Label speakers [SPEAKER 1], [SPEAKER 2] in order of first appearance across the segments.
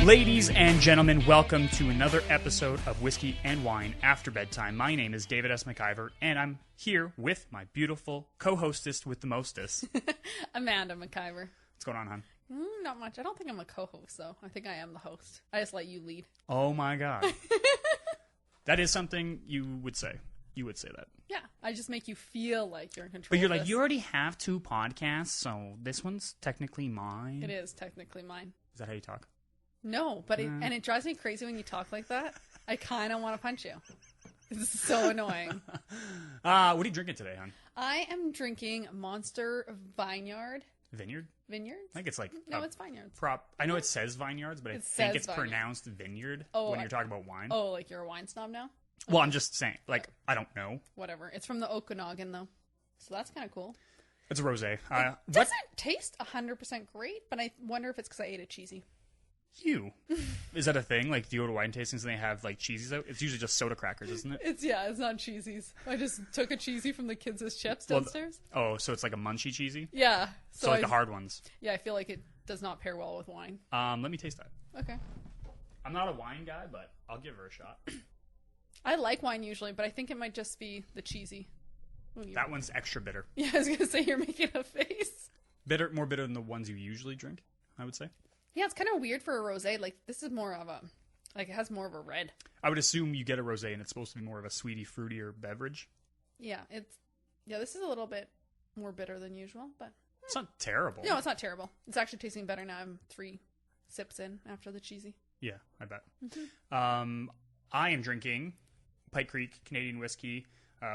[SPEAKER 1] Ladies and gentlemen, welcome to another episode of Whiskey and Wine After Bedtime. My name is David S. McIver, and I'm here with my beautiful co-hostess with the mostest.
[SPEAKER 2] Amanda McIver.
[SPEAKER 1] What's going on, hon?
[SPEAKER 2] Not much. I don't think I'm a co-host, though. I think I am the host. I just let you lead.
[SPEAKER 1] Oh my god. That is something you would say. You would say that.
[SPEAKER 2] Yeah, I just make you feel like you're in control.
[SPEAKER 1] But you're
[SPEAKER 2] of
[SPEAKER 1] like,
[SPEAKER 2] this.
[SPEAKER 1] you already have 2 podcasts, so this one's technically mine.
[SPEAKER 2] It is technically mine.
[SPEAKER 1] Is that how you talk?
[SPEAKER 2] No, but it drives me crazy when you talk like that. I kind of want to punch you. It's so annoying.
[SPEAKER 1] What are you drinking today, hon?
[SPEAKER 2] I am drinking Monster Vineyard.
[SPEAKER 1] Vineyard?
[SPEAKER 2] Vineyards?
[SPEAKER 1] I think it's like...
[SPEAKER 2] No, it's Vineyards.
[SPEAKER 1] I know it says vineyards, but I think it's pronounced vineyard when you're talking about wine.
[SPEAKER 2] Oh, like you're a wine snob now?
[SPEAKER 1] Well, I'm just saying, like, I don't know.
[SPEAKER 2] Whatever. It's from the Okanagan, though. So that's kind of cool.
[SPEAKER 1] It's a rosé.
[SPEAKER 2] It doesn't taste 100% great, but I wonder if it's because I ate it cheesy.
[SPEAKER 1] Is that a thing? Like, do you go to wine tastings and they have, like, cheesies out? It's usually just soda crackers, isn't it?
[SPEAKER 2] It's not cheesies. I just took a cheesy from the kids' chips downstairs.
[SPEAKER 1] So it's like a munchy cheesy?
[SPEAKER 2] Yeah.
[SPEAKER 1] So like the hard ones.
[SPEAKER 2] Yeah, I feel like it does not pair well with wine.
[SPEAKER 1] Let me taste that.
[SPEAKER 2] Okay.
[SPEAKER 1] I'm not a wine guy, but I'll give her a shot.
[SPEAKER 2] I like wine usually, but I think it might just be the cheesy.
[SPEAKER 1] That one's extra bitter.
[SPEAKER 2] Yeah, I was going to say you're making a face.
[SPEAKER 1] More bitter than the ones you usually drink, I would say.
[SPEAKER 2] Yeah, it's kind of weird for a rosé. Like, this is more of a... Like, it has more of a red.
[SPEAKER 1] I would assume you get a rosé and it's supposed to be more of a sweetie, fruitier beverage.
[SPEAKER 2] Yeah, this is a little bit more bitter than usual, but...
[SPEAKER 1] It's not terrible.
[SPEAKER 2] No, it's not terrible. It's actually tasting better now. I'm 3 sips in after the cheesy.
[SPEAKER 1] Yeah, I bet. Mm-hmm. I am drinking Pike Creek Canadian whiskey.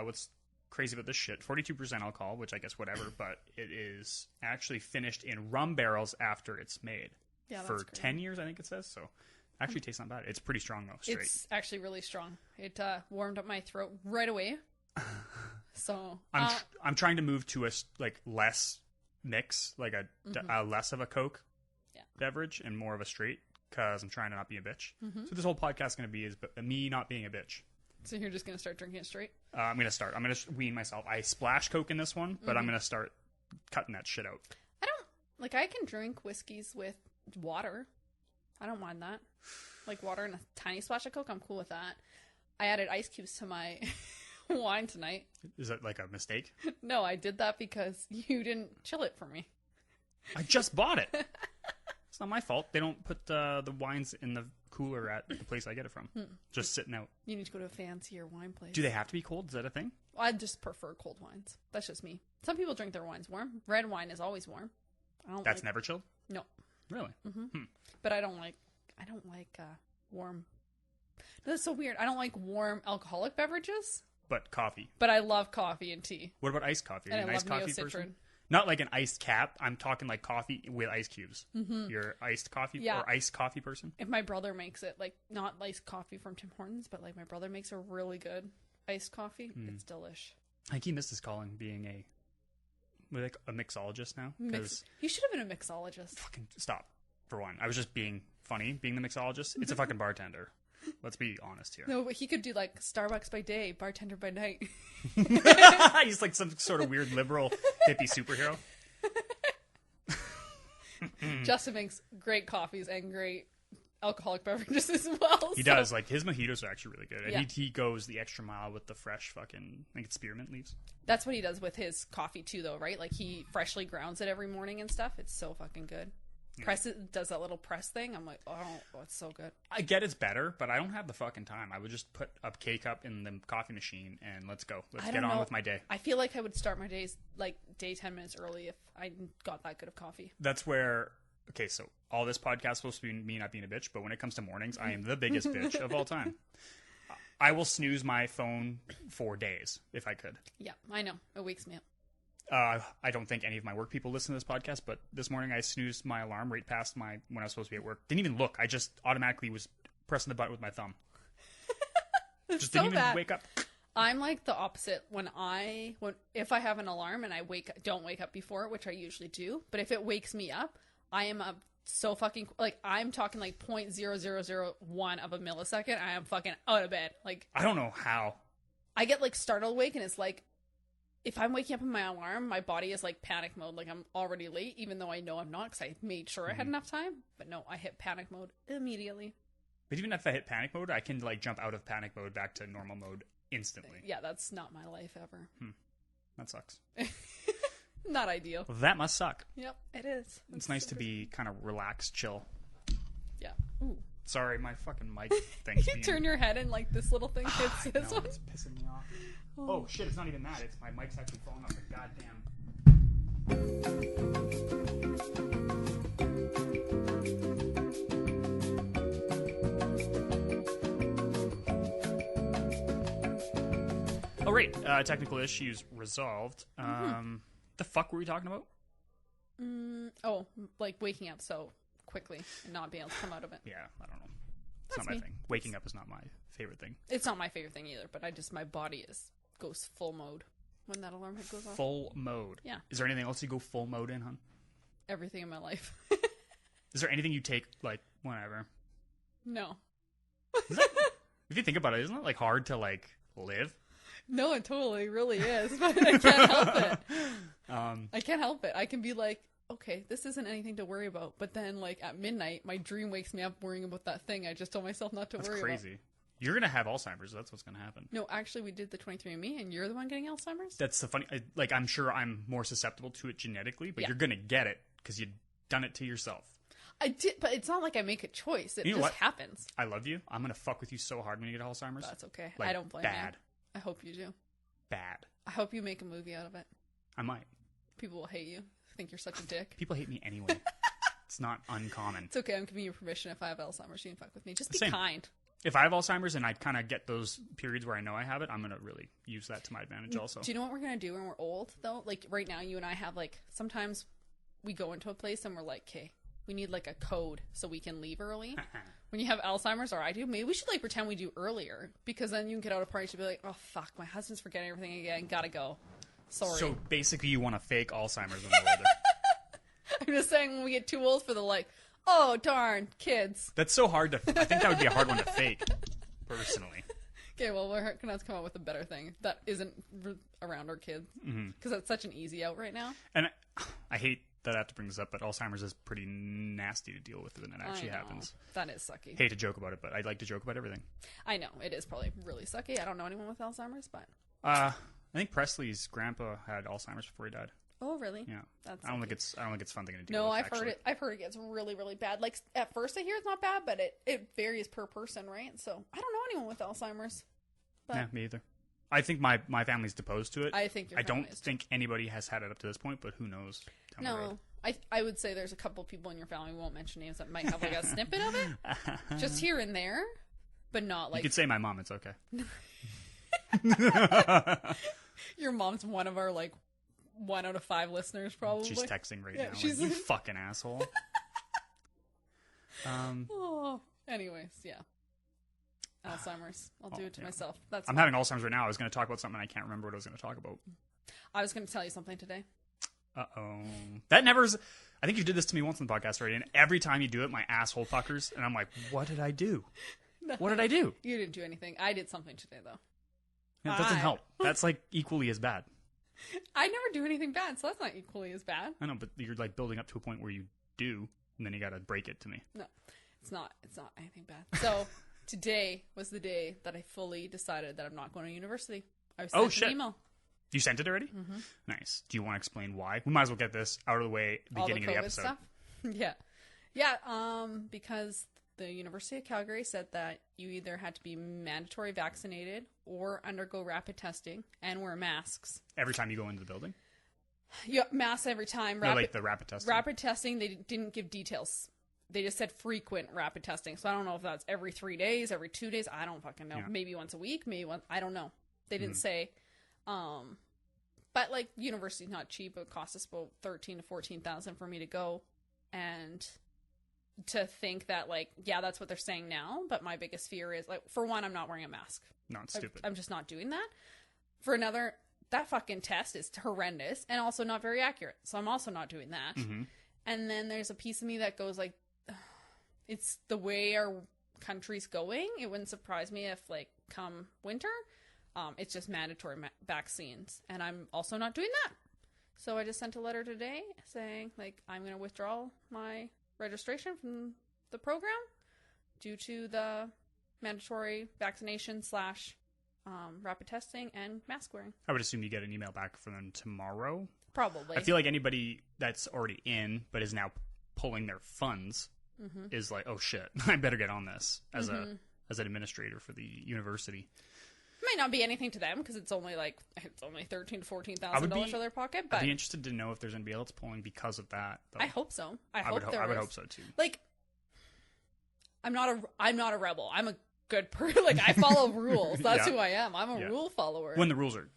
[SPEAKER 1] What's crazy about this shit? 42% alcohol, which I guess whatever, but it is actually finished in rum barrels after it's made.
[SPEAKER 2] Yeah,
[SPEAKER 1] for 10 years, I think it says. So, actually tastes not bad. It's pretty strong, though, straight.
[SPEAKER 2] It's actually really strong. It warmed up my throat right away. So...
[SPEAKER 1] I'm trying to move to a, like, less mix, like a less of a Coke beverage and more of a straight, because I'm trying to not be a bitch. Mm-hmm. So this whole podcast is going to be is me not being a bitch.
[SPEAKER 2] So you're just going to start drinking it straight?
[SPEAKER 1] I'm going to start. I'm going to wean myself. I splash Coke in this one, but I'm going to start cutting that shit out.
[SPEAKER 2] I can drink whiskeys with water. I don't mind that. Like water and a tiny splash of Coke, I'm cool with that. I added ice cubes to my wine tonight.
[SPEAKER 1] Is that like a mistake?
[SPEAKER 2] No, I did that because you didn't chill it for me.
[SPEAKER 1] I just bought it. It's not my fault. They don't put the wines in the cooler at the place I get it from. Just sitting out.
[SPEAKER 2] You need to go to a fancier wine place.
[SPEAKER 1] Do they have to be cold? Is that a thing?
[SPEAKER 2] Well, I just prefer cold wines. That's just me. Some people drink their wines warm. Red wine is always warm.
[SPEAKER 1] That's never chilled?
[SPEAKER 2] No.
[SPEAKER 1] Really?
[SPEAKER 2] Mm-hmm. But I don't like warm. That's so weird. I don't like warm alcoholic beverages.
[SPEAKER 1] But coffee.
[SPEAKER 2] But I love coffee and tea.
[SPEAKER 1] What about iced coffee? Are you an iced coffee person?
[SPEAKER 2] Neocitrin.
[SPEAKER 1] Not like an iced cap. I'm talking like coffee with ice cubes. Mm-hmm. You're iced coffee or iced coffee person?
[SPEAKER 2] If my brother makes it, like not iced coffee from Tim Hortons, but like my brother makes a really good iced coffee. It's delish.
[SPEAKER 1] I think he missed his calling being a mixologist now.
[SPEAKER 2] He should have been a mixologist.
[SPEAKER 1] Fucking stop. For one, I was just being funny, being the mixologist. It's a fucking bartender. Let's be honest here.
[SPEAKER 2] No, but he could do like Starbucks by day, bartender by night.
[SPEAKER 1] He's like some sort of weird liberal hippie superhero.
[SPEAKER 2] Justin makes great coffees and great alcoholic beverages as well.
[SPEAKER 1] He does. Like his mojitos are actually really good. And
[SPEAKER 2] yeah.
[SPEAKER 1] he goes the extra mile with the fresh fucking, I think it's spearmint leaves.
[SPEAKER 2] That's what he does with his coffee too, though, right? Like he freshly grounds it every morning and stuff. It's so fucking good. Does that little press thing. I'm like, oh, it's so good.
[SPEAKER 1] I get it's better, but I don't have the fucking time. I would just put a K-cup in the coffee machine and let's go. Let's get on with my day.
[SPEAKER 2] I feel like I would start my day 10 minutes early if I got that good of coffee.
[SPEAKER 1] That's where, okay, so all this podcast is supposed to be me not being a bitch, but when it comes to mornings, I am the biggest bitch of all time. I will snooze my phone for days if I could. Yeah,
[SPEAKER 2] I know. It wakes me up.
[SPEAKER 1] I don't think any of my work people listen to this podcast, but this morning I snoozed my alarm right past when I was supposed to be at work. Didn't even look. I just automatically was pressing the button with my thumb. Just
[SPEAKER 2] so
[SPEAKER 1] didn't even wake up.
[SPEAKER 2] I'm like the opposite. If I have an alarm and I don't wake up before it, which I usually do, but if it wakes me up, I am up so fucking I'm talking like 0.0001 of a millisecond. I am fucking out of bed. Like
[SPEAKER 1] I don't know how.
[SPEAKER 2] I get like startled awake and it's like if I'm waking up in my alarm, my body is like panic mode. Like I'm already late, even though I know I'm not because I made sure I had enough time. But no, I hit panic mode immediately.
[SPEAKER 1] But even if I hit panic mode, I can like jump out of panic mode back to normal mode instantly.
[SPEAKER 2] Yeah, that's not my life ever.
[SPEAKER 1] That sucks.
[SPEAKER 2] Not ideal.
[SPEAKER 1] Well, that must suck.
[SPEAKER 2] Yep, it is.
[SPEAKER 1] It's nice to be kind of relaxed, chill.
[SPEAKER 2] Yeah. Ooh.
[SPEAKER 1] Sorry, my fucking mic thing's
[SPEAKER 2] You turn your head and like this little thing hits this one.
[SPEAKER 1] It's pissing me off. Oh shit, it's not even that. It's my mic's actually falling off the goddamn... Oh, right. Technical issues resolved. The fuck were we talking about?
[SPEAKER 2] Oh, like waking up so quickly and not being able to come out of it.
[SPEAKER 1] Yeah, I don't know. It's not my thing. Waking up is not my favorite thing.
[SPEAKER 2] It's not my favorite thing either, but my body goes full mode when that alarm goes off.
[SPEAKER 1] Full mode?
[SPEAKER 2] Yeah.
[SPEAKER 1] Is there anything else you go full mode in, hon?
[SPEAKER 2] Everything in my life.
[SPEAKER 1] Is there anything you take, like, whatever?
[SPEAKER 2] No.
[SPEAKER 1] If you think about it, isn't it, like, hard to, like, live?
[SPEAKER 2] No, it totally really is, but I can't help it. I can't help it. I can be like, okay, this isn't anything to worry about. But then, like, at midnight, my dream wakes me up worrying about that thing I just told myself not to worry about.
[SPEAKER 1] That's crazy. You're going to have Alzheimer's. That's what's going to happen.
[SPEAKER 2] No, actually, we did the 23andMe, and you're the one getting Alzheimer's?
[SPEAKER 1] That's the funny... Like, I'm sure I'm more susceptible to it genetically, but you're going to get it because you've done it to yourself.
[SPEAKER 2] I did, but it's not like I make a choice. It just happens.
[SPEAKER 1] I love you. I'm going to fuck with you so hard when you get Alzheimer's.
[SPEAKER 2] That's okay.
[SPEAKER 1] Like,
[SPEAKER 2] I don't blame you.
[SPEAKER 1] bad.
[SPEAKER 2] I hope you do.
[SPEAKER 1] Bad.
[SPEAKER 2] I hope you make a movie out of it.
[SPEAKER 1] I might.
[SPEAKER 2] People will hate you. Think you're such a dick.
[SPEAKER 1] People hate me anyway. It's not uncommon.
[SPEAKER 2] It's okay. I'm giving you permission. If I have Alzheimer's, you can fuck with me. Just be
[SPEAKER 1] Same.
[SPEAKER 2] kind.
[SPEAKER 1] If I have Alzheimer's and I kind of get those periods where I know I have it, I'm going to really use that to my advantage also.
[SPEAKER 2] Do you know what we're going to do when we're old, though? Like, right now, you and I have, like, sometimes we go into a place and we're like, okay, we need, like, a code so we can leave early. When you have Alzheimer's, or I do, maybe we should, like, pretend we do earlier. Because then you can get out of parties and be like, oh, fuck, my husband's forgetting everything again. Gotta go. Sorry.
[SPEAKER 1] So, basically, you want to fake Alzheimer's when we're older.
[SPEAKER 2] I'm just saying when we get too old for the, like, oh, darn, kids.
[SPEAKER 1] That's so hard to... I think that would be a hard one to fake, personally.
[SPEAKER 2] Okay, well, we're going to have to come up with a better thing that isn't around our kids. Because that's such an easy out right now.
[SPEAKER 1] And I hate that I have to bring this up, but Alzheimer's is pretty nasty to deal with when it actually happens.
[SPEAKER 2] That is sucky.
[SPEAKER 1] Hate to joke about it, but I like to joke about everything.
[SPEAKER 2] I know. It is probably really sucky. I don't know anyone with Alzheimer's, but...
[SPEAKER 1] I think Presley's grandpa had Alzheimer's before he died.
[SPEAKER 2] Oh, really?
[SPEAKER 1] Yeah.
[SPEAKER 2] That's
[SPEAKER 1] I don't think it's fun thing to deal
[SPEAKER 2] no,
[SPEAKER 1] with.
[SPEAKER 2] I've
[SPEAKER 1] actually.
[SPEAKER 2] heard it. I've heard it gets really, really bad. Like at first, I hear it's not bad, but it varies per person, right? So I don't know anyone with Alzheimer's. But
[SPEAKER 1] yeah, me either. I think my family's deposed to it.
[SPEAKER 2] I think
[SPEAKER 1] I don't think anybody has had it up to this point, but who knows? Down the road.
[SPEAKER 2] I would say there's a couple people in your family, we won't mention names, that might have like a snippet of it, just here and there, but not like.
[SPEAKER 1] You could say my mom. It's okay.
[SPEAKER 2] Your mom's one of our like 1 out of 5 listeners, probably.
[SPEAKER 1] She's texting right now.
[SPEAKER 2] She's
[SPEAKER 1] like, you fucking asshole.
[SPEAKER 2] Oh, anyways, yeah. Alzheimer's. I'll do it to myself.
[SPEAKER 1] I'm having Alzheimer's right now. I was going to talk about something. I can't remember what I was going to talk about.
[SPEAKER 2] I was going to tell you something today.
[SPEAKER 1] Uh-oh. That never is... I think you did this to me once on the podcast already, and every time you do it, my asshole puckers, and I'm like, what did I do? What did I do?
[SPEAKER 2] You didn't do anything. I did something today, though.
[SPEAKER 1] It doesn't help. That's like equally as bad.
[SPEAKER 2] I never do anything bad, so that's not equally as bad.
[SPEAKER 1] I know, but you're like building up to a point where you do, and then you got to break it to me.
[SPEAKER 2] No, it's not anything bad. So today was the day that I fully decided that I'm not going to university. I was sent an email.
[SPEAKER 1] You sent it already? Mm-hmm. Nice. Do you want to explain why? We might as well get this out of the way at the beginning of the episode. Stuff?
[SPEAKER 2] Yeah. Because the University of Calgary said that you either had to be mandatory vaccinated or undergo rapid testing and wear masks.
[SPEAKER 1] Every time you go into the building?
[SPEAKER 2] Yeah, masks every time.
[SPEAKER 1] Like the rapid testing?
[SPEAKER 2] Rapid testing, they didn't give details. They just said frequent rapid testing. So I don't know if that's every 3 days, every 2 days. I don't fucking know. Yeah. Maybe once a week, maybe once. I don't know. They didn't say. But like university's not cheap. It cost us about $13,000 to $14,000 for me to go, and to think that like that's what they're saying now. But my biggest fear is like, for one, I'm not wearing a mask.
[SPEAKER 1] No, it's stupid.
[SPEAKER 2] I'm just not doing that. For another, that fucking test is horrendous and also not very accurate. So I'm also not doing that. Mm-hmm. And then there's a piece of me that goes like, it's the way our country's going. It wouldn't surprise me if like come winter, It's just mandatory vaccines. And I'm also not doing that. So I just sent a letter today saying, like, I'm going to withdraw my registration from the program due to the mandatory vaccination / rapid testing and mask wearing.
[SPEAKER 1] I would assume you get an email back from them tomorrow.
[SPEAKER 2] Probably.
[SPEAKER 1] I feel like anybody that's already in but is now pulling their funds is like, oh shit, I better get on this as an administrator for the university.
[SPEAKER 2] It might not be anything to them because it's only $13,000 to $14,000 for their pocket. But
[SPEAKER 1] I'd be interested to know if there's anybody else pulling because of that. Though.
[SPEAKER 2] I hope so. I would
[SPEAKER 1] hope so too.
[SPEAKER 2] Like, I'm not a rebel. I'm a good person. Like, I follow rules. That's who I am. I'm a rule follower.
[SPEAKER 1] When the rules are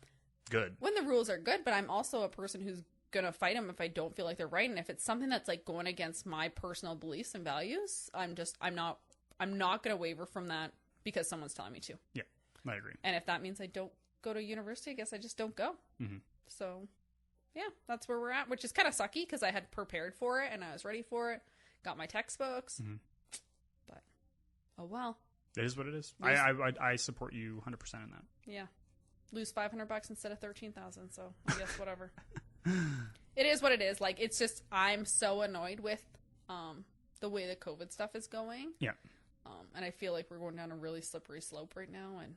[SPEAKER 1] good.
[SPEAKER 2] When the rules are good, but I'm also a person who's gonna fight them if I don't feel like they're right, and if it's something that's like going against my personal beliefs and values, I'm not gonna waver from that because someone's telling me to.
[SPEAKER 1] Yeah, I agree.
[SPEAKER 2] And if that means I don't go to university, I guess I just don't go. So, yeah, that's where we're at, which is kind of sucky because I had prepared for it and I was ready for it, got my textbooks, but oh well.
[SPEAKER 1] It is what it is. I support you 100% in that.
[SPEAKER 2] Yeah, lose $500 instead of $13,000. So I guess whatever. It is what it is. Like, it's just, I'm so annoyed with the way the COVID stuff is going.
[SPEAKER 1] Yeah.
[SPEAKER 2] And I feel like we're going down a really slippery slope right now. And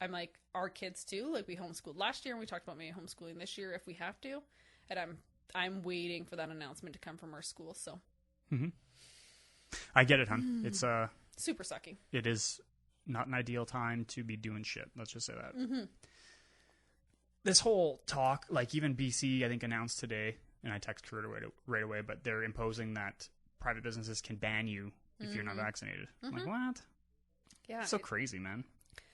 [SPEAKER 2] I'm like, our kids too. Like, we homeschooled last year, and we talked about maybe homeschooling this year if we have to. And I'm waiting for that announcement to come from our school. So.
[SPEAKER 1] I get it, hon. It's
[SPEAKER 2] super sucky.
[SPEAKER 1] It is not an ideal time to be doing shit. Let's just say that. This whole talk, like even BC, I think announced today, and I texted her right away, but they're imposing that private businesses can ban you if you're not vaccinated. I'm like, what?
[SPEAKER 2] Yeah,
[SPEAKER 1] it's so crazy, man.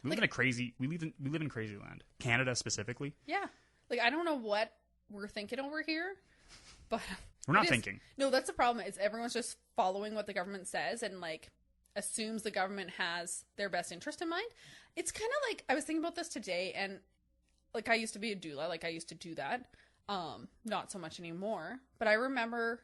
[SPEAKER 1] We live in crazy land. Canada specifically.
[SPEAKER 2] Yeah, like I don't know what we're thinking over here, but
[SPEAKER 1] we're not thinking.
[SPEAKER 2] No, that's the problem. Is everyone's just following what the government says and like assumes the government has their best interest in mind. It's kind of like I was thinking about this today, and like I used to be a doula, like I used to do that. Not so much anymore, but I remember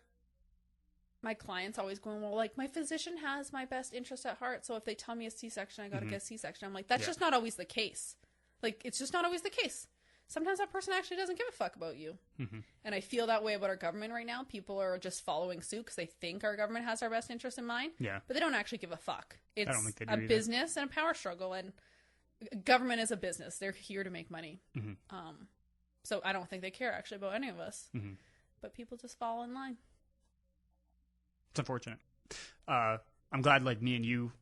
[SPEAKER 2] my clients always going, well, like my physician has my best interest at heart, so if they tell me a C-section, I gotta get a C-section. I'm like, that's just not always the case. Like, it's just not always the case. Sometimes that person actually doesn't give a fuck about you. And I feel that way about our government right now. People are just following suit because they think our government has our best interest in mind. Yeah. But they don't actually give a fuck. It's a business and a power struggle, and government is a business. They're here to make money. So I don't think they care actually about any of us. But people just fall in line.
[SPEAKER 1] It's unfortunate. I'm glad like me and you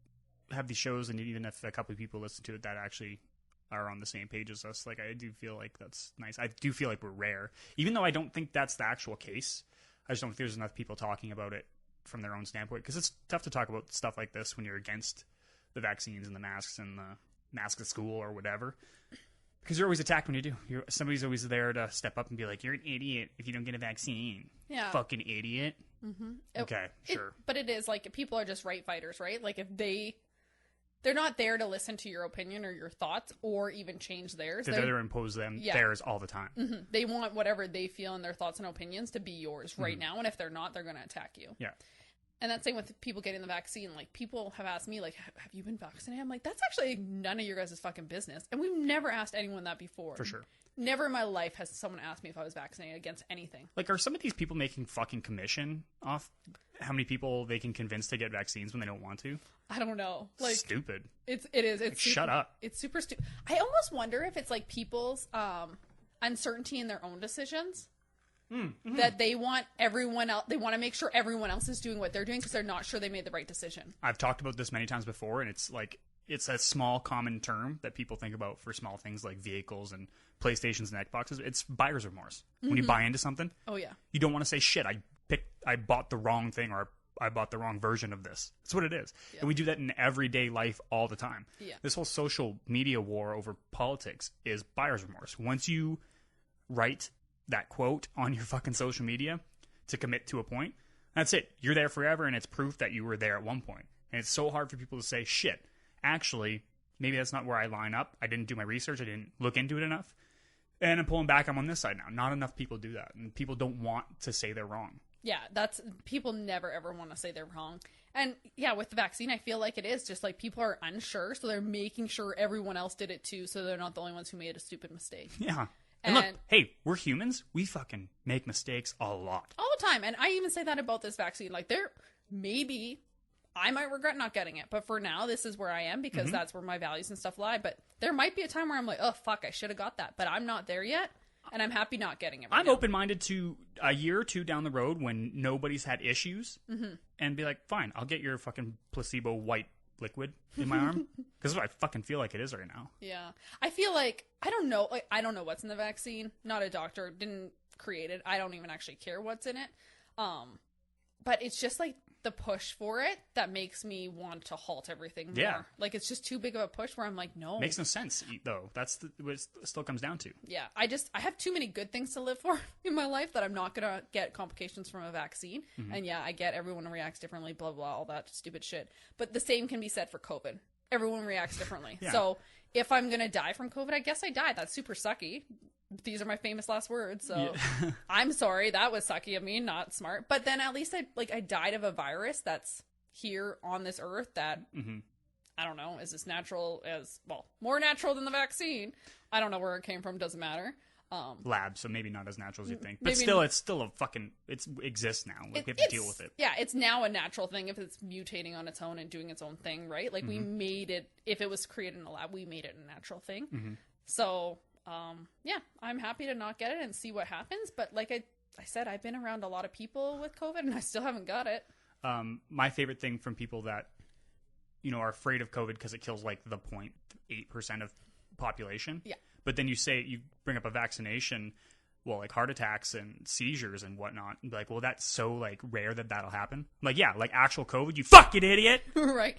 [SPEAKER 1] have these shows, and even if a couple of people listen to it that actually are on the same page as us, like I do feel like that's nice. I do feel like we're rare, even though I don't think that's the actual case. I just don't think there's enough people talking about it from their own standpoint, because it's tough to talk about stuff like this when you're against the vaccines and the masks and the mask at school or whatever, because you're always attacked when you do. Somebody's always there to step up and be like, you're an idiot if you don't get a vaccine. Yeah. Fucking idiot. Okay, sure.
[SPEAKER 2] But it is like, people are just right fighters, right? Like if they're not there to listen to your opinion or your thoughts or even change theirs.
[SPEAKER 1] They're there to impose theirs all the time.
[SPEAKER 2] They want whatever they feel in their thoughts and opinions to be yours right now. And if they're not, they're going to attack you. Yeah. And that's same with people getting the vaccine. Like, people have asked me, like, have you been vaccinated? I'm like, that's actually none of your guys' fucking business. And we've never asked anyone that before.
[SPEAKER 1] For sure.
[SPEAKER 2] Never in my life has someone asked me if I was vaccinated against anything.
[SPEAKER 1] Like, are some of these people making fucking commission off how many people they can convince to get vaccines when they don't want to?
[SPEAKER 2] I don't know. Like,
[SPEAKER 1] stupid.
[SPEAKER 2] It is. It's
[SPEAKER 1] like, shut up.
[SPEAKER 2] It's super stupid. I almost wonder if it's like people's uncertainty in their own decisions. That they want everyone else. They want to make sure everyone else is doing what they're doing because they're not sure they made the right decision.
[SPEAKER 1] I've talked about this many times before, and it's like, it's a small common term that people think about for small things like vehicles and PlayStations and Xboxes. It's buyer's remorse. When you buy into something, you don't want to say, shit, I bought the wrong thing, or I bought the wrong version of this. That's what it is. Yeah. And we do that in everyday life all the time. Yeah. This whole social media war over politics is buyer's remorse. Once you write that quote on your fucking social media to commit to a point, that's it. You're there forever, and it's proof that you were there at one point. And it's so hard for people to say, shit, actually, maybe that's not where I line up. I didn't do my research. I didn't look into it enough. And I'm pulling back. I'm on this side now. Not enough people do that. And people don't want to say they're wrong.
[SPEAKER 2] Yeah, people never ever want to say they're wrong. And yeah, with the vaccine, I feel like it is just like people are unsure, so they're making sure everyone else did it too, so they're not the only ones who made a stupid mistake.
[SPEAKER 1] Yeah. And look, hey, we're humans. We fucking make mistakes a lot.
[SPEAKER 2] All the time. And I even say that about this vaccine. Like, maybe I might regret not getting it, but for now, this is where I am because that's where my values and stuff lie. But there might be a time where I'm like, oh, fuck, I should have got that. But I'm not there yet, and I'm happy not getting it
[SPEAKER 1] I'm open-minded to a year or two down the road when nobody's had issues and be like, fine, I'll get your fucking placebo white liquid in my arm because I fucking feel like it is right now.
[SPEAKER 2] Yeah. I feel like, I don't know what's in the vaccine. Not a doctor, didn't create it. I don't even actually care what's in it. But it's just like the push for it that makes me want to halt everything more.
[SPEAKER 1] Yeah.
[SPEAKER 2] Like, it's just too big of a push where I'm like, no.
[SPEAKER 1] Makes no sense, though. That's what it still comes down to.
[SPEAKER 2] Yeah. I have too many good things to live for in my life that I'm not going to get complications from a vaccine. And yeah, I get everyone reacts differently, blah, blah, all that stupid shit. But the same can be said for COVID. Everyone reacts differently. Yeah. So if I'm going to die from COVID, I guess I die. That's super sucky. These are my famous last words, so yeah. I'm sorry, that was sucky of me, not smart. But then at least I died of a virus that's here on this earth that I don't know, is as natural as, well, more natural than the vaccine. I don't know where it came from, doesn't matter.
[SPEAKER 1] Lab, so maybe not as natural as you think, but still, it's still a fucking, it exists now. Like, we have to deal with it.
[SPEAKER 2] Yeah, it's now a natural thing if it's mutating on its own and doing its own thing, right? Like we made it, if it was created in a lab, we made it a natural thing. So. Yeah, I'm happy to not get it and see what happens. But like I said, I've been around a lot of people with COVID and I still haven't got it.
[SPEAKER 1] My favorite thing from people that, are afraid of COVID because it kills like the 0.8% of population. Yeah. But then you bring up a vaccination, well, like heart attacks and seizures and whatnot. And be like, well, that's so like rare that'll happen. I'm like, yeah, like actual COVID, you fucking idiot.
[SPEAKER 2] Right.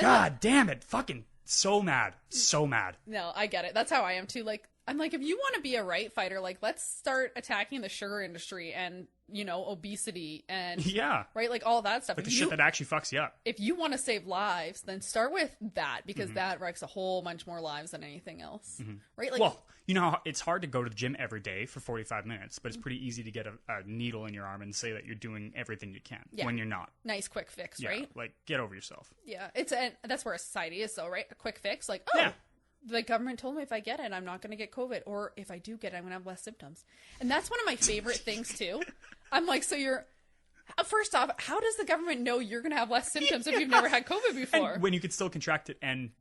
[SPEAKER 1] God damn it. Fucking so mad. So mad.
[SPEAKER 2] No, I get it. That's how I am too. Like, I'm like, if you want to be a right fighter, like, let's start attacking the sugar industry and, obesity and,
[SPEAKER 1] yeah,
[SPEAKER 2] right? Like, all that stuff.
[SPEAKER 1] Like the shit that actually fucks you up.
[SPEAKER 2] If you want to save lives, then start with that because that wrecks a whole bunch more lives than anything else. Right? Like,
[SPEAKER 1] well, it's hard to go to the gym every day for 45 minutes, but it's pretty easy to get a needle in your arm and say that you're doing everything you can when you're not.
[SPEAKER 2] Nice quick fix,
[SPEAKER 1] yeah,
[SPEAKER 2] right?
[SPEAKER 1] Like, get over yourself.
[SPEAKER 2] Yeah, that's where a society is, though, right? A quick fix, like, oh, yeah. The government told me if I get it, I'm not going to get COVID. Or if I do get it, I'm going to have less symptoms. And that's one of my favorite things, too. I'm like, so first off, how does the government know you're going to have less symptoms if you've never had COVID before?
[SPEAKER 1] And when you can still contract it and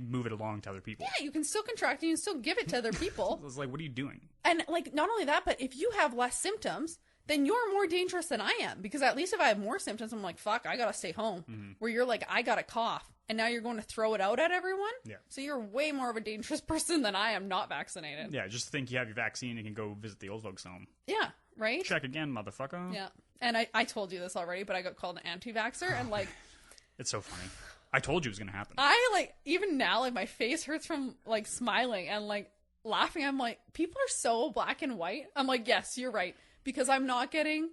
[SPEAKER 1] move it along to other people.
[SPEAKER 2] Yeah, you can still contract and you can still give it to other people.
[SPEAKER 1] I was like, what are you doing? And,
[SPEAKER 2] like, not only that, but if you have less symptoms, then you're more dangerous than I am. Because at least if I have more symptoms, I'm like, fuck, I got to stay home. Where you're like, I got a cough. And now you're going to throw it out at everyone? Yeah. So you're way more of a dangerous person than I am not vaccinated.
[SPEAKER 1] Yeah, just think you have your vaccine and can go visit the old folks' home.
[SPEAKER 2] Yeah, right?
[SPEAKER 1] Check again, motherfucker.
[SPEAKER 2] Yeah. And I told you this already, but I got called an anti-vaxxer and like...
[SPEAKER 1] It's so funny. I told you it was going to happen.
[SPEAKER 2] Even now, like, my face hurts from, like, smiling and, like, laughing. I'm like, people are so black and white. I'm like, yes, you're right. Because I'm not getting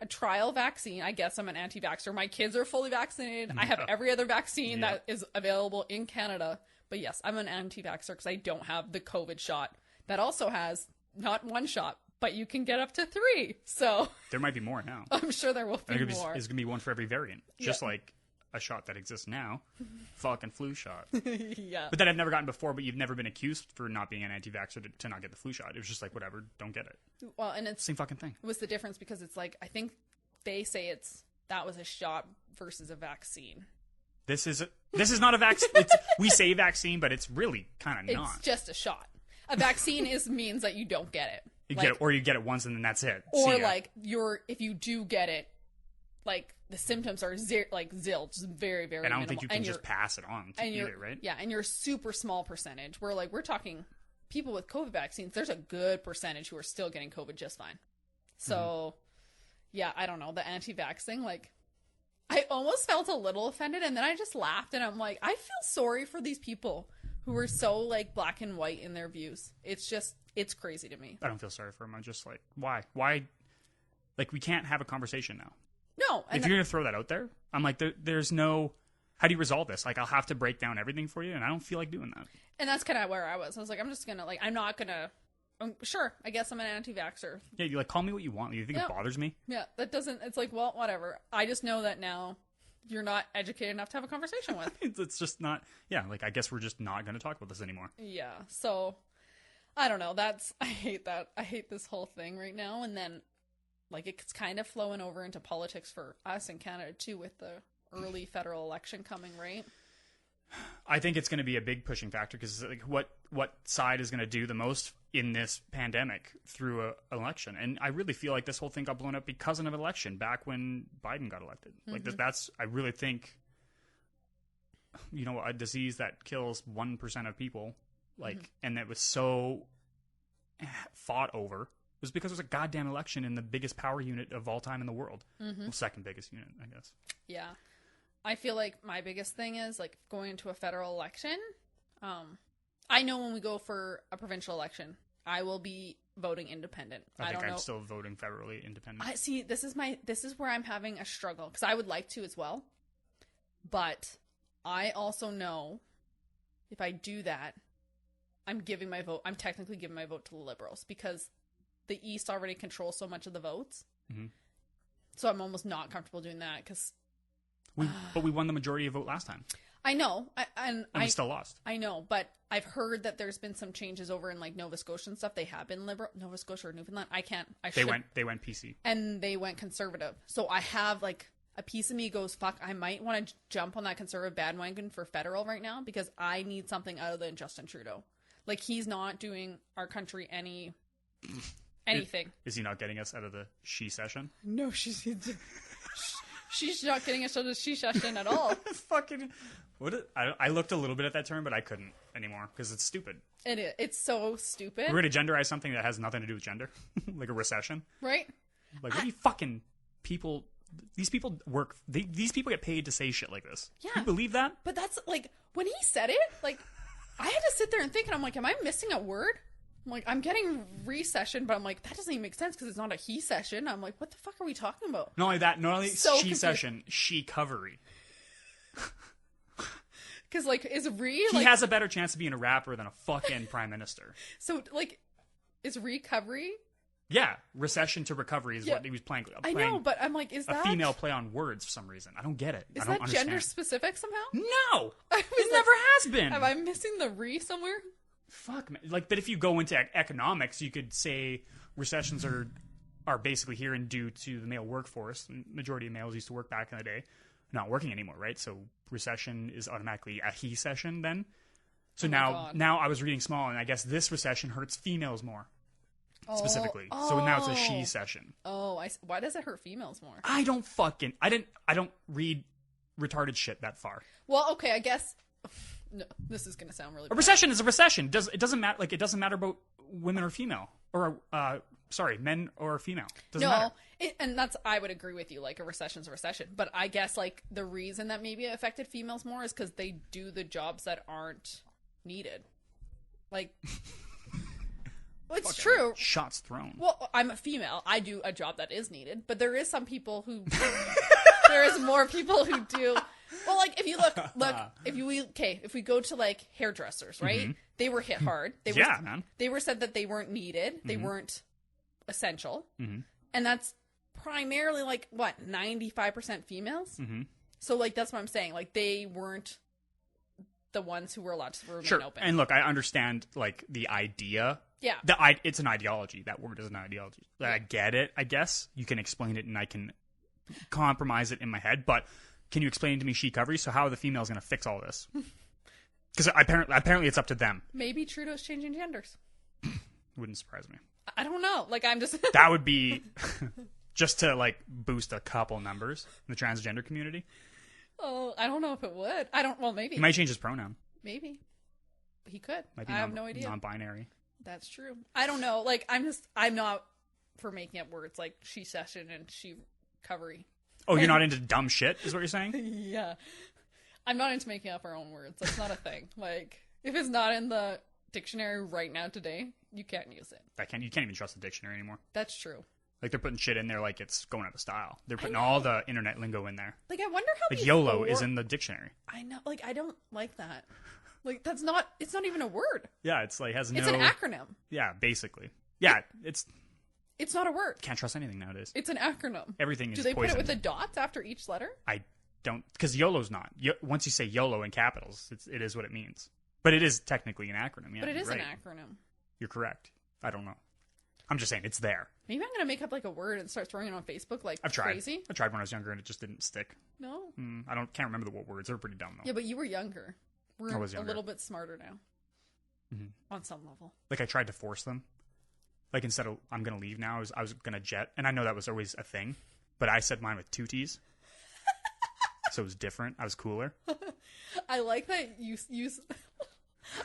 [SPEAKER 2] a trial vaccine. I guess I'm an anti-vaxxer. My kids are fully vaccinated. I have every other vaccine that is available in Canada. But yes, I'm an anti-vaxxer because I don't have the COVID shot. That also has not one shot, but you can get up to 3. So
[SPEAKER 1] there might be more now.
[SPEAKER 2] I'm sure there will be more.
[SPEAKER 1] There's going to be one for every variant. Just like a shot that exists now. Fucking flu shot.
[SPEAKER 2] Yeah.
[SPEAKER 1] But that I've never gotten before, but you've never been accused for not being an anti-vaxxer to not get the flu shot. It was just like, whatever, don't get it.
[SPEAKER 2] Well, and it's...
[SPEAKER 1] Same fucking thing.
[SPEAKER 2] What's the difference? Because it's like, I think they say that was a shot versus a vaccine.
[SPEAKER 1] This is not a vaccine. We say vaccine, but it's really kind of not.
[SPEAKER 2] It's just a shot. A vaccine means that you don't get it.
[SPEAKER 1] You get it once and then that's it.
[SPEAKER 2] Or like if you do get it, like the symptoms are zilch, very, very
[SPEAKER 1] And I don't
[SPEAKER 2] minimal.
[SPEAKER 1] think you can just pass it on either, right?
[SPEAKER 2] Yeah, and you're a super small percentage. We're talking people with COVID vaccines, there's a good percentage who are still getting COVID just fine. So, yeah, I don't know. The anti-vax thing, like, I almost felt a little offended, and then I just laughed, and I'm like, I feel sorry for these people who are so, like, black and white in their views. It's crazy to me.
[SPEAKER 1] I don't feel sorry for them. I'm just like, why? Like, we can't have a conversation now.
[SPEAKER 2] No.
[SPEAKER 1] If you're going to throw that out there, I'm like, there's no... How do you resolve this? Like, I'll have to break down everything for you, and I don't feel like doing that.
[SPEAKER 2] And that's kind of where I was. I was like, I'm just going to, like, I'm not going to... sure, I guess I'm an anti-vaxxer.
[SPEAKER 1] Yeah, you like, call me what you want. You think it bothers me?
[SPEAKER 2] Yeah, that doesn't... It's like, well, whatever. I just know that now you're not educated enough to have a conversation with.
[SPEAKER 1] It's just not, yeah, like, I guess we're just not going to talk about this anymore.
[SPEAKER 2] Yeah, so, I don't know, I hate that. I hate this whole thing right now, and then, like, it's kind of flowing over into politics for us in Canada, too, with the early federal election coming, right?
[SPEAKER 1] I think it's going to be a big pushing factor, because like, what side is going to do the most in this pandemic through an election? And I really feel like this whole thing got blown up because of an election back when Biden got elected. Like that's I really think, you know, a disease that kills 1% of people, like, and that was so fought over, was because it was a goddamn election in the biggest power unit of all time in the world. Well, second biggest unit, I guess.
[SPEAKER 2] Yeah. I feel like my biggest thing is, like, going into a federal election. I know when we go for a provincial election, I will be voting independent.
[SPEAKER 1] I think
[SPEAKER 2] don't know.
[SPEAKER 1] I'm still voting federally independent.
[SPEAKER 2] I see. This is where I'm having a struggle, because I would like to as well, but I also know if I do that, I'm technically giving my vote to the Liberals, because the East already controls so much of the votes. So I'm almost not comfortable doing that, because
[SPEAKER 1] but we won the majority of vote last time. I
[SPEAKER 2] know.
[SPEAKER 1] And we still lost.
[SPEAKER 2] I know, but I've heard that there's been some changes over in, like, Nova Scotia and stuff. They have been liberal. Nova Scotia or Newfoundland. They
[SPEAKER 1] went PC.
[SPEAKER 2] And they went conservative. So I have, like, a piece of me goes, fuck, I might want to jump on that conservative bandwagon for federal right now, because I need something other than Justin Trudeau. Like, he's not doing our country anything. Is
[SPEAKER 1] he not getting us out of the she session?
[SPEAKER 2] No, she's not getting us out of the she session at all.
[SPEAKER 1] Fucking I looked a little bit at that term, but I couldn't anymore because it's stupid.
[SPEAKER 2] It's so stupid.
[SPEAKER 1] We're going to genderize something that has nothing to do with gender, like a recession,
[SPEAKER 2] right?
[SPEAKER 1] Like, what do you fucking people? These people work. These people get paid to say shit like this. Yeah, you believe that?
[SPEAKER 2] But that's, like, when he said it, like, I had to sit there and think, and I'm like, am I missing a word? I'm like, I'm getting recession, but I'm like, that doesn't even make sense because it's not a he session. I'm like, what the fuck are we talking about?
[SPEAKER 1] Not only that, not only so she session, she covery.
[SPEAKER 2] Because, like, is
[SPEAKER 1] he has a better chance of being a rapper than a fucking prime minister.
[SPEAKER 2] So, like, is recovery?
[SPEAKER 1] Yeah, recession to recovery is what he was playing.
[SPEAKER 2] I know, but I'm like, is that
[SPEAKER 1] a female play on words for some reason? I don't get it.
[SPEAKER 2] Is
[SPEAKER 1] I don't
[SPEAKER 2] that
[SPEAKER 1] understand.
[SPEAKER 2] gender specific somehow?
[SPEAKER 1] No, it never has been.
[SPEAKER 2] Am I missing the re somewhere?
[SPEAKER 1] Fuck, man. Like, but if you go into economics, you could say recessions are basically here and due to the male workforce. The majority of males used to work back in the day, not working anymore, right? So recession is automatically a he session then. So now I was reading small, and I guess this recession hurts females more. Specifically. So now it's a she session.
[SPEAKER 2] Why does it hurt females more?
[SPEAKER 1] I don't read retarded shit that far.
[SPEAKER 2] Well, okay, I guess. No, this is going to sound really bad.
[SPEAKER 1] A recession is a recession. It doesn't matter. Like, it doesn't matter about women or female, or men or female. Doesn't matter.
[SPEAKER 2] And I would agree with you. Like, a recession's a recession. But I guess, like, the reason that maybe it affected females more is because they do the jobs that aren't needed. Like, it's true.
[SPEAKER 1] Shots thrown.
[SPEAKER 2] Well, I'm a female. I do a job that is needed, but there is some people who. There is more people who do. Well, like, if you look, if we go to, like, hairdressers, right? Mm-hmm. They were hit hard. They were said that they weren't needed. They weren't essential. Mm-hmm. And that's primarily, like, 95% females? Mm-hmm. So, like, that's what I'm saying. Like, they weren't the ones who were allowed to remain open.
[SPEAKER 1] And look, I understand, like, the idea.
[SPEAKER 2] Yeah.
[SPEAKER 1] It's an ideology. That word is an ideology. Yeah. I get it, I guess. You can explain it and I can compromise it in my head, but can you explain to me she covery? So how are the females going to fix all this? Because apparently it's up to them. Maybe
[SPEAKER 2] Trudeau's changing genders.
[SPEAKER 1] Wouldn't surprise me.
[SPEAKER 2] I don't know. Like, I'm just...
[SPEAKER 1] That would be just to, like, boost a couple numbers in the transgender community.
[SPEAKER 2] Oh, I don't know if it would. Well, maybe.
[SPEAKER 1] He might change his pronoun.
[SPEAKER 2] Maybe. He could.
[SPEAKER 1] Might be
[SPEAKER 2] I have no idea.
[SPEAKER 1] Non-binary.
[SPEAKER 2] That's true. I don't know. Like, I'm not for making up words like she session and she covery.
[SPEAKER 1] Oh, you're not into dumb shit, is what you're saying?
[SPEAKER 2] Yeah. I'm not into making up our own words. That's not a thing. Like, if it's not in the dictionary right now today, you can't use it.
[SPEAKER 1] You can't even trust the dictionary anymore.
[SPEAKER 2] That's true.
[SPEAKER 1] Like, they're putting shit in there like it's going out of style. They're putting all the internet lingo in there.
[SPEAKER 2] Like, I wonder how
[SPEAKER 1] like, YOLO is in the dictionary.
[SPEAKER 2] I know. Like, I don't like that. Like, it's not even a word.
[SPEAKER 1] Yeah, it's like, it's
[SPEAKER 2] an acronym.
[SPEAKER 1] Yeah, basically. Yeah,
[SPEAKER 2] It's not a word.
[SPEAKER 1] Can't trust anything nowadays.
[SPEAKER 2] It's an acronym.
[SPEAKER 1] Everything is
[SPEAKER 2] Do they
[SPEAKER 1] poison.
[SPEAKER 2] put it with the dots after each letter?
[SPEAKER 1] I don't, because YOLO's not. Once you say YOLO in capitals, it is what it means. But it is technically an acronym. Yeah,
[SPEAKER 2] but it is
[SPEAKER 1] right.
[SPEAKER 2] an acronym.
[SPEAKER 1] You're correct. I don't know. I'm just saying it's there.
[SPEAKER 2] Maybe I'm gonna make up like a word and start throwing it on Facebook like
[SPEAKER 1] I've tried.
[SPEAKER 2] crazy.
[SPEAKER 1] I tried when I was younger and it just didn't stick.
[SPEAKER 2] No.
[SPEAKER 1] Can't remember what words. They're pretty dumb though.
[SPEAKER 2] Yeah, but you were younger.
[SPEAKER 1] I was
[SPEAKER 2] a
[SPEAKER 1] younger.
[SPEAKER 2] little bit smarter now. On some level.
[SPEAKER 1] Like I tried to force them. Like instead of I'm gonna leave now, I was gonna jet, and I know that was always a thing, but I said mine with 2 T's. So it was different. I was cooler.
[SPEAKER 2] I like that you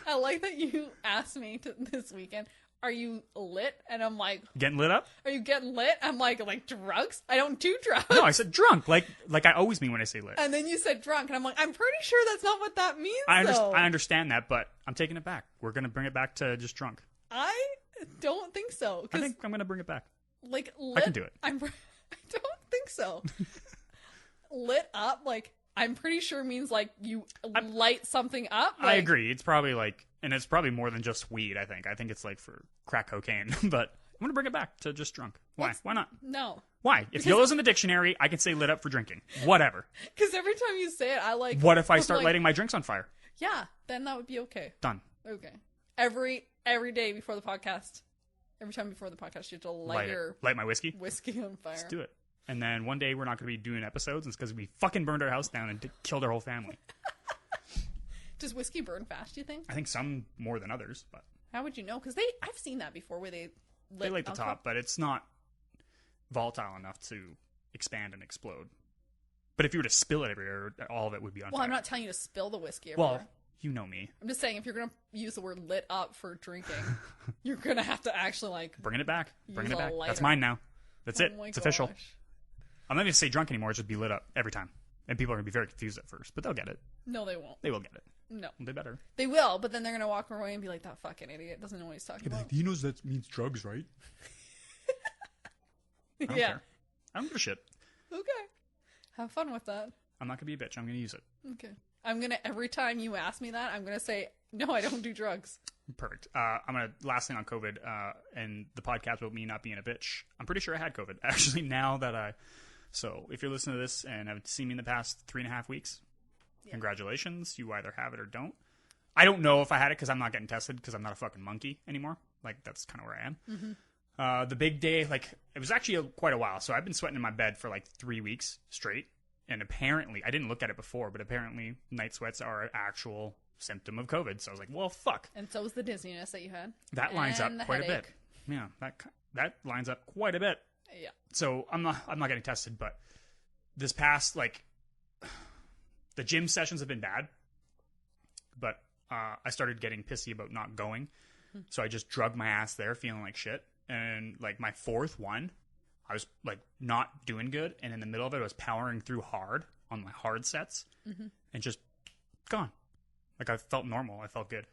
[SPEAKER 2] I like that you asked me this weekend, are you lit? And I'm like,
[SPEAKER 1] Getting lit up?
[SPEAKER 2] are you getting lit? I'm like drugs? I don't do drugs.
[SPEAKER 1] No, I said drunk. Like I always mean when I say lit.
[SPEAKER 2] And then you said drunk, and I'm like, I'm pretty sure that's not what that means.
[SPEAKER 1] I understand that, but I'm taking it back. We're gonna bring it back to just drunk.
[SPEAKER 2] I don't think so.
[SPEAKER 1] I think I'm gonna bring it back.
[SPEAKER 2] Like lit,
[SPEAKER 1] I can do it.
[SPEAKER 2] I don't think so. Lit up, like I'm pretty sure means like you light something up. Like,
[SPEAKER 1] I agree. It's probably like, and it's probably more than just weed. I think it's like for crack cocaine. But I'm gonna bring it back to just drunk. Why? Why not?
[SPEAKER 2] No.
[SPEAKER 1] Why? If YOLO's in the dictionary, I can say lit up for drinking. Whatever.
[SPEAKER 2] Because every time you say it, I like.
[SPEAKER 1] What if I start
[SPEAKER 2] like,
[SPEAKER 1] lighting my drinks on fire?
[SPEAKER 2] Yeah, then that would be okay.
[SPEAKER 1] Done.
[SPEAKER 2] Okay. Every day before the podcast, every time before the podcast, you have to
[SPEAKER 1] light my whiskey
[SPEAKER 2] on fire.
[SPEAKER 1] Let's do it. And then one day we're not going to be doing episodes. It's because we fucking burned our house down and killed our whole family.
[SPEAKER 2] Does whiskey burn fast, do you think?
[SPEAKER 1] I think some more than others, but
[SPEAKER 2] how would you know? Because I've seen that before where they
[SPEAKER 1] light the
[SPEAKER 2] alcohol.
[SPEAKER 1] top, but it's not volatile enough to expand and explode. But if you were to spill it everywhere, all of it would be on fire.
[SPEAKER 2] Well, I'm not telling you to spill the whiskey everywhere.
[SPEAKER 1] Well, you know me.
[SPEAKER 2] I'm just saying, if you're going to use the word lit up for drinking, you're going to have to actually, like...
[SPEAKER 1] Bringing it back. Bringing it back.
[SPEAKER 2] Lighter.
[SPEAKER 1] That's mine now. That's it. It's official.
[SPEAKER 2] Gosh.
[SPEAKER 1] I'm not going to say drunk anymore. It's just be lit up every time. And people are going to be very confused at first, but they'll get it.
[SPEAKER 2] No, they won't.
[SPEAKER 1] They will get it.
[SPEAKER 2] No.
[SPEAKER 1] They better.
[SPEAKER 2] They will, but then they're going to walk away and be like, that fucking idiot doesn't know what he's talking about.
[SPEAKER 1] Like, he knows that means drugs, right? I don't care. I don't give a shit.
[SPEAKER 2] Okay. Have fun with that.
[SPEAKER 1] I'm not going to be a bitch. I'm going to use it.
[SPEAKER 2] Okay. I'm going to, every time you ask me that, I'm going to say, no, I don't do drugs.
[SPEAKER 1] Perfect. I'm going to, last thing on COVID, and the podcast about me not being a bitch. I'm pretty sure I had COVID, actually, now that so if you're listening to this and have seen me in the past 3.5 weeks, congratulations. You either have it or don't. I don't know if I had it because I'm not getting tested because I'm not a fucking monkey anymore. Like, that's kind of where I am. Mm-hmm. The big day, like, it was actually quite a while. So I've been sweating in my bed for like 3 weeks straight. And apparently, I didn't look at it before, but apparently night sweats are an actual symptom of COVID. So I was like, well, fuck.
[SPEAKER 2] And so was the dizziness that you had.
[SPEAKER 1] That lines up quite a bit. Yeah, that lines up quite a bit.
[SPEAKER 2] Yeah.
[SPEAKER 1] So I'm not getting tested, but this past, like, the gym sessions have been bad, but I started getting pissy about not going. So I just drugged my ass there feeling like shit. And like my 4th one, I was like not doing good. And in the middle of it, I was powering through hard on my hard sets and just gone. Like I felt normal. I felt good.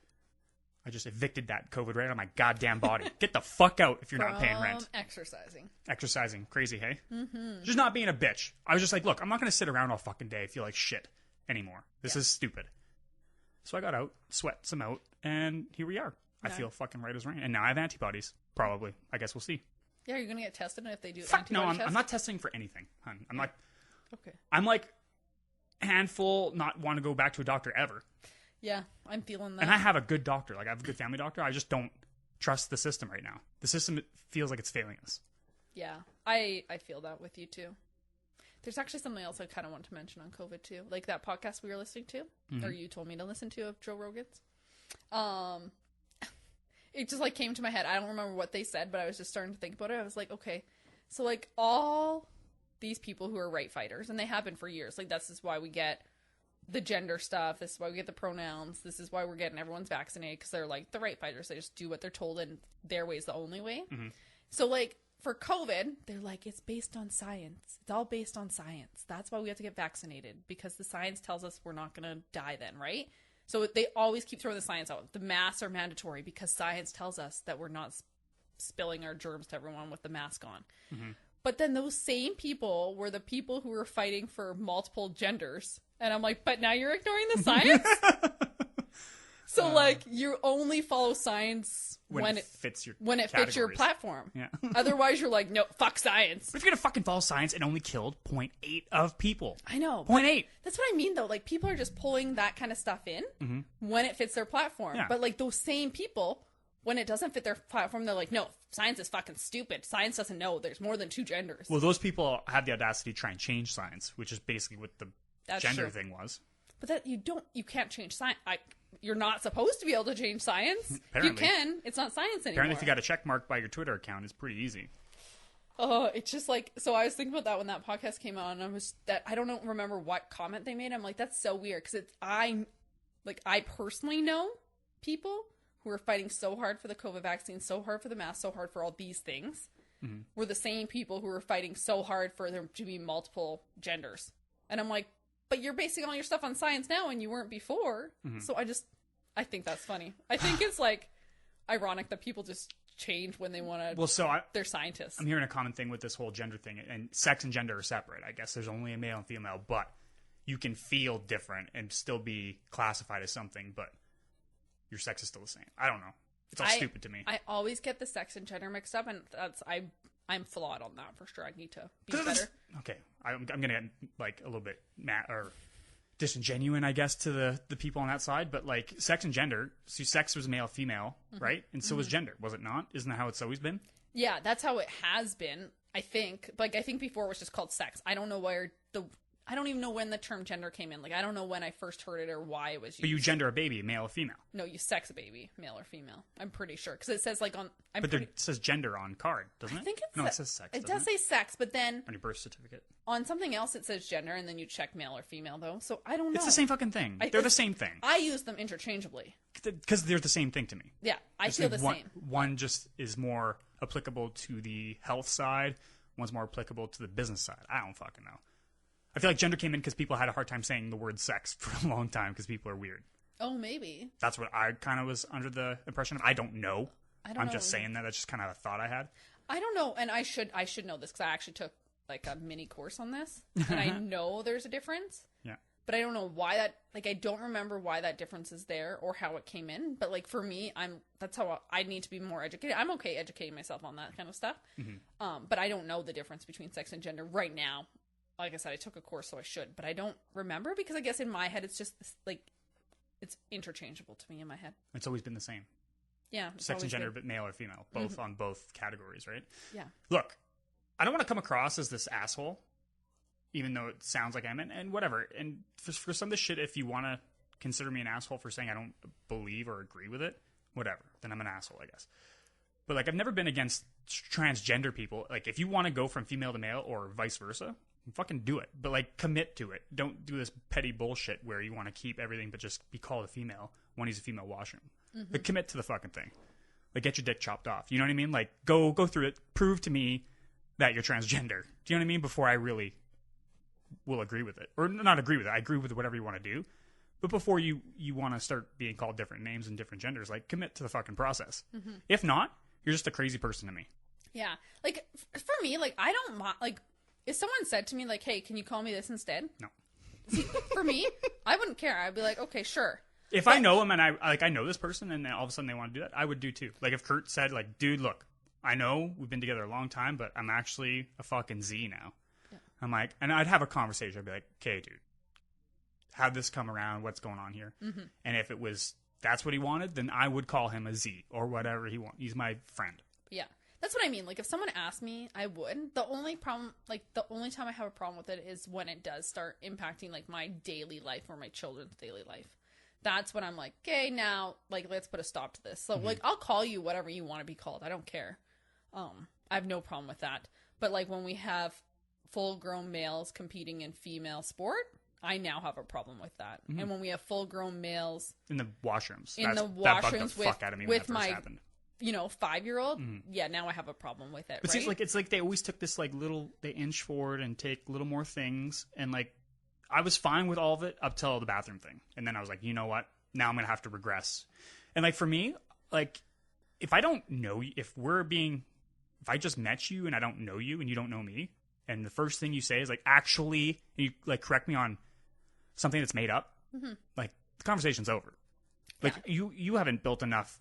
[SPEAKER 1] I just evicted that COVID right out of my goddamn body. Get the fuck out if you're not paying rent. Exercising. Crazy, hey? Mm-hmm. Just not being a bitch. I was just like, look, I'm not going to sit around all fucking day and feel like shit anymore. This is stupid. So I got out, sweat some out, and here we are. I feel fucking right as rain. And now I have antibodies. Probably. I guess we'll see.
[SPEAKER 2] Yeah, you're going to get tested if they do
[SPEAKER 1] Fuck no,
[SPEAKER 2] antibody
[SPEAKER 1] I'm not testing for anything, hon. I'm like...
[SPEAKER 2] Okay.
[SPEAKER 1] I'm like handful, not want to go back to a doctor ever.
[SPEAKER 2] Yeah, I'm feeling that.
[SPEAKER 1] And I have a good doctor. Like, I have a good family doctor. I just don't trust the system right now. The system feels like it's failing us.
[SPEAKER 2] Yeah, I feel that with you, too. There's actually something else I kind of want to mention on COVID, too. Like that podcast we were listening to, or you told me to listen to, of Joe Rogan's. It just, like, came to my head. I don't remember what they said, but I was just starting to think about it. I was like, okay, so, like, all these people who are right fighters, and they have been for years. Like, this is why we get the gender stuff. This is why we get the pronouns. This is why we're getting everyone's vaccinated, because they're, like, the right fighters. They just do what they're told, and their way is the only way. Mm-hmm. So, like, for COVID, they're like, it's based on science. It's all based on science. That's why we have to get vaccinated, because the science tells us we're not going to die then, right? So they always keep throwing the science out. The masks are mandatory because science tells us that we're not spilling our germs to everyone with the mask on. Mm-hmm. But then those same people were the people who were fighting for multiple genders. And I'm like, but now you're ignoring the science? So like you only follow science when it
[SPEAKER 1] fits your
[SPEAKER 2] platform.
[SPEAKER 1] Yeah.
[SPEAKER 2] Otherwise, you're like, no, fuck science.
[SPEAKER 1] But if you're gonna fucking follow science, it only killed 0.8 of people.
[SPEAKER 2] I know.
[SPEAKER 1] 0.8.
[SPEAKER 2] That's what I mean, though. Like, people are just pulling that kind of stuff in when it fits their platform.
[SPEAKER 1] Yeah.
[SPEAKER 2] But like those same people, when it doesn't fit their platform, they're like, no, science is fucking stupid. Science doesn't know there's more than 2 genders.
[SPEAKER 1] Well, those people have the audacity to try and change science, which is basically what the gender thing was.
[SPEAKER 2] But that you can't change science. You're not supposed to be able to change science.
[SPEAKER 1] Apparently.
[SPEAKER 2] You can. It's not science anymore.
[SPEAKER 1] Apparently, if you got a check mark by your Twitter account, it's pretty easy.
[SPEAKER 2] Oh, it's just like, so I was thinking about that when that podcast came out, and I don't remember what comment they made. I'm like, that's so weird, because I personally know people who are fighting so hard for the COVID vaccine, so hard for the mask, so hard for all these things, were the same people who were fighting so hard for there to be multiple genders. And I'm like, but you're basing all your stuff on science now, and you weren't before. So I think that's funny. I think it's like ironic that people just change when they want to.
[SPEAKER 1] Well,
[SPEAKER 2] they're scientists.
[SPEAKER 1] I'm hearing a common thing with this whole gender thing, and sex and gender are separate. I guess there's only a male and female, but you can feel different and still be classified as something, but your sex is still the same. I don't know. It's all stupid to me.
[SPEAKER 2] I always get the sex and gender mixed up, and I'm flawed on that for sure. I need to be better.
[SPEAKER 1] Okay, I'm gonna get like a little bit disingenuous, I guess, to the people on that side. But like sex and gender, so sex was male, female, right? And so was gender, was it not? Isn't that how it's always been?
[SPEAKER 2] Yeah, that's how it has been. I think. Like, I think before it was just called sex. I don't know I don't even know when the term gender came in. Like, I don't know when I first heard it or why it was used.
[SPEAKER 1] But you gender a baby, male or female.
[SPEAKER 2] No, you sex a baby, male or female. I'm pretty sure. Because it says, like,
[SPEAKER 1] it says gender on card, doesn't it?
[SPEAKER 2] I think
[SPEAKER 1] it says sex,
[SPEAKER 2] it does say sex, but then...
[SPEAKER 1] On your birth certificate.
[SPEAKER 2] On something else, it says gender, and then you check male or female, though. So, I don't know.
[SPEAKER 1] It's the same fucking thing. They're the same thing.
[SPEAKER 2] I use them interchangeably.
[SPEAKER 1] Because they're the same thing to me.
[SPEAKER 2] Yeah, I feel the same.
[SPEAKER 1] One just is more applicable to the health side. One's more applicable to the business side. I don't fucking know. I feel like gender came in because people had a hard time saying the word sex for a long time because people are weird.
[SPEAKER 2] Oh, maybe.
[SPEAKER 1] That's what I kind of was under the impression of. I don't know. I'm just saying that. That's just kind of a thought I had.
[SPEAKER 2] I don't know, and I should know this because I actually took like a mini course on this, and I know there's a difference.
[SPEAKER 1] Yeah.
[SPEAKER 2] But I don't know why that. Like, I don't remember why that difference is there or how it came in. But like for me, that's how I need to be more educated. I'm okay educating myself on that kind of stuff. But I don't know the difference between sex and gender right now. Like I said, I took a course, so I should, but I don't remember because I guess in my head it's just this, like, it's interchangeable to me in my head.
[SPEAKER 1] It's always been the same.
[SPEAKER 2] Yeah.
[SPEAKER 1] Sex and gender, but male or female, both on both categories, right?
[SPEAKER 2] Yeah.
[SPEAKER 1] Look, I don't want to come across as this asshole, even though it sounds like I'm, and whatever. And for some of this shit, if you want to consider me an asshole for saying I don't believe or agree with it, whatever, then I'm an asshole, I guess. But like, I've never been against transgender people. Like, if you want to go from female to male or vice versa, fucking do it, but like commit to it. Don't do this petty bullshit where you want to keep everything but just be called a female when he's a female washroom. But commit to the fucking thing. Like, get your dick chopped off. You know what I mean? Like, go through it. Prove to me that you're transgender. Do you know what I mean? Before I really will agree with it, or not agree with it. I agree with whatever you want to do, but before you want to start being called different names and different genders, like commit to the fucking process. If not, you're just a crazy person to me.
[SPEAKER 2] Yeah, like for me, like I don't like. If someone said to me, like, hey, can you call me this instead?
[SPEAKER 1] No.
[SPEAKER 2] See, for me, I wouldn't care. I'd be like, okay, sure.
[SPEAKER 1] If I know him and I know this person and then all of a sudden they want to do that, I would do too. Like if Kurt said, like, dude, look, I know we've been together a long time, but I'm actually a fucking Z now. Yeah. I'm like, and I'd have a conversation. I'd be like, okay, dude, how'd this come around? What's going on here? And if that's what he wanted, then I would call him a Z or whatever he wants. He's my friend.
[SPEAKER 2] Yeah. That's what I mean. Like, if someone asked me, I would. The only problem, like, the only time I have a problem with it is when it does start impacting, like, my daily life or my children's daily life. That's when I'm like, okay, now, like, let's put a stop to this. So, like, I'll call you whatever you want to be called. I don't care. I have no problem with that. But, like, when we have full-grown males competing in female sport, I now have a problem with that. And when we have full-grown males...
[SPEAKER 1] In the washrooms.
[SPEAKER 2] That bugged the fuck out of me when that first happened. 5-year-old, yeah, now I have a problem with it.
[SPEAKER 1] But
[SPEAKER 2] right?
[SPEAKER 1] see, it's like they always took this like they inch forward and take little more things, and like I was fine with all of it up till the bathroom thing, and then I was like, you know what? Now I'm gonna have to regress. And like for me, like if I don't know you, if I just met you and I don't know you and you don't know me, and the first thing you say is like, actually, and you like correct me on something that's made up, like the conversation's over. Like you haven't built enough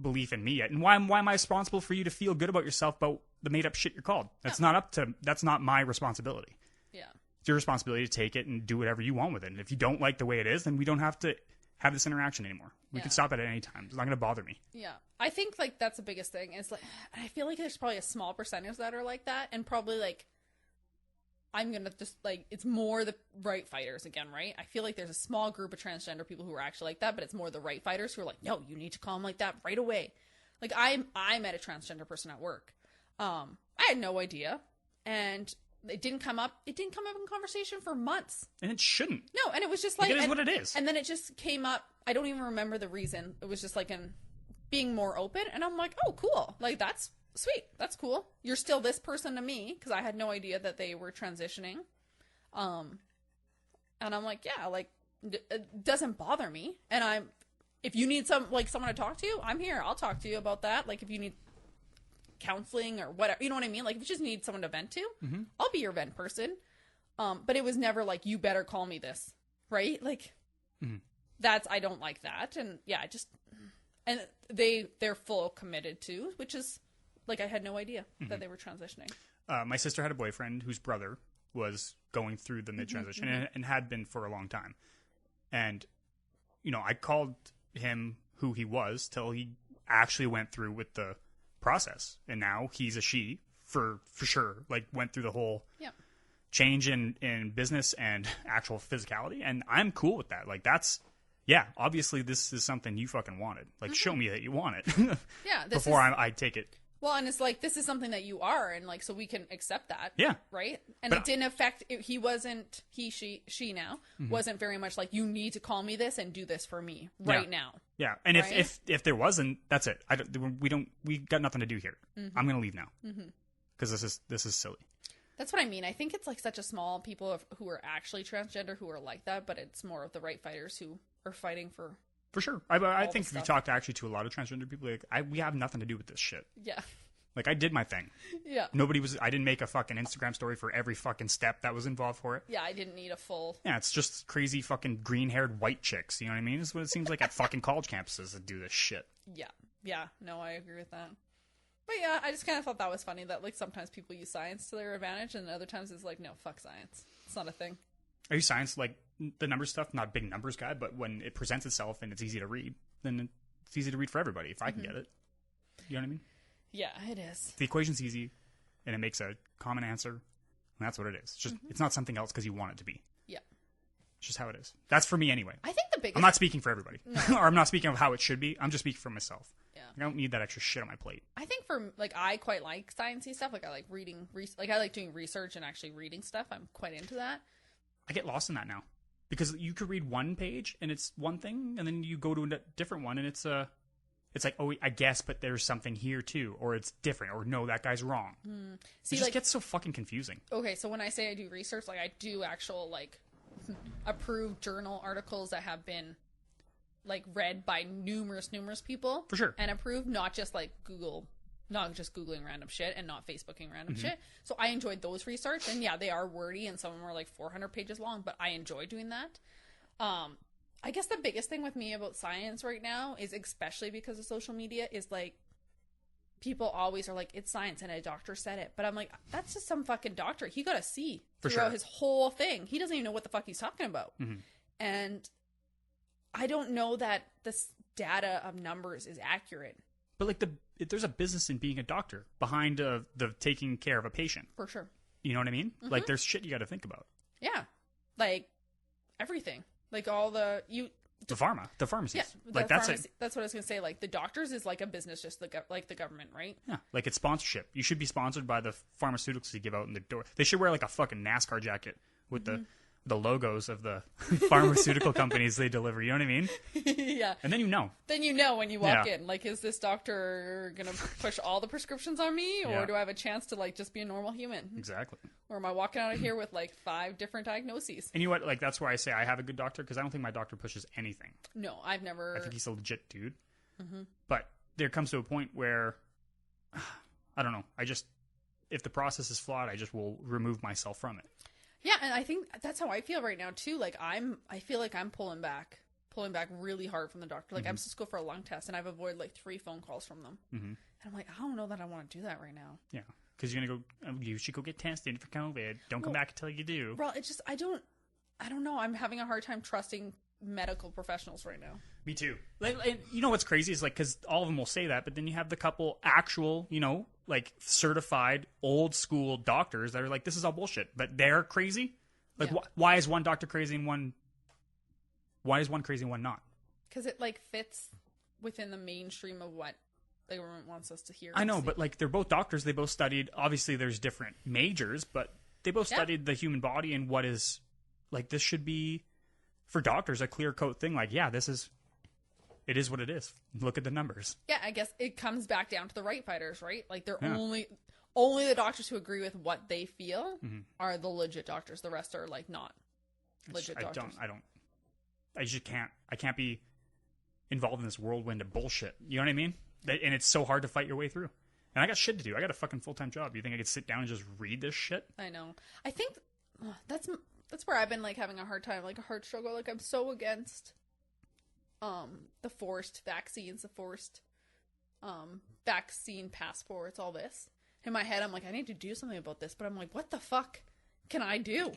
[SPEAKER 1] belief in me yet. And why am I responsible for you to feel good about yourself about the made up shit you're called? That's not my responsibility.
[SPEAKER 2] Yeah.
[SPEAKER 1] It's your responsibility to take it and do whatever you want with it. And if you don't like the way it is, then we don't have to have this interaction anymore. We can stop it at any time. It's not going to bother me.
[SPEAKER 2] Yeah. I think like that's the biggest thing. Is like, I feel like there's probably a small percentage that are like that, and probably like I'm gonna just like it's more the right fighters again, right? I feel like there's a small group of transgender people who are actually like that, but it's more the right fighters who are like, no, you need to call them like that right away. Like I met a transgender person at work. I had no idea, and it didn't come up. It didn't come up in conversation for months,
[SPEAKER 1] and it shouldn't.
[SPEAKER 2] No, and it was just like
[SPEAKER 1] it is what it is.
[SPEAKER 2] And then it just came up. I don't even remember the reason. It was just like being more open, and I'm like, oh, cool. Like that's sweet. That's cool. You're still this person to me, because I had no idea that they were transitioning. And I'm like, yeah, like it doesn't bother me. And if you need someone to talk to, I'm here. I'll talk to you about that. Like if you need counseling or whatever, you know what I mean? Like if you just need someone to vent to, I'll be your vent person. But it was never like, you better call me this, right? Like I don't like that. And yeah, and they're full committed to, which is like, I had no idea that they were transitioning.
[SPEAKER 1] My sister had a boyfriend whose brother was going through the mid-transition and had been for a long time. And, I called him who he was till he actually went through with the process. And now he's a she for sure, like went through the whole change in business and actual physicality. And I'm cool with that. Like obviously this is something you fucking wanted. Like show me that you want it before I take it.
[SPEAKER 2] Well, and it's like, this is something that you are, and like, so we can accept that.
[SPEAKER 1] Yeah.
[SPEAKER 2] Right? And it didn't affect, she now, wasn't very much like, you need to call me this and do this for me right now.
[SPEAKER 1] Yeah. And right? if there wasn't, that's it. We got nothing to do here. I'm going to leave now. Because this is silly.
[SPEAKER 2] That's what I mean. I think it's like such a small people who are actually transgender who are like that, but it's more of the right fighters who are fighting for.
[SPEAKER 1] For sure. I think if you talk actually to a lot of transgender people, like, we have nothing to do with this shit.
[SPEAKER 2] Yeah.
[SPEAKER 1] Like, I did my thing.
[SPEAKER 2] Yeah.
[SPEAKER 1] I didn't make a fucking Instagram story for every fucking step that was involved for it.
[SPEAKER 2] Yeah, I didn't need a full.
[SPEAKER 1] Yeah, it's just crazy fucking green-haired white chicks, you know what I mean? It's what it seems like at fucking college campuses that do this shit.
[SPEAKER 2] Yeah. Yeah, no, I agree with that. But yeah, I just kind of thought that was funny that, like, sometimes people use science to their advantage, and other times it's like, no, fuck science. It's not a thing.
[SPEAKER 1] Are you science, like, the numbers stuff? Not a big numbers guy, but when it presents itself and it's easy to read, then it's easy to read for everybody if I can get it. You know what I mean?
[SPEAKER 2] Yeah, it is.
[SPEAKER 1] The equation's easy, and it makes a common answer, and that's what it is. It's just it's not something else because you want it to be.
[SPEAKER 2] Yeah.
[SPEAKER 1] It's just how it is. That's for me anyway.
[SPEAKER 2] I think the biggest...
[SPEAKER 1] I'm not speaking for everybody. No. Or I'm not speaking of how it should be. I'm just speaking for myself.
[SPEAKER 2] Yeah.
[SPEAKER 1] I don't need that extra shit on my plate.
[SPEAKER 2] I think I quite like sciencey stuff. Like, I like reading... I like doing research and actually reading stuff. I'm quite into that.
[SPEAKER 1] I get lost in that now. Because you could read one page and it's one thing, and then you go to a different one and it's like, oh, I guess, but there's something here too, or it's different, or no, that guy's wrong.
[SPEAKER 2] See,
[SPEAKER 1] it just gets so fucking confusing.
[SPEAKER 2] Okay, so when I say I do research, like I do actual like approved journal articles that have been like read by numerous people
[SPEAKER 1] for sure,
[SPEAKER 2] and approved, not just Googling random shit and not Facebooking random shit. So I enjoyed those research, and yeah, they are wordy and some of them are like 400 pages long, but I enjoy doing that. I guess the biggest thing with me about science right now is, especially because of social media, is like people always are like, it's science and a doctor said it, but I'm like, that's just some fucking doctor. He got a C throughout his whole thing. He doesn't even know what the fuck he's talking about. And I don't know that this data of numbers is accurate.
[SPEAKER 1] But like there's a business in being a doctor behind the taking care of a patient.
[SPEAKER 2] For sure.
[SPEAKER 1] You know what I mean? Like there's shit you got to think about.
[SPEAKER 2] Yeah. Like everything. Like all the pharmacies. Yeah,
[SPEAKER 1] like that's it.
[SPEAKER 2] That's what I was gonna say. Like the doctors is like a business, just like the government, right?
[SPEAKER 1] Yeah, like it's sponsorship. You should be sponsored by the pharmaceuticals you give out in the door. They should wear like a fucking NASCAR jacket with the logos of the pharmaceutical companies they deliver. You know what I mean?
[SPEAKER 2] Yeah.
[SPEAKER 1] And then you know.
[SPEAKER 2] Then you know when you walk in. Like, is this doctor gonna push all the prescriptions on me, or do I have a chance to like just be a normal human?
[SPEAKER 1] Exactly.
[SPEAKER 2] Or am I walking out of here with like 5 different diagnoses?
[SPEAKER 1] And you know what? Like that's why I say I have a good doctor, because I don't think my doctor pushes anything.
[SPEAKER 2] No, I've never.
[SPEAKER 1] I think he's a legit dude. But there comes to a point where I don't know. If the process is flawed, I just will remove myself from it.
[SPEAKER 2] Yeah, and I think that's how I feel right now too. Like I feel like I'm pulling back pulling back really hard from the doctor. Like, I'm supposed to go for a lung test, and I've avoided like 3 phone calls from them. And I'm like, I don't know that I want to do that right now.
[SPEAKER 1] Yeah. Because you're going to go, you should go get tested for COVID. Don't come back until you do.
[SPEAKER 2] Well, it's just, I don't know. I'm having a hard time trusting medical professionals right now.
[SPEAKER 1] Me too. Like, you know what's crazy is, like, because all of them will say that, but then you have the couple actual, you know, like, certified old school doctors that are like, this is all bullshit, but they're crazy. Like, why is one doctor crazy and why is one crazy and one not?
[SPEAKER 2] Because it, like, fits within the mainstream of what the government wants us to hear.
[SPEAKER 1] I know, but, like, they're both doctors. They both studied, obviously there's different majors, but they both studied the human body and what is, like, this should be, for doctors, a clear coat thing. Like, yeah, it is what it is. Look at the numbers.
[SPEAKER 2] Yeah, I guess it comes back down to the right fighters, right? Like, they're only the doctors who agree with what they feel are the legit doctors. The rest are, like, not legit doctors. I can't be involved in this whirlwind of bullshit. You know what I mean? And it's so hard to fight your way through. And I got shit to do. I got a fucking full-time job. You think I could sit down and just read this shit? I know. I think that's where I've been, like, having a hard time, like, a hard struggle. Like, I'm so against the forced vaccines, the forced vaccine passports, all this. In my head, I'm like, I need to do something about this. But I'm like, what the fuck can I do?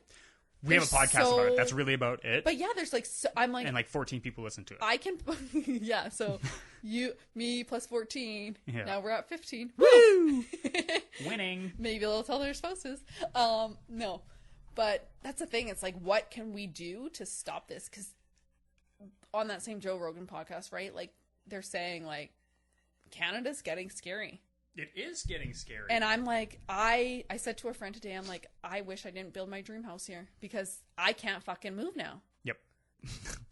[SPEAKER 1] We have a podcast about it. That's really about it.
[SPEAKER 2] But yeah, there's like, I'm like,
[SPEAKER 1] and like 14 people listen to it.
[SPEAKER 2] I can, yeah. So me plus 14. Yeah. Now we're at 15.
[SPEAKER 1] Woo! Winning.
[SPEAKER 2] Maybe they'll tell their spouses. No, but that's the thing. It's like, what can we do to stop this? Because on that same Joe Rogan podcast, right? Like, they're saying, like, Canada's getting scary.
[SPEAKER 1] It is getting scary.
[SPEAKER 2] And I'm like, I said to a friend today, I'm like, I wish I didn't build my dream house here because I can't fucking move now.
[SPEAKER 1] Yep.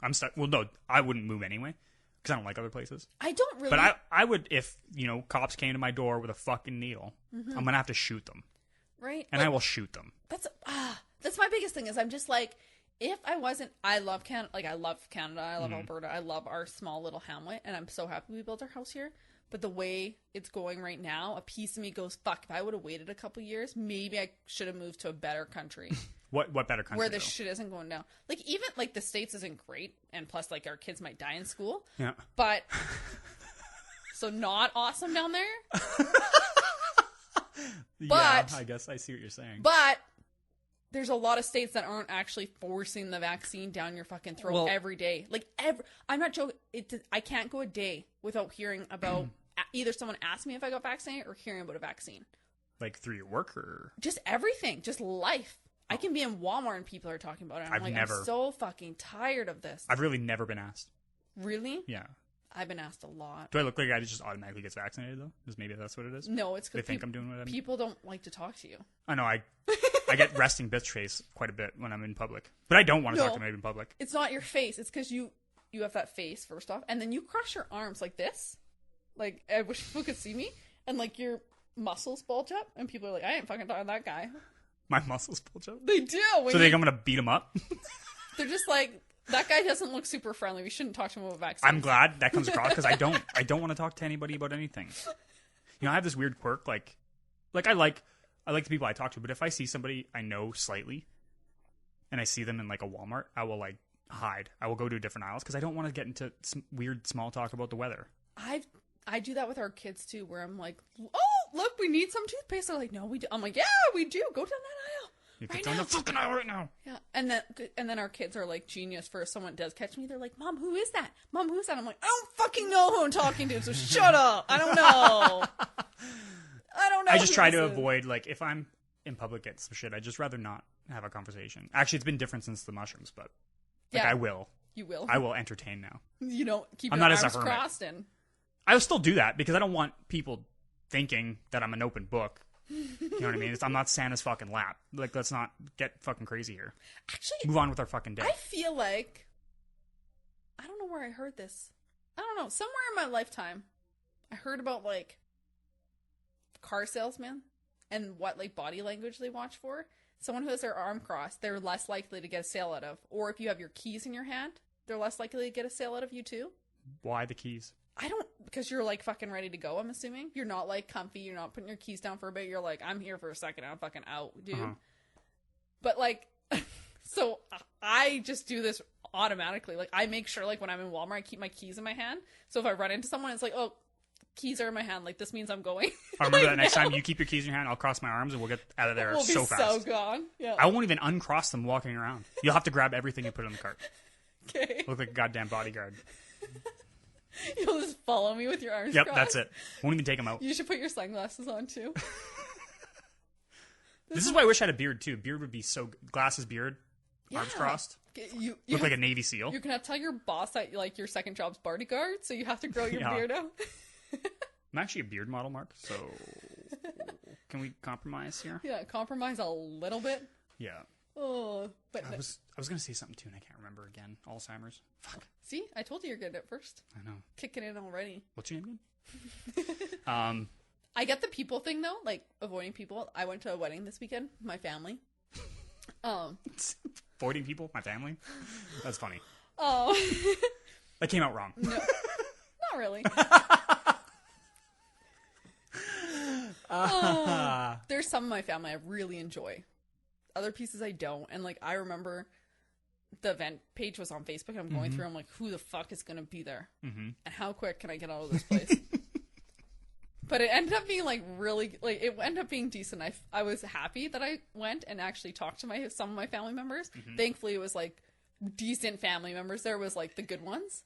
[SPEAKER 1] I'm stuck. Well, no, I wouldn't move anyway because I don't like other places.
[SPEAKER 2] I don't really.
[SPEAKER 1] But I would, if, you know, cops came to my door with a fucking needle, I'm going to have to shoot them.
[SPEAKER 2] Right.
[SPEAKER 1] And I will shoot them.
[SPEAKER 2] That's my biggest thing is I'm just like, if I wasn't, I love Canada. Like, I love Canada. I love Alberta. I love our small little hamlet. And I'm so happy we built our house here. But the way it's going right now, a piece of me goes, fuck, if I would have waited a couple years, maybe I should have moved to a better country.
[SPEAKER 1] What better country?
[SPEAKER 2] Where this shit isn't going down. Like, even, like, the States isn't great. And plus, like, our kids might die in school.
[SPEAKER 1] Yeah.
[SPEAKER 2] But, so not awesome down there.
[SPEAKER 1] But, yeah, I guess I see what you're saying.
[SPEAKER 2] But there's a lot of states that aren't actually forcing the vaccine down your fucking throat every day. Like, I'm not joking. I can't go a day without hearing about either someone asked me if I got vaccinated or hearing about a vaccine.
[SPEAKER 1] Like, through your work or?
[SPEAKER 2] Just everything. Just life. I can be in Walmart and people are talking about it. I'm so fucking tired of this.
[SPEAKER 1] I've really never been asked.
[SPEAKER 2] Really?
[SPEAKER 1] Yeah.
[SPEAKER 2] I've been asked a lot.
[SPEAKER 1] Do I look like a guy that just automatically gets vaccinated, though? Because maybe that's what it is?
[SPEAKER 2] No, it's because
[SPEAKER 1] they think I'm doing what I'm doing.
[SPEAKER 2] People don't like to talk to you.
[SPEAKER 1] I know. I get resting bitch face quite a bit when I'm in public. But I don't want to talk to anybody in public.
[SPEAKER 2] It's not your face. It's because you have that face, first off. And then you cross your arms like this. Like, I wish people could see me. And, like, your muscles bulge up. And people are like, I ain't fucking talking to that guy.
[SPEAKER 1] My muscles bulge up?
[SPEAKER 2] They do.
[SPEAKER 1] So they think I'm going to beat him up?
[SPEAKER 2] They're just like, that guy doesn't look super friendly. We shouldn't talk to him about vaccines.
[SPEAKER 1] I'm glad that comes across because I don't want to talk to anybody about anything. You know, I have this weird quirk. Like I like the people I talk to, but if I see somebody I know slightly and I see them in, like, a Walmart, I will, like, hide. I will go to different aisles because I don't want to get into weird small talk about the weather.
[SPEAKER 2] I do that with our kids too, where I'm like, oh, look, we need some toothpaste. They're like, no, we do. I'm like, yeah, we do. Go down that aisle.
[SPEAKER 1] You get down the fucking aisle right now.
[SPEAKER 2] Yeah, and then our kids are like genius. For if someone does catch me, they're like, Mom, who is that? Mom, who's that? I'm like, I don't fucking know who I'm talking to, so shut up. I don't know.
[SPEAKER 1] I just try to avoid, like, if I'm in public getting some shit, I'd just rather not have a conversation. Actually, it's been different since the mushrooms, but, like,
[SPEAKER 2] yeah,
[SPEAKER 1] I will.
[SPEAKER 2] You will.
[SPEAKER 1] I will entertain now.
[SPEAKER 2] You don't keep
[SPEAKER 1] your
[SPEAKER 2] arms crossed and...
[SPEAKER 1] I will still do that because I don't want people thinking that I'm an open book. You know what I mean? I'm not Santa's fucking lap. Like, let's not get fucking crazy here.
[SPEAKER 2] Actually,
[SPEAKER 1] move on with our fucking day.
[SPEAKER 2] I feel like, I don't know where I heard this. I don't know. Somewhere in my lifetime, I heard about, like, car salesmen and what, like, body language they watch for. Someone who has their arm crossed, they're less likely to get a sale out of. Or if you have your keys in your hand, they're less likely to get a sale out of you too. Why
[SPEAKER 1] the keys?
[SPEAKER 2] Because you're, like, fucking ready to go, I'm assuming. You're not, like, comfy. You're not putting your keys down for a bit. You're like, I'm here for a second. I'm fucking out, dude. Uh-huh. But, like, So I just do this automatically. Like, I make sure, like, when I'm in Walmart, I keep my keys in my hand. So if I run into someone, it's like, oh, keys are in my hand. Like, this means I'm going.
[SPEAKER 1] I remember that next time you keep your keys in your hand, I'll cross my arms and we'll get out of there
[SPEAKER 2] We'll
[SPEAKER 1] so
[SPEAKER 2] be
[SPEAKER 1] fast.
[SPEAKER 2] so gone. Yeah.
[SPEAKER 1] I won't even uncross them walking around. You'll have to grab everything and put it in the cart.
[SPEAKER 2] Okay.
[SPEAKER 1] Look like a goddamn bodyguard.
[SPEAKER 2] You'll just follow me with your arms
[SPEAKER 1] Yep,
[SPEAKER 2] crossed.
[SPEAKER 1] that's it. Won't even take them out.
[SPEAKER 2] You should put your sunglasses on, too.
[SPEAKER 1] This is why I wish I had a beard, too. Beard would be so... Glasses, beard, arms crossed.
[SPEAKER 2] You
[SPEAKER 1] Look like a Navy SEAL.
[SPEAKER 2] You're going to tell your boss that, like, your second job's bodyguard, so you have to grow your beard out.
[SPEAKER 1] I'm actually a beard model, Mark, so... Can we compromise here?
[SPEAKER 2] Yeah, compromise a little bit.
[SPEAKER 1] Yeah.
[SPEAKER 2] Oh, but
[SPEAKER 1] I was going to say something, too, and I can't remember again. Alzheimer's. Fuck.
[SPEAKER 2] See? I told you you're good at first.
[SPEAKER 1] I know.
[SPEAKER 2] Kicking in already.
[SPEAKER 1] What's your name again?
[SPEAKER 2] I get the people thing, though, like, avoiding people. I went to a wedding this weekend with my family.
[SPEAKER 1] Avoiding people? My family? That's funny.
[SPEAKER 2] Oh.
[SPEAKER 1] That came out wrong.
[SPEAKER 2] No. Not really. There's some of my family I really enjoy. Other pieces I don't. And, like, I remember the event page was on Facebook. I'm going through. I'm like, who the fuck is going to be there? And how quick can I get out of this place? But it ended up being, like, really, like, it ended up being decent. I was happy that I went and actually talked to some of my family members. Thankfully, it was, like, decent family members. There was, like, the good ones.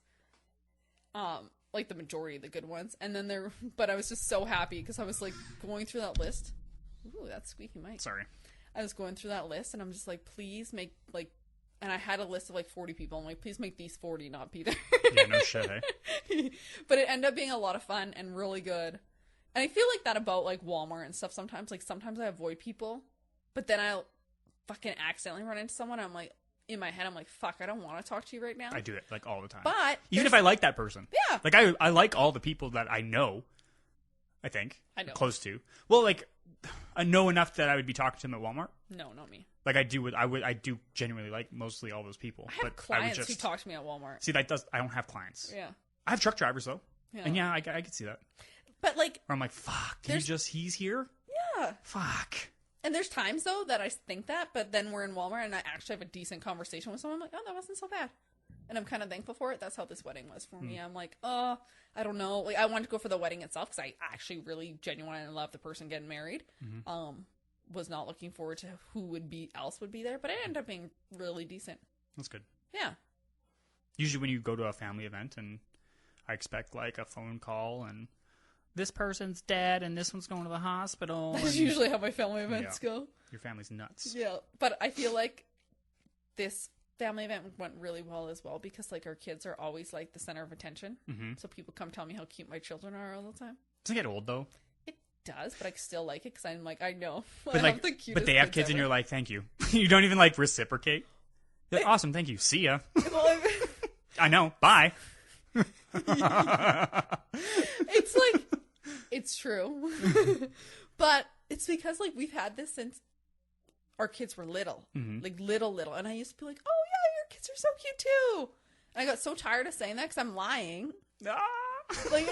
[SPEAKER 2] Like, the majority of the good ones. And then but I was just so happy because I was, like, going through that list. Ooh, that's squeaky mic.
[SPEAKER 1] Sorry.
[SPEAKER 2] I was going through that list and I'm just like, please make, like, and I had a list of, like, 40 people. I'm like, please make these 40 not be there.
[SPEAKER 1] Yeah, no shit, eh?
[SPEAKER 2] But it ended up being a lot of fun and really good. And I feel like that about, like, Walmart and stuff sometimes. Like, sometimes I avoid people, but then I'll fucking accidentally run into someone. I'm like, in my head, I'm like, fuck, I don't want to talk to you right now.
[SPEAKER 1] I do it, like, all the time.
[SPEAKER 2] But
[SPEAKER 1] even if I like that person.
[SPEAKER 2] Yeah.
[SPEAKER 1] Like, I like all the people that I know, I think.
[SPEAKER 2] I know.
[SPEAKER 1] Close to. Well, like, I know enough that I would be talking to them at Walmart.
[SPEAKER 2] No, not me.
[SPEAKER 1] Like, I do genuinely like mostly all those people.
[SPEAKER 2] I have clients who talk to me at Walmart.
[SPEAKER 1] See, I don't have clients.
[SPEAKER 2] Yeah.
[SPEAKER 1] I have truck drivers, though.
[SPEAKER 2] Yeah.
[SPEAKER 1] And yeah, I could see that.
[SPEAKER 2] But, like...
[SPEAKER 1] Or I'm like, fuck, he's here?
[SPEAKER 2] Yeah.
[SPEAKER 1] Fuck.
[SPEAKER 2] And there's times, though, that I think that, but then we're in Walmart and I actually have a decent conversation with someone. I'm like, oh, that wasn't so bad. And I'm kind of thankful for it. That's how this wedding was for me. I'm like, oh, I don't know. Like, I wanted to go for the wedding itself because I actually really genuinely love the person getting married. Was not looking forward to who else would be there, but it ended up being really decent.
[SPEAKER 1] That's good.
[SPEAKER 2] Yeah.
[SPEAKER 1] Usually when you go to a family event and I expect, like, a phone call and this person's dead and this one's going to the hospital.
[SPEAKER 2] That's usually how my family events go.
[SPEAKER 1] Your family's nuts.
[SPEAKER 2] Yeah. But I feel like this family event went really well as well because, like, our kids are always, like, the center of attention. So people come tell me how cute my children are all the time.
[SPEAKER 1] Doesn't it get old, though?
[SPEAKER 2] It does, but I still like it because I'm like, I know.
[SPEAKER 1] But, like, but they have kids and you're like, thank you. You don't even, like, reciprocate. You're like, awesome, thank you. See ya. I know. Bye.
[SPEAKER 2] It's like, it's true. But it's because, like, we've had this since our kids were little. Like, little. And I used to be like, oh, yeah, your kids are so cute, too. And I got so tired of saying that because I'm lying. Like,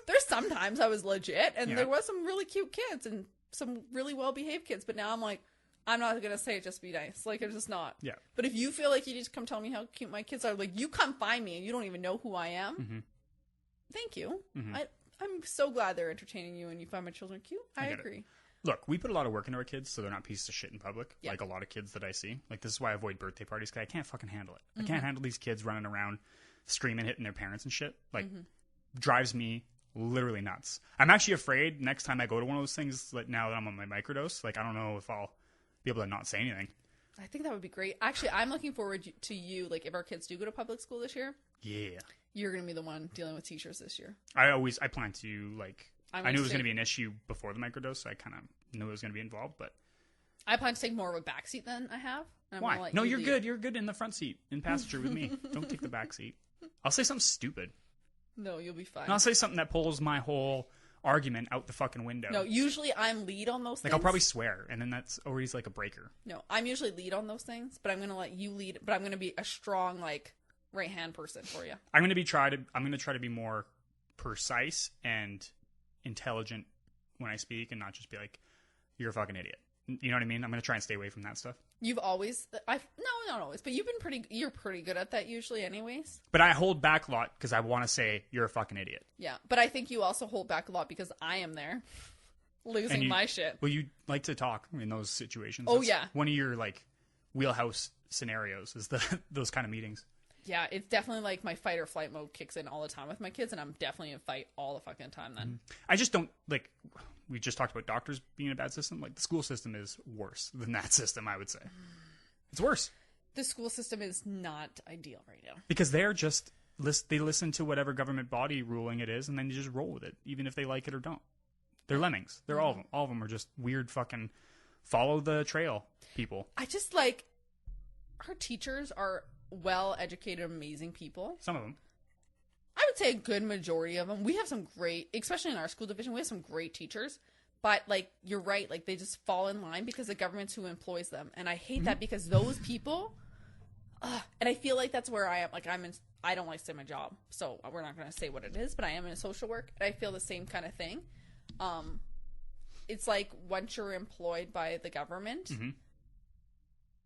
[SPEAKER 2] there's sometimes I was legit, and there was some really cute kids and some really well-behaved kids. But now I'm like, I'm not going to say it just to be nice. Like, it's just not.
[SPEAKER 1] Yeah.
[SPEAKER 2] But if you feel like you just come tell me how cute my kids are, like, you come find me and you don't even know who I am. Thank you. I'm so glad they're entertaining you and you find my children cute. I agree.
[SPEAKER 1] Look, we put a lot of work into our kids so they're not pieces of shit in public. Like a lot of kids that I see. Like, this is why I avoid birthday parties because I can't fucking handle it. I can't handle these kids running around screaming, hitting their parents and shit. Like, drives me literally nuts. I'm actually afraid next time I go to one of those things, like now that I'm on my microdose, like, I don't know if I'll be able to not say anything.
[SPEAKER 2] I think that would be great. Actually, I'm looking forward to you, like, if our kids do go to public school this year.
[SPEAKER 1] Yeah.
[SPEAKER 2] You're going to be the one dealing with teachers this year.
[SPEAKER 1] I plan to, like, I knew it was going to be an issue before the microdose, so I kind of knew it was going to be involved, but...
[SPEAKER 2] I plan to take more of a backseat than I have.
[SPEAKER 1] Why? No, you're good. You're good in the front seat, in passenger with me. Don't take the back seat. I'll say something stupid.
[SPEAKER 2] No, you'll be fine.
[SPEAKER 1] And I'll say something that pulls my whole argument out the fucking window.
[SPEAKER 2] No, usually I'm lead on those things.
[SPEAKER 1] Like, I'll probably swear, and then that's always, like, a breaker.
[SPEAKER 2] No, I'm usually lead on those things, but I'm going to let you lead, but I'm going to be a strong, like, right-hand person for you. I'm going to
[SPEAKER 1] try to be more precise and intelligent when I speak and not just be like, you're a fucking idiot. You know what I mean? I'm going to try and stay away from that stuff.
[SPEAKER 2] You've always, no, not always, but you're pretty good at that usually anyways.
[SPEAKER 1] But I hold back a lot because I want to say you're a fucking idiot.
[SPEAKER 2] Yeah, but I think you also hold back a lot because I am there losing my shit.
[SPEAKER 1] Well, you like to talk in those situations.
[SPEAKER 2] Oh,
[SPEAKER 1] That's
[SPEAKER 2] yeah.
[SPEAKER 1] one of your like wheelhouse scenarios is those kind of meetings.
[SPEAKER 2] Yeah, it's definitely like my fight or flight mode kicks in all the time with my kids, and I'm definitely in fight all the fucking time then.
[SPEAKER 1] I just don't, like, we just talked about doctors being a bad system. Like, the school system is worse than that system, I would say. It's worse.
[SPEAKER 2] The school system is not ideal right now.
[SPEAKER 1] Because they're just, they listen to whatever government body ruling it is, and then you just roll with it, even if they like it or don't. They're lemmings. They're all of them. All of them are just weird fucking follow the trail people.
[SPEAKER 2] I just like, our teachers are well-educated, amazing people.
[SPEAKER 1] Some of them.
[SPEAKER 2] I would say a good majority of them. We have some great, especially in our school division, we have some great teachers. But, like, you're right. Like, they just fall in line because the government's who employs them. And I hate that because those people, and I feel like that's where I am. Like, I don't like to say my job. So we're not going to say what it is, but I am in social work. And I feel the same kind of thing. It's like once you're employed by the government,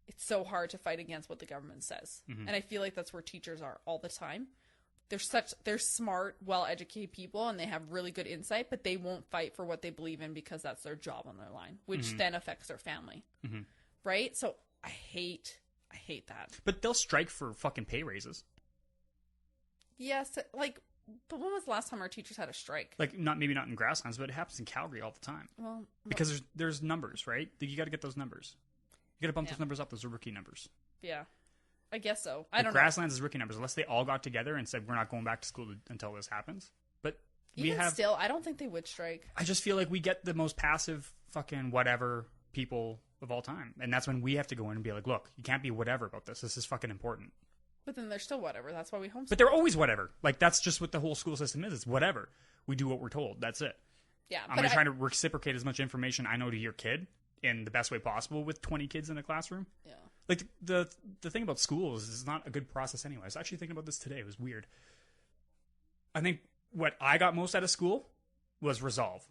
[SPEAKER 2] it's so hard to fight against what the government says. And I feel like that's where teachers are all the time. They're smart, well-educated people, and they have really good insight, but they won't fight for what they believe in because that's their job on their line, which then affects their family. Right? So I hate that.
[SPEAKER 1] But they'll strike for fucking pay raises.
[SPEAKER 2] Yes, like, but when was the last time our teachers had a strike?
[SPEAKER 1] Like, maybe not in Grasslands, but it happens in Calgary all the time.
[SPEAKER 2] Well,
[SPEAKER 1] because there's numbers, right? You got to get those numbers. You got to bump those numbers up. Those are rookie numbers.
[SPEAKER 2] Yeah. I guess so. I don't know.
[SPEAKER 1] Grasslands is rookie numbers, unless they all got together and said, we're not going back to school until this happens. But
[SPEAKER 2] still, I don't think they would strike.
[SPEAKER 1] I just feel like we get the most passive fucking whatever people of all time. And that's when we have to go in and be like, look, you can't be whatever about this. This is fucking important.
[SPEAKER 2] But then they're still whatever. That's why we homeschool.
[SPEAKER 1] But they're always whatever. Like, that's just what the whole school system is. It's whatever. We do what we're told. That's it.
[SPEAKER 2] Yeah.
[SPEAKER 1] I'm going to try to reciprocate as much information I know to your kid in the best way possible with 20 kids in a classroom. Yeah. Like, the thing about schools is it's not a good process anyway. I was actually thinking about this today. It was weird. I think what I got most out of school was resolve.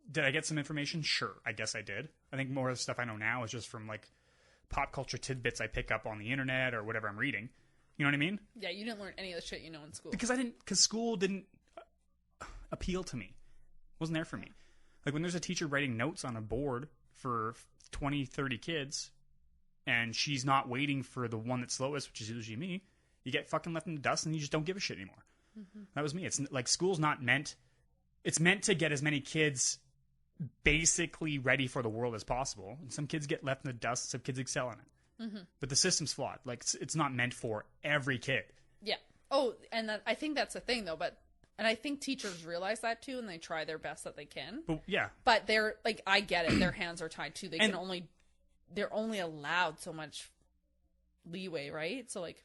[SPEAKER 1] Did I get some information? Sure. I guess I did. I think more of the stuff I know now is just from, like, pop culture tidbits I pick up on the internet or whatever I'm reading. You know what I mean?
[SPEAKER 2] Yeah, you didn't learn any of the shit you know in school.
[SPEAKER 1] Because school didn't appeal to me. It wasn't there for me. Like, when there's a teacher writing notes on a board for 20, 30 kids, and she's not waiting for the one that's slowest, which is usually me, you get fucking left in the dust and you just don't give a shit anymore. That was me. It's like, school's not meant... It's meant to get as many kids basically ready for the world as possible. And some kids get left in the dust, some kids excel in it. But the system's flawed. Like, it's not meant for every kid.
[SPEAKER 2] Yeah. Oh, and I think that's the thing, though. And I think teachers realize that, too, and they try their best that they can.
[SPEAKER 1] But, yeah.
[SPEAKER 2] But they're, like, I get it. Their hands are tied, too. They're only allowed so much leeway, right? So, like,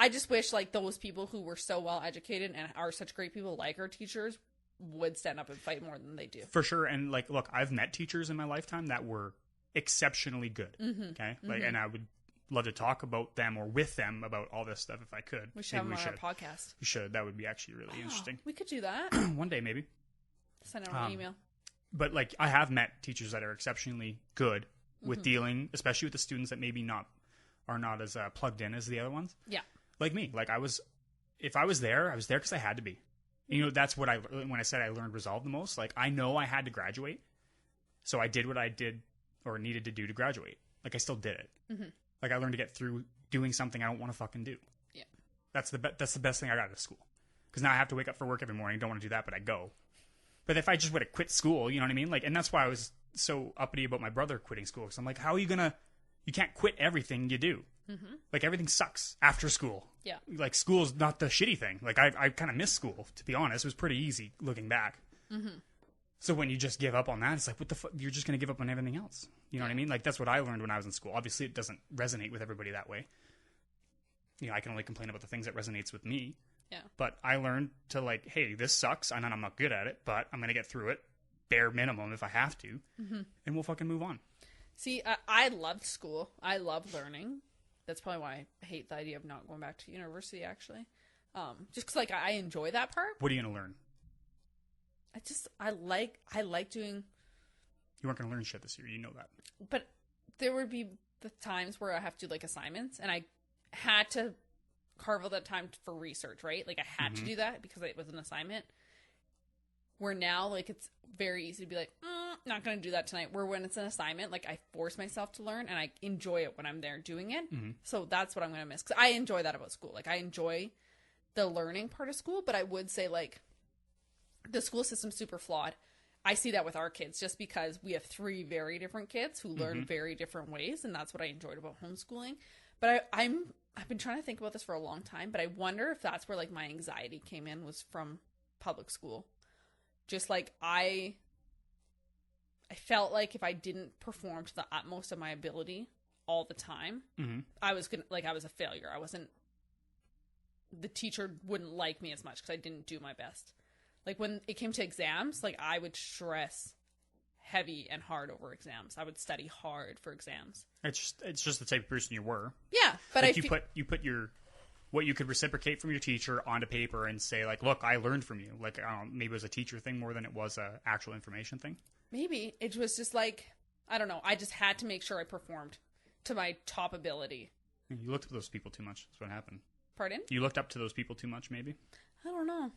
[SPEAKER 2] I just wish, like, those people who were so well educated and are such great people, like our teachers, would stand up and fight more than they do.
[SPEAKER 1] For sure. And, like, look, I've met teachers in my lifetime that were exceptionally good. Okay? Like, and I would love to talk about them or with them about all this stuff if I could.
[SPEAKER 2] We should have them on our podcast.
[SPEAKER 1] We should. That would be actually really interesting.
[SPEAKER 2] We could do that.
[SPEAKER 1] One day, maybe.
[SPEAKER 2] Send out an email.
[SPEAKER 1] But, like, I have met teachers that are exceptionally good with dealing, especially with the students that maybe are not as plugged in as the other ones.
[SPEAKER 2] Yeah.
[SPEAKER 1] Like me. Like, if I was there because I had to be. You know, that's what when I said I learned resolve the most. Like, I know I had to graduate, so I did what I did or needed to do to graduate. Like, I still did it. Like, I learned to get through doing something I don't want to fucking do.
[SPEAKER 2] Yeah.
[SPEAKER 1] That's the best thing I got out of school. Because now I have to wake up for work every morning. I don't want to do that, but I go. But if I just would have quit school, you know what I mean? Like, and that's why I was so uppity about my brother quitting school. Because I'm like, how are you you can't quit everything you do. Like, everything sucks after school.
[SPEAKER 2] Yeah.
[SPEAKER 1] Like, school's not the shitty thing. Like, I kind of miss school, to be honest. It was pretty easy looking back. So when you just give up on that, it's like, what the fuck? You're just going to give up on everything else. You know what I mean? Like, that's what I learned when I was in school. Obviously, it doesn't resonate with everybody that way. You know, I can only complain about the things that resonates with me.
[SPEAKER 2] Yeah.
[SPEAKER 1] But I learned to, like, hey, this sucks, and I'm not good at it, but I'm going to get through it, bare minimum if I have to, and we'll fucking move on.
[SPEAKER 2] See, I loved school. I love learning. That's probably why I hate the idea of not going back to university, actually. Just because, like, I enjoy that part.
[SPEAKER 1] What are you going to learn?
[SPEAKER 2] I like doing...
[SPEAKER 1] You weren't going to learn shit this year. You know that.
[SPEAKER 2] But there would be the times where I have to do like assignments, and I had to carve out that time for research, right? Like I had to do that because it was an assignment. Where now, like, it's very easy to be like, not going to do that tonight. Where when it's an assignment, like, I force myself to learn, and I enjoy it when I'm there doing it. So that's what I'm going to miss. Because I enjoy that about school. Like, I enjoy the learning part of school, but I would say, like, the school system's super flawed. I see that with our kids, just because we have 3 very different kids who learn very different ways, and that's what I enjoyed about homeschooling. But I've been trying to think about this for a long time, but I wonder if that's where, like, my anxiety came in, was from public school. Just like I felt like if I didn't perform to the utmost of my ability all the time, I was a failure. The teacher wouldn't like me as much because I didn't do my best. Like when it came to exams, like I would stress heavy and hard over exams. I would study hard for exams. It's
[SPEAKER 1] just the type of person you were.
[SPEAKER 2] Yeah, but
[SPEAKER 1] like you put your what you could reciprocate from your teacher onto paper and say, like, look, I learned from you. Like, I don't know, maybe it was a teacher thing more than it was a actual information thing.
[SPEAKER 2] Maybe. It was just like, I don't know. I just had to make sure I performed to my top ability.
[SPEAKER 1] You looked up to those people too much. That's what happened.
[SPEAKER 2] Pardon?
[SPEAKER 1] You looked up to those people too much, maybe?
[SPEAKER 2] I don't know.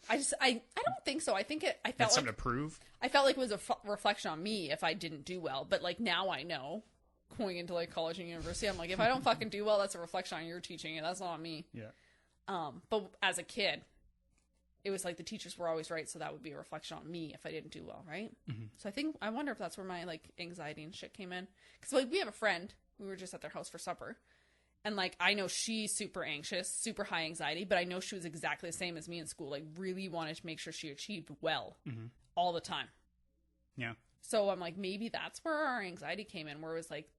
[SPEAKER 2] I don't think so. I think I felt
[SPEAKER 1] that's something to prove.
[SPEAKER 2] I felt like it was a reflection on me if I didn't do well. But, like, now I know. Going into like college and university, I'm like, if I don't fucking do well, that's a reflection on your teaching, and that's not on me.
[SPEAKER 1] Yeah.
[SPEAKER 2] But as a kid, it was like the teachers were always right, so that would be a reflection on me if I didn't do well, right? So I wonder if that's where my like anxiety and shit came in. Because like we have a friend, we were just at their house for supper, and like I know she's super anxious, super high anxiety, but I know she was exactly the same as me in school. Like really wanted to make sure she achieved well all the time.
[SPEAKER 1] Yeah.
[SPEAKER 2] So I'm like, maybe that's where our anxiety came in, where it was like,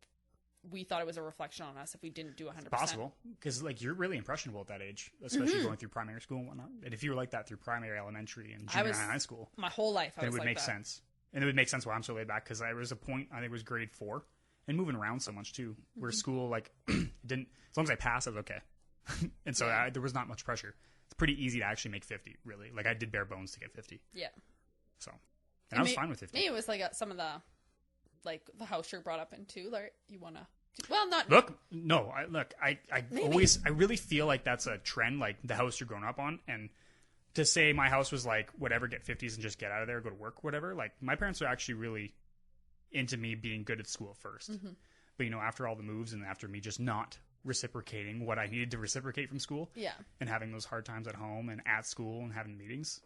[SPEAKER 2] we thought it was a reflection on us if we didn't do 100%.
[SPEAKER 1] It's possible, because like you're really impressionable at that age, especially going through primary school and whatnot. And if you were like that through primary, elementary, and junior high school,
[SPEAKER 2] my whole life,
[SPEAKER 1] then it would make sense. And it would make sense why I'm so laid back, because there was a point, I think it was grade 4, and moving around so much too, where school like didn't, as long as I passed, I was okay. And so there was not much pressure. It's pretty easy to actually make 50, really. Like I did bare bones to get 50.
[SPEAKER 2] Yeah.
[SPEAKER 1] So, and I was fine with 50.
[SPEAKER 2] Maybe it was like some of the, like the house you're brought up into, like you want to. Well, not
[SPEAKER 1] I really feel like that's a trend, like the house you're growing up on. And to say my house was like whatever, get 50s and just get out of there, go to work, whatever. Like my parents were actually really into me being good at school first. But after all the moves and after me just not reciprocating what I needed to reciprocate from school, and having those hard times at home and at school and having meetings,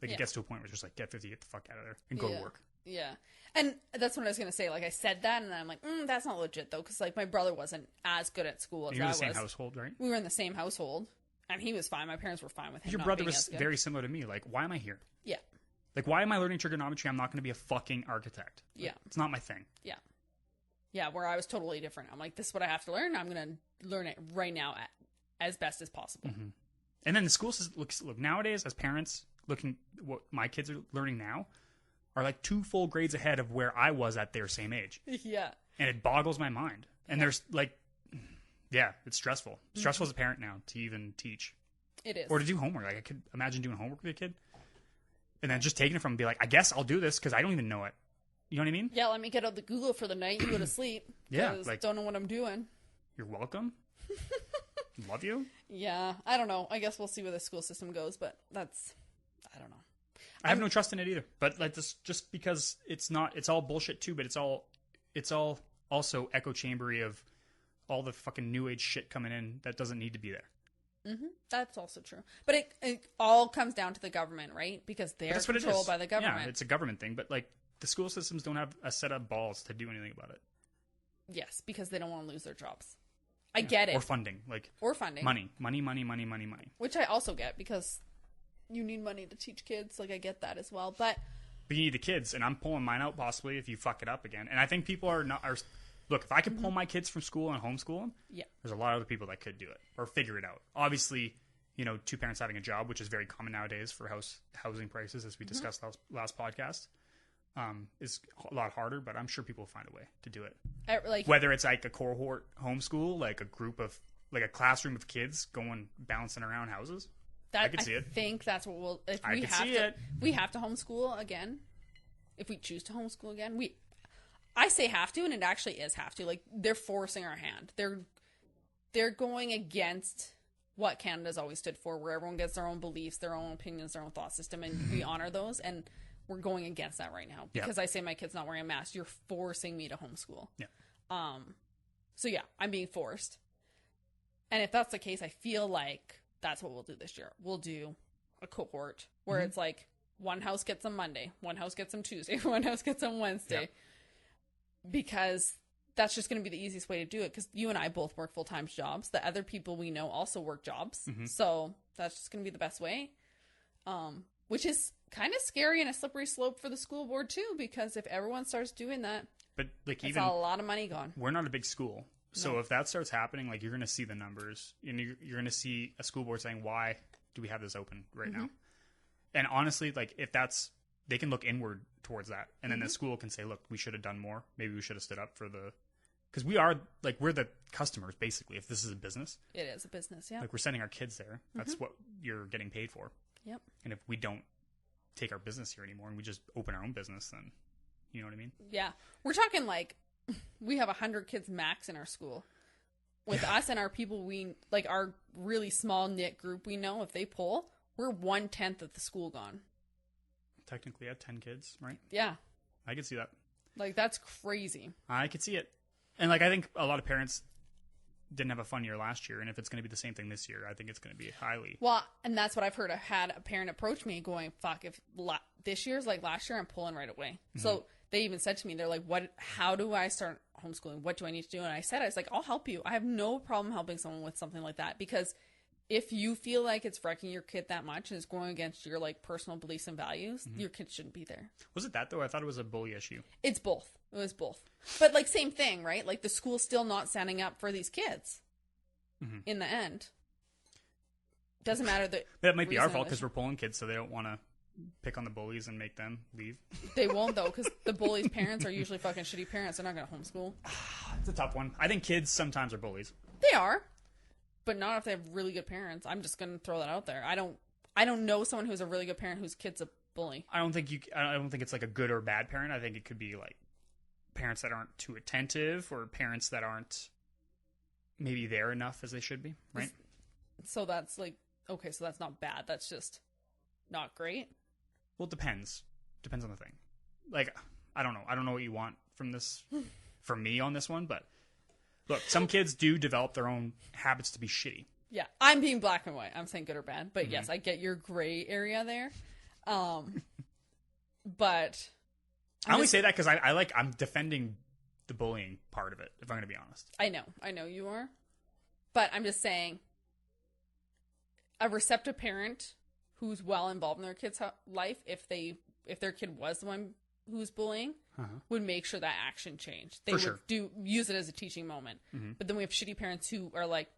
[SPEAKER 1] like it gets to a point where it's just like get 50, get the fuck out of there and go to work.
[SPEAKER 2] Yeah. And that's what I was going to say. Like, I said that, and then I'm like, that's not legit, though, because, like, my brother wasn't as good at school as I was.
[SPEAKER 1] You're in the same household, right?
[SPEAKER 2] We were in the same household, and he was fine. My parents were fine with him.
[SPEAKER 1] Your brother was very similar to me. Like, why am I here?
[SPEAKER 2] Yeah.
[SPEAKER 1] Like, why am I learning trigonometry? I'm not going to be a fucking architect.
[SPEAKER 2] Yeah.
[SPEAKER 1] It's not my thing.
[SPEAKER 2] Yeah. Yeah, where I was totally different. I'm like, this is what I have to learn. I'm going to learn it right now as best as possible.
[SPEAKER 1] And then the school says, look, nowadays, as parents, looking what my kids are learning now, are like 2 full grades ahead of where I was at their same age.
[SPEAKER 2] Yeah.
[SPEAKER 1] And it boggles my mind. And there's like, it's stressful. Stressful as a parent now to even teach.
[SPEAKER 2] It is.
[SPEAKER 1] Or to do homework. Like I could imagine doing homework with a kid. And then just taking it from and be like, I guess I'll do this because I don't even know it. You know what I mean?
[SPEAKER 2] Yeah, let me get out the Google for the night and go to sleep. Like, don't know what I'm doing.
[SPEAKER 1] You're welcome. Love you.
[SPEAKER 2] Yeah, I don't know. I guess we'll see where the school system goes, but I don't know.
[SPEAKER 1] I have no trust in it either. But like this, just because it's all bullshit too. But it's all also echo chambery of all the fucking new age shit coming in that doesn't need to be there.
[SPEAKER 2] That's also true. But it all comes down to the government, right? Because they're controlled by the government.
[SPEAKER 1] Yeah, it's a government thing. But like the school systems don't have a set of balls to do anything about it.
[SPEAKER 2] Yes, because they don't want to lose their jobs. I get it.
[SPEAKER 1] Or funding. Money.
[SPEAKER 2] Which I also get because you need money to teach kids. Like, I get that as well. But
[SPEAKER 1] you need the kids, and I'm pulling mine out possibly if you fuck it up again. And I think people look, if I could pull my kids from school and homeschool them, there's a lot of other people that could do it or figure it out. Obviously, 2 parents having a job, which is very common nowadays for housing prices, as we discussed last podcast, is a lot harder, but I'm sure people will find a way to do it. Whether it's like a cohort homeschool, like a group of, like a classroom of kids bouncing around houses. I could see it.
[SPEAKER 2] I think that's what we have to homeschool again. if we choose to homeschool again, I say have to, and it actually is have to. Like, they're forcing our hand. They're going against what Canada's always stood for, where everyone gets their own beliefs, their own opinions, their own thought system, and we honor those. And we're going against that right now because I say my kid's not wearing a mask. You're forcing me to homeschool.
[SPEAKER 1] Yeah.
[SPEAKER 2] So yeah, I'm being forced. And if that's the case, I feel like that's what we'll do this year. We'll do a cohort where it's like one house gets them Monday, one house gets them Tuesday, one house gets them Wednesday.
[SPEAKER 1] Yep.
[SPEAKER 2] Because that's just going to be the easiest way to do it. Because you and I both work full-time jobs. The other people we know also work jobs. So that's just going to be the best way. Which is kind of scary and a slippery slope for the school board too. Because if everyone starts doing that,
[SPEAKER 1] but like
[SPEAKER 2] it's
[SPEAKER 1] even
[SPEAKER 2] a lot of money gone.
[SPEAKER 1] We're not a big school. So if that starts happening, like, you're going to see the numbers, and you're going to see a school board saying, why do we have this open right now? And honestly, like, if that's, they can look inward towards that. And then the school can say, look, we should have done more. Maybe we should have stood up for because we are, like, we're the customers, basically, if this is a business.
[SPEAKER 2] It is a business, yeah.
[SPEAKER 1] Like, we're sending our kids there. That's what you're getting paid for.
[SPEAKER 2] Yep.
[SPEAKER 1] And if we don't take our business here anymore and we just open our own business, then, you know what I mean?
[SPEAKER 2] Yeah. We're talking, like, we have 100 kids max in our school. With us and our people like, our really small knit group we know, if they pull, we're 1/10 of the school gone.
[SPEAKER 1] Technically, 10 kids, right?
[SPEAKER 2] Yeah.
[SPEAKER 1] I could see that.
[SPEAKER 2] Like, that's crazy.
[SPEAKER 1] I could see it. And, like, I think a lot of parents didn't have a fun year last year, and if it's going to be the same thing this year, I think it's going to be highly...
[SPEAKER 2] Well, and that's what I've heard. I had a parent approach me going, fuck, if this year's like last year, I'm pulling right away. So they even said to me, they're like, how do I start homeschooling? What do I need to do? And I was like, I'll help you. I have no problem helping someone with something like that, because if you feel like it's wrecking your kid that much and it's going against your, like, personal beliefs and values, your kid shouldn't be there.
[SPEAKER 1] Was it that, though? I thought it was a bully issue.
[SPEAKER 2] It's both. It was both. But, like, same thing, right? Like, the school's still not standing up for these kids in the end. Doesn't matter.
[SPEAKER 1] That might be our fault because we're pulling kids, so they don't want to pick on the bullies and make them leave.
[SPEAKER 2] They won't, though, because the bullies' parents are usually fucking shitty parents. They're not going to homeschool.
[SPEAKER 1] It's a tough one. I think kids sometimes are bullies.
[SPEAKER 2] They are. But not if they have really good parents. I'm just going to throw that out there. I don't know someone who's a really good parent whose kid's a bully.
[SPEAKER 1] I don't think it's like a good or bad parent. I think it could be like parents that aren't too attentive, or parents that aren't maybe there enough as they should be, right?
[SPEAKER 2] So that's like, okay, so that's not bad. That's just not great.
[SPEAKER 1] Well, it depends. Depends on the thing. Like, I don't know. I don't know what you want from this, from me on this one, but look, some kids do develop their own habits to be shitty.
[SPEAKER 2] Yeah, I'm being black and white. I'm saying good or bad. But yes, I get your gray area there. But
[SPEAKER 1] I only say that because I'm defending the bullying part of it, if I'm going to be honest.
[SPEAKER 2] I know you are. But I'm just saying, a receptive parent who's well involved in their kid's life, if their kid was the one who's bullying, would make sure that action changed. They would use it as a teaching moment. But then we have shitty parents who are like,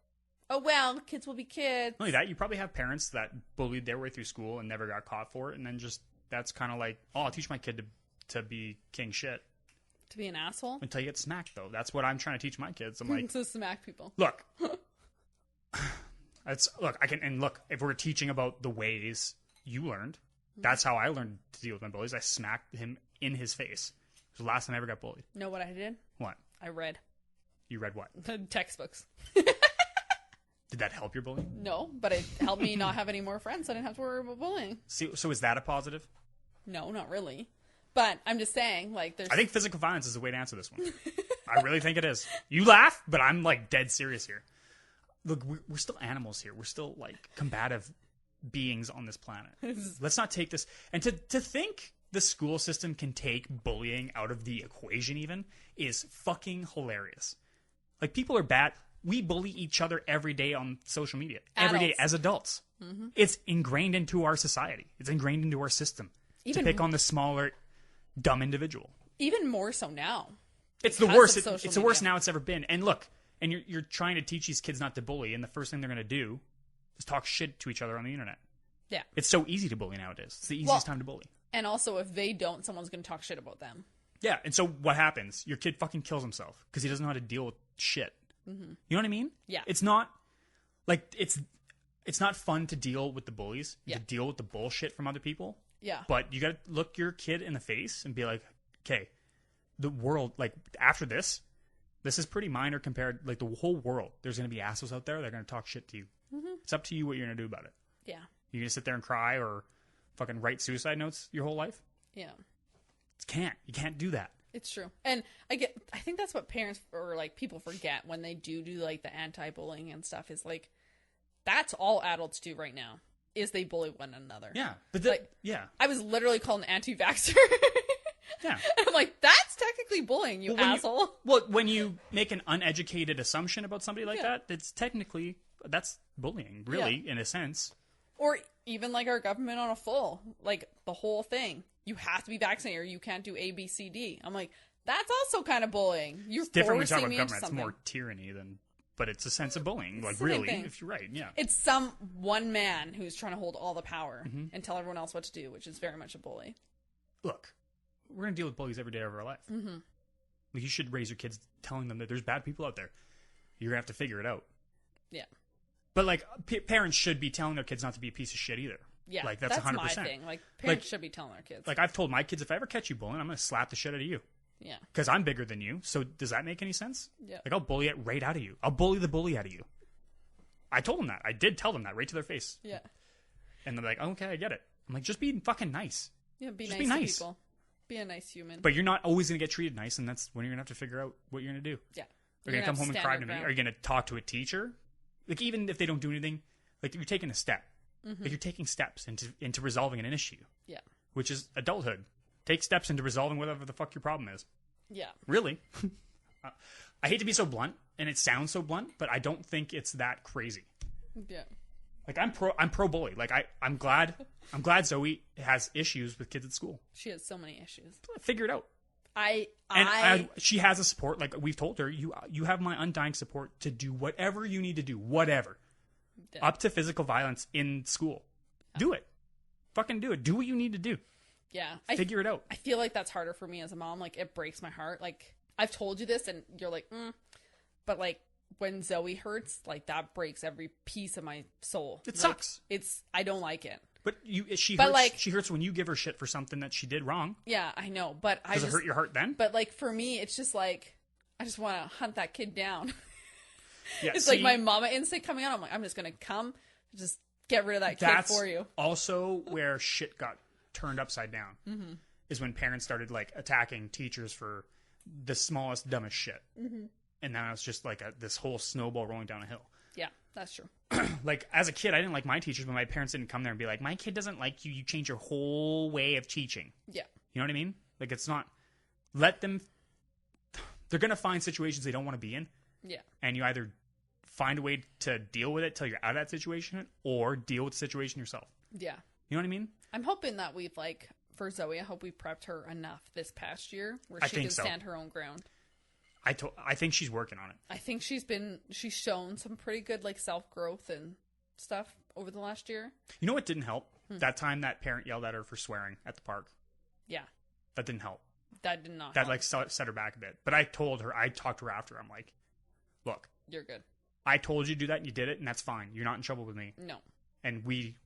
[SPEAKER 2] oh, well, kids will be kids.
[SPEAKER 1] Not only that, you probably have parents that bullied their way through school and never got caught for it, and then just, that's kind of like, oh, I'll teach my kid to be king shit.
[SPEAKER 2] To be an asshole?
[SPEAKER 1] Until you get smacked, though. That's what I'm trying to teach my kids. I'm like...
[SPEAKER 2] to smack people.
[SPEAKER 1] Look. Look, if we're teaching about the ways you learned, that's how I learned to deal with my bullies. I smacked him in his face. It was the last time I ever got bullied.
[SPEAKER 2] Know what I did?
[SPEAKER 1] What?
[SPEAKER 2] I read.
[SPEAKER 1] You read what?
[SPEAKER 2] Textbooks.
[SPEAKER 1] Did that help your bullying?
[SPEAKER 2] No, but it helped me not have any more friends. I didn't have to worry about bullying.
[SPEAKER 1] So is that a positive?
[SPEAKER 2] No, not really. But I'm just saying, like, there's...
[SPEAKER 1] I think physical violence is the way to answer this one. I really think it is. You laugh, but I'm, like, dead serious here. Look, we're still animals here. We're still, like, combative beings on this planet. Let's not take this... And to think the school system can take bullying out of the equation even is fucking hilarious. Like, people are bad... We bully each other every day on social media. Every day as adults. It's ingrained into our society. It's ingrained into our system. To pick on the smaller, dumb individual.
[SPEAKER 2] Even more so now.
[SPEAKER 1] It's the worst. It's the worst now it's ever been. And look, and you're trying to teach these kids not to bully, and the first thing they're going to do is talk shit to each other on the internet.
[SPEAKER 2] Yeah.
[SPEAKER 1] It's so easy to bully nowadays. It's the easiest time to bully.
[SPEAKER 2] And also, if they don't, someone's going to talk shit about them.
[SPEAKER 1] Yeah, and so what happens? Your kid fucking kills himself because he doesn't know how to deal with shit. You know what I mean?
[SPEAKER 2] Yeah.
[SPEAKER 1] It's not like it's not fun to deal with the bullies, to deal with the bullshit from other people.
[SPEAKER 2] Yeah.
[SPEAKER 1] But you got to look your kid in the face and be like, okay, the world, like, after this is pretty minor compared, like, the whole world. There's going to be assholes out there that are going to talk shit to you. Mm-hmm. It's up to you what you're going to do about it.
[SPEAKER 2] Yeah.
[SPEAKER 1] You're going to sit there and cry or fucking write suicide notes your whole life?
[SPEAKER 2] Yeah.
[SPEAKER 1] You can't do that.
[SPEAKER 2] It's true. And I think that's what parents or like people forget when they do like the anti-bullying and stuff is like, that's all adults do right now is they bully one another.
[SPEAKER 1] Yeah. But
[SPEAKER 2] I was literally called an anti-vaxxer.
[SPEAKER 1] Yeah.
[SPEAKER 2] And I'm like, that's technically bullying, you asshole.
[SPEAKER 1] When you make an uneducated assumption about somebody like that, that's bullying, really, in a sense.
[SPEAKER 2] Or even like our government on a full, like the whole thing. You have to be vaccinated or you can't do A, B, C, D. I'm like, that's also kind of bullying. You're
[SPEAKER 1] it's different when you talk
[SPEAKER 2] forcing
[SPEAKER 1] about
[SPEAKER 2] me
[SPEAKER 1] government.
[SPEAKER 2] into
[SPEAKER 1] It's
[SPEAKER 2] something.
[SPEAKER 1] more tyranny but it's a sense of bullying. Like,
[SPEAKER 2] the same
[SPEAKER 1] really,
[SPEAKER 2] thing.
[SPEAKER 1] if you're right, yeah.
[SPEAKER 2] It's one man who's trying to hold all the power and tell everyone else what to do, which is very much a bully.
[SPEAKER 1] Look, we're going to deal with bullies every day of our life. Mm-hmm. Like, you should raise your kids telling them that there's bad people out there. You're going to have to figure it out.
[SPEAKER 2] Yeah.
[SPEAKER 1] But, like, parents should be telling their kids not to be a piece of shit either.
[SPEAKER 2] Yeah,
[SPEAKER 1] like, that's 100%.
[SPEAKER 2] my thing. Like, parents should be telling their kids.
[SPEAKER 1] Like, I've told my kids, if I ever catch you bullying, I'm going to slap the shit out of you.
[SPEAKER 2] Yeah.
[SPEAKER 1] Because I'm bigger than you. So does that make any sense?
[SPEAKER 2] Yeah.
[SPEAKER 1] Like, I'll bully it right out of you. I'll bully the bully out of you. I told them that. I did tell them that right to their face.
[SPEAKER 2] Yeah.
[SPEAKER 1] And they're like, okay, I get it. I'm like, just be fucking nice.
[SPEAKER 2] Yeah, be
[SPEAKER 1] just
[SPEAKER 2] nice
[SPEAKER 1] be nice
[SPEAKER 2] to people. Be a nice human.
[SPEAKER 1] But you're not always going to get treated nice, and that's when you're going to have to figure out what you're going to do.
[SPEAKER 2] Yeah.
[SPEAKER 1] You're going to come home and cry to me. Are you going to talk to a teacher? Like, even if they don't do anything, like, you're taking a step. Mm-hmm. Like, you're taking steps into resolving an issue.
[SPEAKER 2] Yeah.
[SPEAKER 1] Which is adulthood. Take steps into resolving whatever the fuck your problem is.
[SPEAKER 2] Yeah.
[SPEAKER 1] Really. I hate to be so blunt, and it sounds so blunt, but I don't think it's that crazy.
[SPEAKER 2] Yeah.
[SPEAKER 1] Like, I'm pro bully. Like, I'm glad Zoe has issues with kids at school.
[SPEAKER 2] She has so many issues.
[SPEAKER 1] Figure it out. She has a support. Like, we've told her, you have my undying support to do whatever you need to do. Whatever. Yeah. Up to physical violence in school. Yeah. Do it. Fucking do it. Do what you need to do.
[SPEAKER 2] Yeah.
[SPEAKER 1] Figure it out.
[SPEAKER 2] I feel like that's harder for me as a mom. Like, it breaks my heart. Like, I've told you this and you're like, but like, when Zoe hurts, like, that breaks every piece of my soul.
[SPEAKER 1] It sucks.
[SPEAKER 2] I don't like it.
[SPEAKER 1] But she hurts when you give her shit for something that she did wrong.
[SPEAKER 2] Yeah, I know. But
[SPEAKER 1] Does it hurt your heart then?
[SPEAKER 2] But like, for me, it's just like, I just want to hunt that kid down.
[SPEAKER 1] Yeah,
[SPEAKER 2] it's like my mama instinct coming out. I'm like, I'm just going to come, just get rid of that kid for you.
[SPEAKER 1] Also where shit got turned upside down is when parents started, like, attacking teachers for the smallest, dumbest shit. Mm-hmm. And now it's just like this whole snowball rolling down a hill.
[SPEAKER 2] Yeah, that's true.
[SPEAKER 1] Like, as a kid, I didn't like my teachers, but my parents didn't come there and be like, my kid doesn't like you. You change your whole way of teaching. Yeah. You know what I mean? Like, it's not... Let them... They're going to find situations they don't want to be in. Yeah. And you either find a way to deal with it till you're out of that situation, or deal with the situation yourself. Yeah. You know what I mean?
[SPEAKER 2] I'm hoping that we've, like... For Zoe, I hope we prepped her enough this past year where she can stand her own ground.
[SPEAKER 1] I think she's working on it.
[SPEAKER 2] I think she's shown some pretty good, like, self-growth and stuff over the last year.
[SPEAKER 1] You know what didn't help? That time that parent yelled at her for swearing at the park. Yeah. That didn't help.
[SPEAKER 2] That did not
[SPEAKER 1] help. That, like, set her back a bit. But I talked to her after. I'm like, look.
[SPEAKER 2] You're good.
[SPEAKER 1] I told you to do that and you did it, and that's fine. You're not in trouble with me. No. And we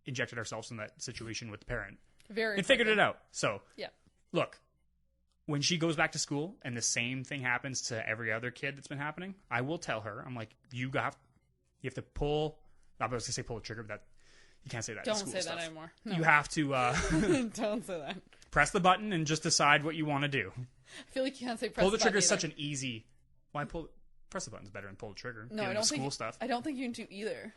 [SPEAKER 1] injected ourselves in that situation with the parent. And figured it out. So, yeah. Look. When she goes back to school and the same thing happens to every other kid that's been happening, I will tell her, I'm like, you have to pull, I was going to say pull the trigger, but you can't say that.
[SPEAKER 2] Don't say that anymore. No.
[SPEAKER 1] You have to,
[SPEAKER 2] don't say that.
[SPEAKER 1] Press the button and just decide what you want to do.
[SPEAKER 2] I feel like you can't say
[SPEAKER 1] pull the trigger is such an easy, press the button is better than pull the trigger.
[SPEAKER 2] No, I don't think, I don't think you can do either.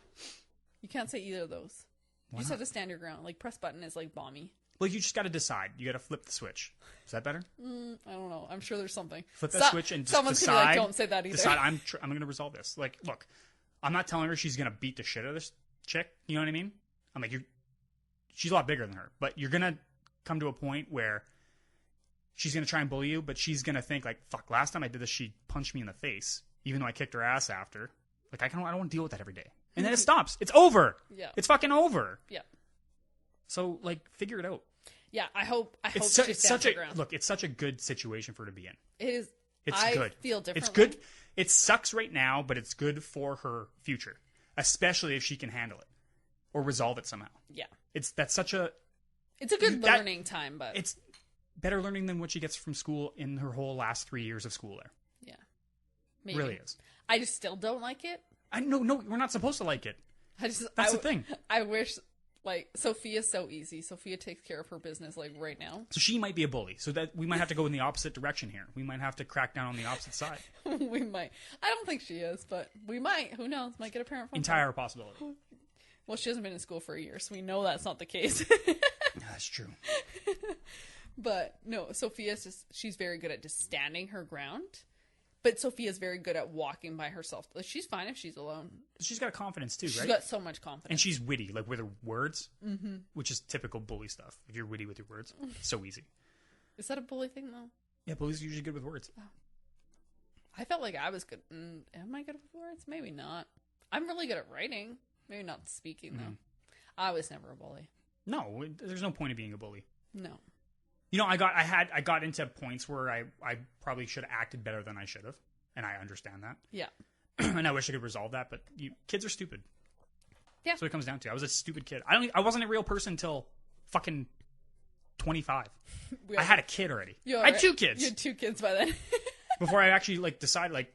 [SPEAKER 2] You can't say either of those. You just have to stand your ground. Like, press button is like bomby.
[SPEAKER 1] Well, you just got to decide. You got to flip the switch. Is that better?
[SPEAKER 2] I don't know. I'm sure there's something.
[SPEAKER 1] Flip that switch and just
[SPEAKER 2] someone's
[SPEAKER 1] decide.
[SPEAKER 2] Gonna be like, don't say that either.
[SPEAKER 1] Decide. I'm going to resolve this. Like, look, I'm not telling her she's going to beat the shit out of this chick. You know what I mean? I'm like, she's a lot bigger than her, but you're going to come to a point where she's going to try and bully you, but she's going to think like, fuck, last time I did this, she punched me in the face, even though I kicked her ass after. Like, I don't want to deal with that every day. And then it stops. It's over. Yeah. It's fucking over. Yeah. So, like, figure it out.
[SPEAKER 2] Yeah, I hope
[SPEAKER 1] it's such a good situation for her to be in.
[SPEAKER 2] It is.
[SPEAKER 1] It's good.
[SPEAKER 2] Feel differently.
[SPEAKER 1] It's good. It sucks right now, but it's good for her future, especially if she can handle it. or resolve it somehow.
[SPEAKER 2] Yeah.
[SPEAKER 1] That's such a...
[SPEAKER 2] It's a good learning time, but...
[SPEAKER 1] It's better learning than what she gets from school in her whole last 3 years of school there.
[SPEAKER 2] Yeah. Maybe.
[SPEAKER 1] It really is.
[SPEAKER 2] I just still don't like it.
[SPEAKER 1] No, we're not supposed to like it. That's the thing.
[SPEAKER 2] I wish, like, Sophia's so easy. Sophia takes care of her business, like, right now.
[SPEAKER 1] So she might be a bully. So that we might have to go in the opposite direction here. We might have to crack down on the opposite side.
[SPEAKER 2] We might. I don't think she is, but we might. Who knows? Might get a parent phone
[SPEAKER 1] Entire possibility.
[SPEAKER 2] Well, she hasn't been in school for a year, so we know that's not the case.
[SPEAKER 1] That's true.
[SPEAKER 2] But, no, she's very good at just standing her ground. But Sophia's very good at walking by herself. Like, she's fine if she's alone.
[SPEAKER 1] She's got confidence too, right?
[SPEAKER 2] She's got so much confidence.
[SPEAKER 1] And she's witty, like with her words, which is typical bully stuff. If you're witty with your words, it's so easy.
[SPEAKER 2] Is that a bully thing, though?
[SPEAKER 1] Yeah, bullies are usually good with words.
[SPEAKER 2] Oh. I felt like I was good. Am I good with words? Maybe not. I'm really good at writing. Maybe not speaking, though. I was never a bully.
[SPEAKER 1] No, there's no point of being a bully.
[SPEAKER 2] No.
[SPEAKER 1] You know, I got into points where I probably should have acted better than I should have, and I understand that.
[SPEAKER 2] Yeah.
[SPEAKER 1] And I wish I could resolve that, but kids are stupid.
[SPEAKER 2] Yeah.
[SPEAKER 1] So it comes down to. I was a stupid kid. I wasn't a real person until fucking 25. I had a kid already. I had 2 kids.
[SPEAKER 2] You had 2 kids by then.
[SPEAKER 1] Before I actually like decided like,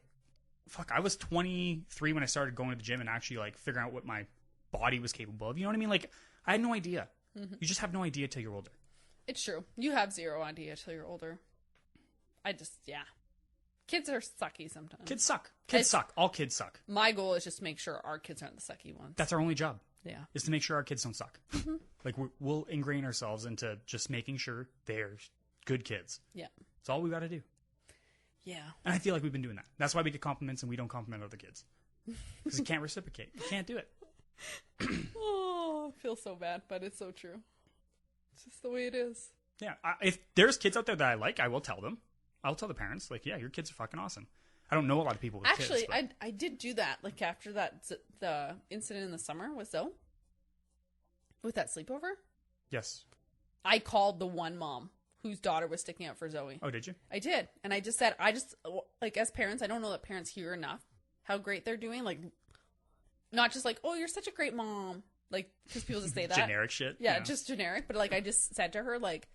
[SPEAKER 1] fuck, I was 23 when I started going to the gym and actually like figuring out what my body was capable of. You know what I mean? Like, I had no idea. You just have no idea till you're older.
[SPEAKER 2] It's true. You have zero idea till you're older. Kids are sucky sometimes.
[SPEAKER 1] Kids suck. Kids suck. All kids suck.
[SPEAKER 2] My goal is just to make sure our kids aren't the sucky ones.
[SPEAKER 1] That's our only job.
[SPEAKER 2] Yeah.
[SPEAKER 1] Is to make sure our kids don't suck. Like, we'll ingrain ourselves into just making sure they're good kids.
[SPEAKER 2] Yeah.
[SPEAKER 1] That's all we got to do.
[SPEAKER 2] Yeah.
[SPEAKER 1] And I feel like we've been doing that. That's why we get compliments and we don't compliment other kids. Because you can't reciprocate. You can't do it.
[SPEAKER 2] Oh, I feel so bad, but it's so true. It's just the way it is.
[SPEAKER 1] Yeah. If there's kids out there that I like, I will tell them. I'll tell the parents, like, yeah, your kids are fucking awesome. I don't know a lot of people with kids.
[SPEAKER 2] Actually, I did do that, like, after the incident in the summer with Zoe. With that sleepover.
[SPEAKER 1] Yes.
[SPEAKER 2] I called the one mom whose daughter was sticking up for Zoe.
[SPEAKER 1] Oh, did you?
[SPEAKER 2] I did. And I just said, like, as parents, I don't know that parents hear enough how great they're doing. Like, not just like, oh, you're such a great mom. Like, because people just say that.
[SPEAKER 1] Generic shit.
[SPEAKER 2] Yeah, just generic. But, like, I just said to her, like,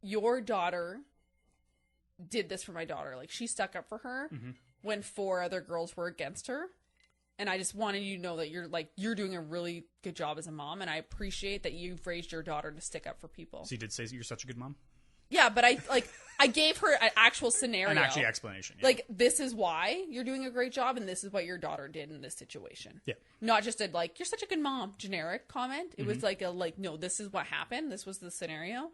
[SPEAKER 2] your daughter did this for my daughter. Like, she stuck up for her when 4 other girls were against her. And I just wanted you to know that you're doing a really good job as a mom. And I appreciate that you've raised your daughter to stick up for people.
[SPEAKER 1] So you did say you're such a good mom?
[SPEAKER 2] Yeah, but I gave her an actual scenario.
[SPEAKER 1] An actual explanation. Yeah.
[SPEAKER 2] Like, this is why you're doing a great job, and this is what your daughter did in this situation.
[SPEAKER 1] Yeah.
[SPEAKER 2] Not just a, like, you're such a good mom, generic comment. It was like no, this is what happened. This was the scenario.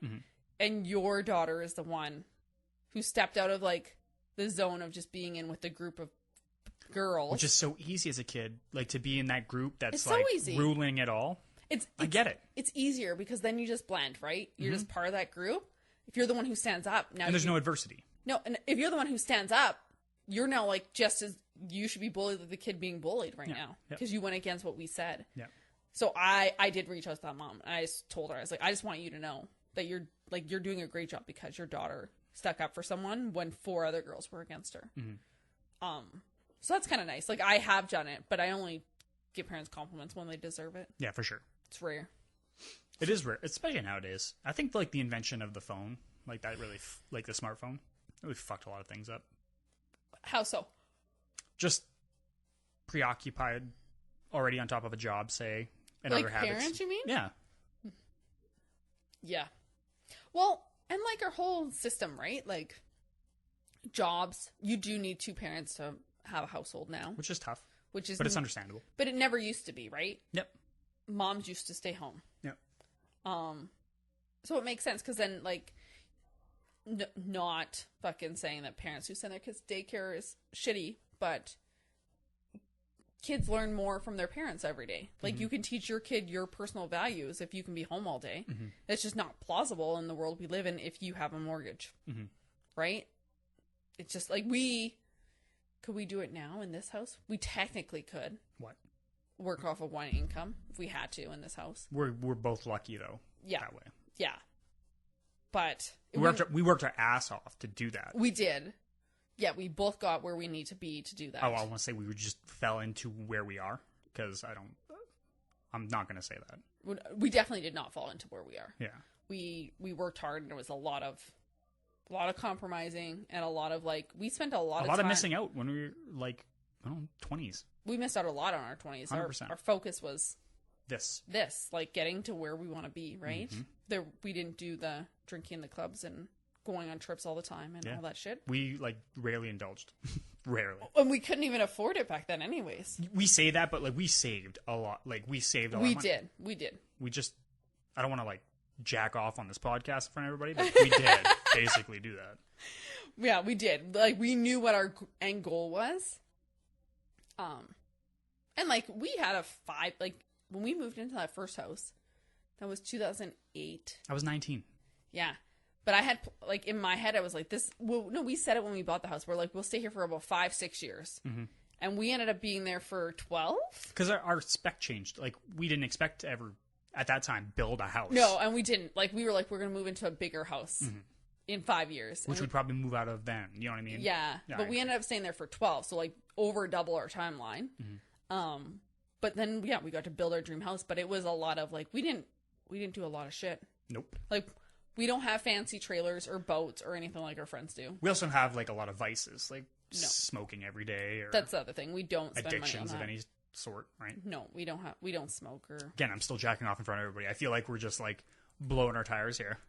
[SPEAKER 2] And your daughter is the one who stepped out of, like, the zone of just being in with the group of girls.
[SPEAKER 1] Which is so easy as a kid, like, to be in that group that's,
[SPEAKER 2] it's so
[SPEAKER 1] like,
[SPEAKER 2] easy.
[SPEAKER 1] ruling it all. I get it.
[SPEAKER 2] It's easier because then you just blend, right? You're just part of that group. If you're the one who stands up now,
[SPEAKER 1] and there's no adversity.
[SPEAKER 2] No, and if you're the one who stands up, you're now like just as you should be bullied like the kid being bullied right now because you went against what we said.
[SPEAKER 1] Yeah.
[SPEAKER 2] So I did reach out to that mom and I just told her, I was like, I just want you to know that you're doing a great job because your daughter stuck up for someone when 4 other girls were against her. So that's kind of nice. Like, I have done it, but I only give parents compliments when they deserve it.
[SPEAKER 1] Yeah, for sure.
[SPEAKER 2] It's rare.
[SPEAKER 1] It is rare, especially nowadays. I think, like, the invention of the phone, like, that really, like, the smartphone, really fucked a lot of things up.
[SPEAKER 2] How so?
[SPEAKER 1] Just preoccupied, already on top of a job, say, and
[SPEAKER 2] like
[SPEAKER 1] other habits.
[SPEAKER 2] Parents, you mean?
[SPEAKER 1] Yeah.
[SPEAKER 2] Yeah. Well, and, like, our whole system, right? Like, jobs, you do need 2 parents to have a household now.
[SPEAKER 1] Which is tough.
[SPEAKER 2] But
[SPEAKER 1] it's understandable.
[SPEAKER 2] But it never used to be, right?
[SPEAKER 1] Yep.
[SPEAKER 2] Moms used to stay home.
[SPEAKER 1] Yep.
[SPEAKER 2] So it makes sense because then, like, not fucking saying that parents who send their kids to daycare is shitty, but kids learn more from their parents every day. Like, you can teach your kid your personal values if you can be home all day. It's just not plausible in the world we live in if you have a mortgage. Right? It's just like could we do it now in this house? We technically could.
[SPEAKER 1] What?
[SPEAKER 2] Work off of one income if we had to in this house.
[SPEAKER 1] We're both lucky, though.
[SPEAKER 2] Yeah.
[SPEAKER 1] That way.
[SPEAKER 2] Yeah. But
[SPEAKER 1] we worked our ass off to do that.
[SPEAKER 2] We did. Yeah, we both got where we need to be to do that.
[SPEAKER 1] Oh, I want to say we just fell into where we are because I'm not going to say that.
[SPEAKER 2] We definitely did not fall into where we are.
[SPEAKER 1] Yeah.
[SPEAKER 2] We worked hard, and it was a lot of compromising, and a lot of like, we spent a lot of
[SPEAKER 1] missing out when we were like, I don't know, 20s.
[SPEAKER 2] We missed out a lot on our 20s.
[SPEAKER 1] 100%.
[SPEAKER 2] Our focus was
[SPEAKER 1] this,
[SPEAKER 2] like getting to where we want to be, right? Mm-hmm. We didn't do the drinking in the clubs and going on trips all the time and all that shit.
[SPEAKER 1] We like rarely indulged. Rarely.
[SPEAKER 2] And we couldn't even afford it back then anyways.
[SPEAKER 1] We say that, but like we saved a lot. Like we saved a lot of money.
[SPEAKER 2] We did.
[SPEAKER 1] We just, I don't want to like jack off on this podcast in front of everybody, but we did basically do that.
[SPEAKER 2] Yeah, we did. Like, we knew what our end goal was. And like, we had when we moved into that first house, that was 2008.
[SPEAKER 1] I was 19.
[SPEAKER 2] Yeah. But I had, like, in my head, I was like, we said it when we bought the house. We're like, we'll stay here for about 5-6 years. Mm-hmm. And we ended up being there for 12.
[SPEAKER 1] Because our spec changed. Like, we didn't expect to ever, at that time, build a house.
[SPEAKER 2] No, and we didn't. Like, we were like, we're going to move into a bigger house in 5 years.
[SPEAKER 1] Which we'd probably move out of then. You know what I mean?
[SPEAKER 2] Yeah. But we ended up staying there for 12. So, like, over double our timeline. Mm-hmm. But then, yeah, we got to build our dream house. But it was a lot of, like, we didn't do a lot of shit.
[SPEAKER 1] Nope.
[SPEAKER 2] Like, we don't have fancy trailers or boats or anything like our friends do.
[SPEAKER 1] We also have, like, a lot of vices. Like, smoking every day. Or
[SPEAKER 2] that's the other thing. We don't spend
[SPEAKER 1] addictions
[SPEAKER 2] money on
[SPEAKER 1] of any sort, right?
[SPEAKER 2] No, we don't smoke or...
[SPEAKER 1] Again, I'm still jacking off in front of everybody. I feel like we're just, like, blowing our tires here.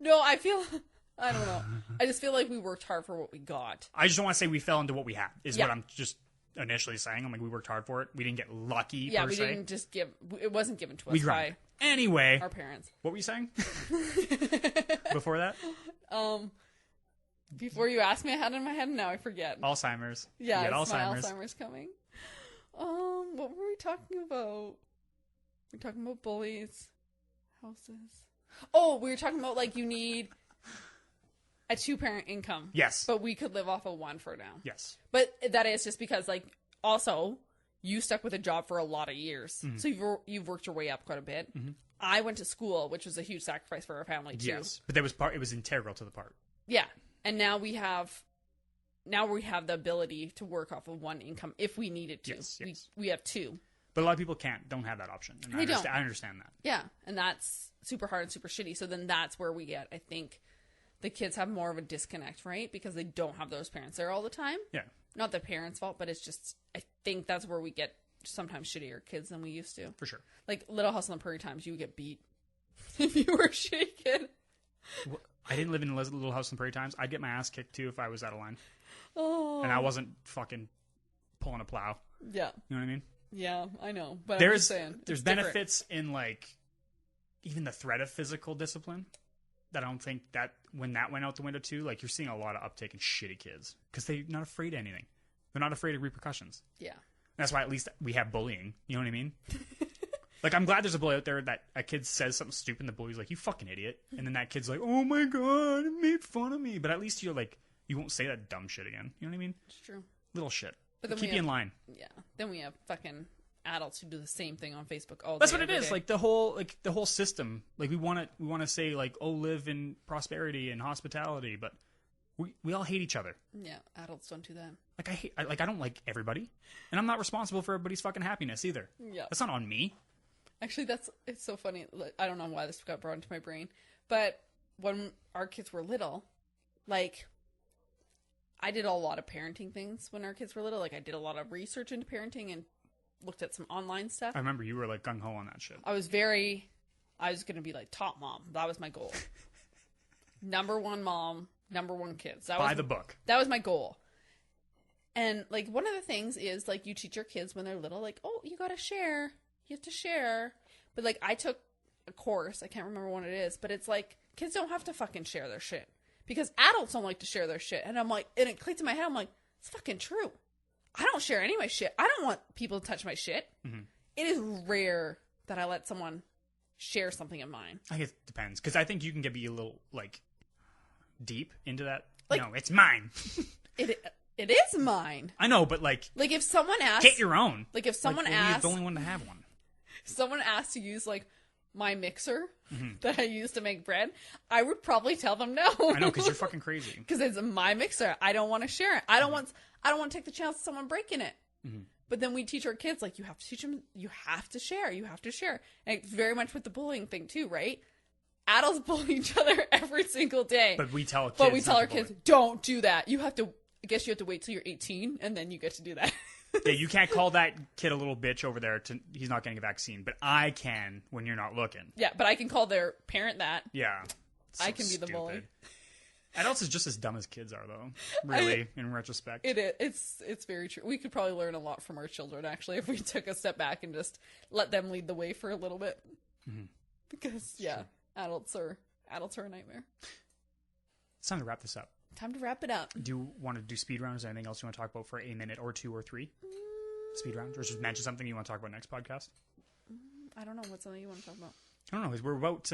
[SPEAKER 2] No, I don't know. I just feel like we worked hard for what we got.
[SPEAKER 1] I just don't want to say we fell into what we had, is what I'm just initially saying. I'm like, we worked hard for it. We didn't get lucky, per se.
[SPEAKER 2] Didn't just give... It wasn't given to us
[SPEAKER 1] we grind. Anyway.
[SPEAKER 2] Our parents.
[SPEAKER 1] What were you saying? Before that?
[SPEAKER 2] Before you asked me, I had it in my head, and now I forget.
[SPEAKER 1] Alzheimer's.
[SPEAKER 2] Yeah, it's Alzheimer's. My Alzheimer's coming. What were we talking about? We're talking about bullies. Houses. Oh, we were talking about, like, you need a 2-parent income.
[SPEAKER 1] Yes.
[SPEAKER 2] But we could live off of 1 for now.
[SPEAKER 1] Yes.
[SPEAKER 2] But that is just because, like, also, you stuck with a job for a lot of years. Mm-hmm. So you've worked your way up quite a bit. Mm-hmm. I went to school, which was a huge sacrifice for our family, too.
[SPEAKER 1] Yes. But it was integral to the part.
[SPEAKER 2] Yeah. And now we have the ability to work off of 1 income if we needed to.
[SPEAKER 1] Yes.
[SPEAKER 2] We have 2.
[SPEAKER 1] But a lot of people don't have that option. And I understand that.
[SPEAKER 2] Yeah. And that's super hard and super shitty. So then that's where we get, I think, the kids have more of a disconnect, right? Because they don't have those parents there all the time.
[SPEAKER 1] Yeah.
[SPEAKER 2] Not the parents' fault, but it's just, I think that's where we get sometimes shittier kids than we used to.
[SPEAKER 1] For sure.
[SPEAKER 2] Like, Little House on the Prairie times, you would get beat if you were a shitty kid.
[SPEAKER 1] Well, I didn't live in Little House on the Prairie times. I'd get my ass kicked, too, if I was out of line.
[SPEAKER 2] Oh.
[SPEAKER 1] And I wasn't fucking pulling a plow.
[SPEAKER 2] Yeah.
[SPEAKER 1] You know what I mean?
[SPEAKER 2] Yeah, I know. But
[SPEAKER 1] I'm
[SPEAKER 2] just saying.
[SPEAKER 1] There's benefits in, like, even the threat of physical discipline. That I don't think that when that went out the window too, like, you're seeing a lot of uptake in shitty kids because they're not afraid of anything. They're not afraid of repercussions.
[SPEAKER 2] Yeah.
[SPEAKER 1] That's why at least we have bullying. You know what I mean? Like, I'm glad there's a bully out there that a kid says something stupid and the bully's like, you fucking idiot. And then that kid's like, oh my God, it made fun of me. But at least you're like, you won't say that dumb shit again. You know what I mean?
[SPEAKER 2] It's true.
[SPEAKER 1] Little shit.
[SPEAKER 2] But then
[SPEAKER 1] keep you in line.
[SPEAKER 2] Yeah. Then we have fucking adults who do the same thing on Facebook all day.
[SPEAKER 1] That's what it is. Like the whole system. Like we want to say like, oh, live in prosperity and hospitality, but we all hate each other.
[SPEAKER 2] Yeah, adults don't do that.
[SPEAKER 1] Like I don't like everybody, and I'm not responsible for everybody's fucking happiness either.
[SPEAKER 2] Yeah,
[SPEAKER 1] that's not on me.
[SPEAKER 2] Actually, it's so funny. I don't know why this got brought into my brain, but when our kids were little, like, I did a lot of parenting things when our kids were little. Like, I did a lot of research into parenting and looked at some online stuff.
[SPEAKER 1] I remember you were like gung ho on that shit.
[SPEAKER 2] I was going to be like top mom. That was my goal. Number 1 mom, number 1 kids.
[SPEAKER 1] By the book.
[SPEAKER 2] That was my goal. And like, one of the things is like, you teach your kids when they're little, like, oh, you got to share. You have to share. But like, I took a course. I can't remember what it is, but it's like, kids don't have to fucking share their shit because adults don't like to share their shit. And I'm like, and it clicked in my head. I'm like, it's fucking true. I don't share any of my shit. I don't want people to touch my shit. Mm-hmm. It is rare that I let someone share something of mine.
[SPEAKER 1] I guess it depends. Because I think you can be a little, like, deep into that. Like, no, it's mine.
[SPEAKER 2] It is mine.
[SPEAKER 1] I know, but, like
[SPEAKER 2] if someone asks...
[SPEAKER 1] Get your own.
[SPEAKER 2] Like, if someone asks...
[SPEAKER 1] You're the only one to have one.
[SPEAKER 2] If someone asks to use, like, my mixer that I use to make bread, I would probably tell them no.
[SPEAKER 1] I know, because you're fucking crazy.
[SPEAKER 2] Because it's my mixer. I don't want to share it. I don't want to take the chance of someone breaking it. Mm-hmm. But then we teach our kids, like, you have to teach them, you have to share. And it's very much with the bullying thing too, right? Adults bully each other every single day.
[SPEAKER 1] But we tell
[SPEAKER 2] our kids, don't do that. I guess you have to wait till you're 18 and then you get to do that.
[SPEAKER 1] Yeah, you can't call that kid a little bitch over there. He's not getting a vaccine, but I can when you're not looking.
[SPEAKER 2] Yeah, but I can call their parent that.
[SPEAKER 1] Yeah.
[SPEAKER 2] I can be the bully.
[SPEAKER 1] Adults is just as dumb as kids are, though. Really, in retrospect.
[SPEAKER 2] It is. It's very true. We could probably learn a lot from our children, actually, if we took a step back and just let them lead the way for a little bit. Mm-hmm. Because, adults are a nightmare.
[SPEAKER 1] It's time to wrap this up.
[SPEAKER 2] Time to wrap it up.
[SPEAKER 1] Do you want to do speed rounds? Anything else you want to talk about for a minute or 2 or 3? Speed rounds? Or just mention something you want to talk about next podcast?
[SPEAKER 2] I don't know. What's something you want to talk about?
[SPEAKER 1] I don't know. We're about...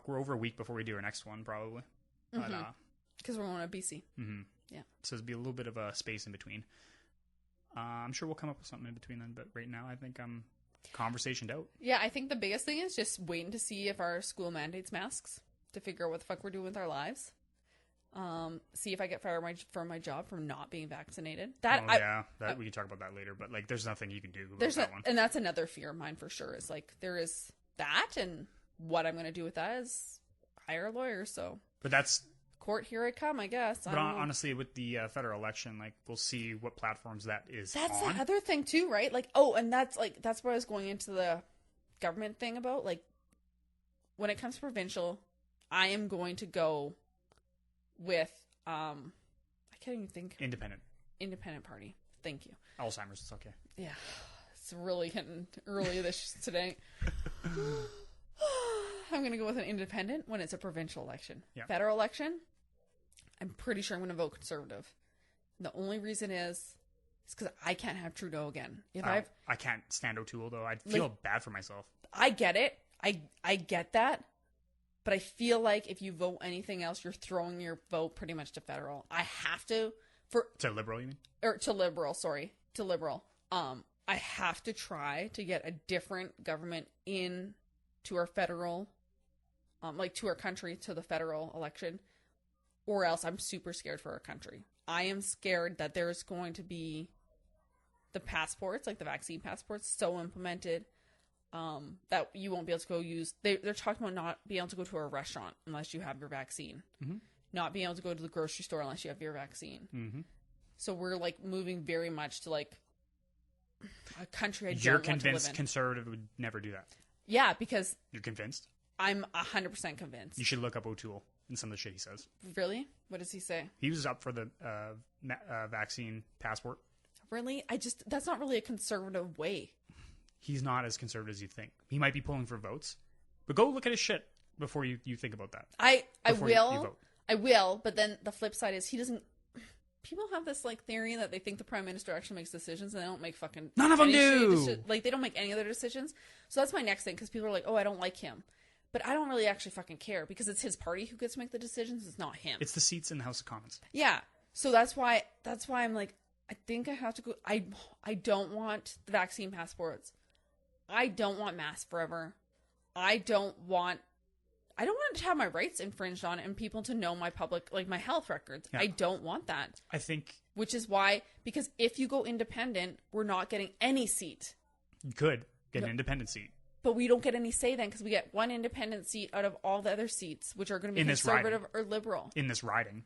[SPEAKER 1] we're over a week before we do our next one, probably.
[SPEAKER 2] Because we're going to BC.
[SPEAKER 1] Mm-hmm. Yeah. So there'll be a little bit of a space in between. I'm sure we'll come up with something in between then, but right now I think I'm conversationed out.
[SPEAKER 2] Yeah, I think the biggest thing is just waiting to see if our school mandates masks to figure out what the fuck we're doing with our lives. See if I get fired from my job from not being vaccinated. We can talk about that later, but like there's nothing you can do about that one. And that's another fear of mine for sure. Is like there is that, and what I'm going to do with that is hire a lawyer. So,
[SPEAKER 1] but that's
[SPEAKER 2] court. Here I come, I guess.
[SPEAKER 1] But honestly, with the federal election, like we'll see what platforms that is.
[SPEAKER 2] That's
[SPEAKER 1] on.
[SPEAKER 2] the other thing too, right? Like, and that's what I was going into the government thing about. Like, when it comes to provincial, I am going to go with I can't even think. Independent party. Thank you.
[SPEAKER 1] Alzheimer's. It's okay.
[SPEAKER 2] Yeah, it's really getting early today. I'm going to go with an independent when it's a provincial election. Yeah. Federal election, I'm pretty sure I'm going to vote Conservative. And the only reason is because I can't have Trudeau again.
[SPEAKER 1] I can't stand O'Toole, though. I'd feel bad for myself.
[SPEAKER 2] I get it. I get that. But I feel like if you vote anything else, you're throwing your vote pretty much to federal. I have to.
[SPEAKER 1] To Liberal, you mean?
[SPEAKER 2] Or to Liberal, sorry. To Liberal. I have to try to get a different government in to our federal, to our country, to the federal election, or else I'm super scared for our country. I am scared that there's going to be the passports, like the vaccine passports, so implemented that you won't be able to go use. They're talking about not being able to go to a restaurant unless you have your vaccine. Mm-hmm. Not being able to go to the grocery store unless you have your vaccine. Mm-hmm. So we're like moving very much to like a country I don't want to live in.
[SPEAKER 1] You're convinced Conservative would never do that?
[SPEAKER 2] Yeah, because...
[SPEAKER 1] You're convinced?
[SPEAKER 2] I'm 100% convinced.
[SPEAKER 1] You should look up O'Toole and some of the shit he says.
[SPEAKER 2] Really? What does he say?
[SPEAKER 1] He was up for the vaccine passport.
[SPEAKER 2] Really? That's not really a conservative way.
[SPEAKER 1] He's not as conservative as you think. He might be pulling for votes. But go look at his shit before you think about that.
[SPEAKER 2] I will. I will, but then the flip side is he doesn't... People have this like theory that they think the prime minister actually makes decisions, and they don't make fucking...
[SPEAKER 1] None of them do!
[SPEAKER 2] They don't make any other decisions. So that's my next thing, because people are like, oh, I don't like him. But I don't really actually fucking care, because it's his party who gets to make the decisions. It's not him.
[SPEAKER 1] It's the seats in the House of Commons.
[SPEAKER 2] Yeah. So that's why I'm like, I think I have to go... I don't want the vaccine passports. I don't want masks forever. I don't want to have my rights infringed on and people to know my my health records. Yeah. I don't want that.
[SPEAKER 1] I think...
[SPEAKER 2] Which is why, because if you go independent, we're not getting any seat.
[SPEAKER 1] You could get an independent seat.
[SPEAKER 2] But we don't get any say then, because we get one independent seat out of all the other seats, which are going to be conservative or liberal.
[SPEAKER 1] In this riding.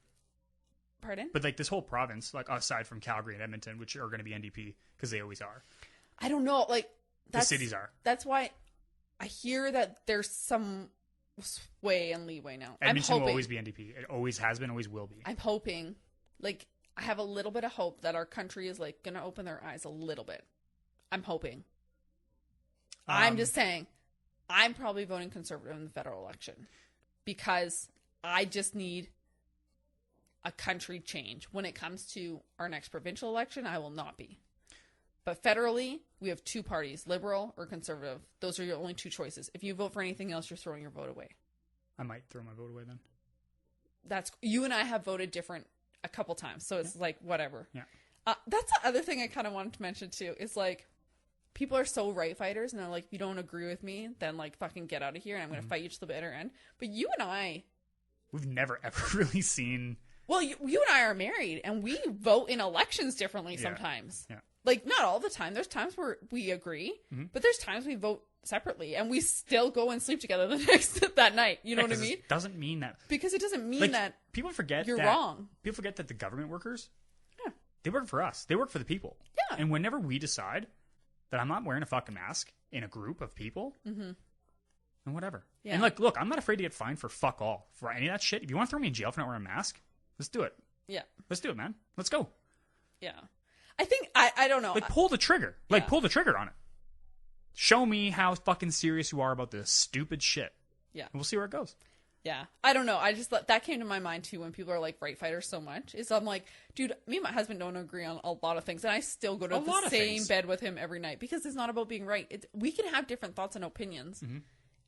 [SPEAKER 2] Pardon?
[SPEAKER 1] But like this whole province, like aside from Calgary and Edmonton, which are going to be NDP, because they always are.
[SPEAKER 2] I don't know. Like
[SPEAKER 1] the cities are.
[SPEAKER 2] That's why I hear that there's some sway and leeway now.
[SPEAKER 1] Edmonton will always be NDP. It always has been, always will be.
[SPEAKER 2] I'm hoping, I have a little bit of hope that our country is going to open their eyes a little bit. I'm hoping. I'm just saying, I'm probably voting conservative in the federal election because I just need a country change. When it comes to our next provincial election, I will not be. But federally, we have two parties, liberal or conservative. Those are your only two choices. If you vote for anything else, you're throwing your vote away.
[SPEAKER 1] I might throw my vote away then.
[SPEAKER 2] You and I have voted different a couple times, so it's whatever.
[SPEAKER 1] Yeah.
[SPEAKER 2] That's the other thing I kind of wanted to mention too. Is people are so right fighters, and they're like, if you don't agree with me, then fucking get out of here, and I'm going to fight you to the bitter end. But you and I,
[SPEAKER 1] we've never ever really seen.
[SPEAKER 2] Well, you and I are married, and we vote in elections differently sometimes.
[SPEAKER 1] Yeah.
[SPEAKER 2] Like, not all the time. There's times where we agree, but there's times we vote separately, and we still go and sleep together that night. You know what I mean?
[SPEAKER 1] It doesn't mean that.
[SPEAKER 2] Because it doesn't mean
[SPEAKER 1] Like,
[SPEAKER 2] that
[SPEAKER 1] people forget
[SPEAKER 2] you're
[SPEAKER 1] that,
[SPEAKER 2] wrong.
[SPEAKER 1] People forget that the government workers,
[SPEAKER 2] Yeah.
[SPEAKER 1] they work for us. They work for the people.
[SPEAKER 2] Yeah.
[SPEAKER 1] And whenever we decide that I'm not wearing a fucking mask in a group of people, and whatever.
[SPEAKER 2] Yeah.
[SPEAKER 1] And like, look, I'm not afraid to get fined for fuck all. For any of that shit. If you want to throw me in jail for not wearing a mask, let's do it.
[SPEAKER 2] Yeah.
[SPEAKER 1] Let's do it, man. Let's go.
[SPEAKER 2] Yeah. I think, I don't know.
[SPEAKER 1] Like, pull the trigger. Like,
[SPEAKER 2] Yeah.
[SPEAKER 1] pull the trigger on it. Show me how fucking serious you are about this stupid shit.
[SPEAKER 2] Yeah.
[SPEAKER 1] And we'll see where it goes.
[SPEAKER 2] Yeah. I don't know. I just that came to my mind too when people are like right fighters so much. Is I'm like, dude, me and my husband don't agree on a lot of things, and I still go to the same bed with him every night because it's not about being right. We can have different thoughts and opinions,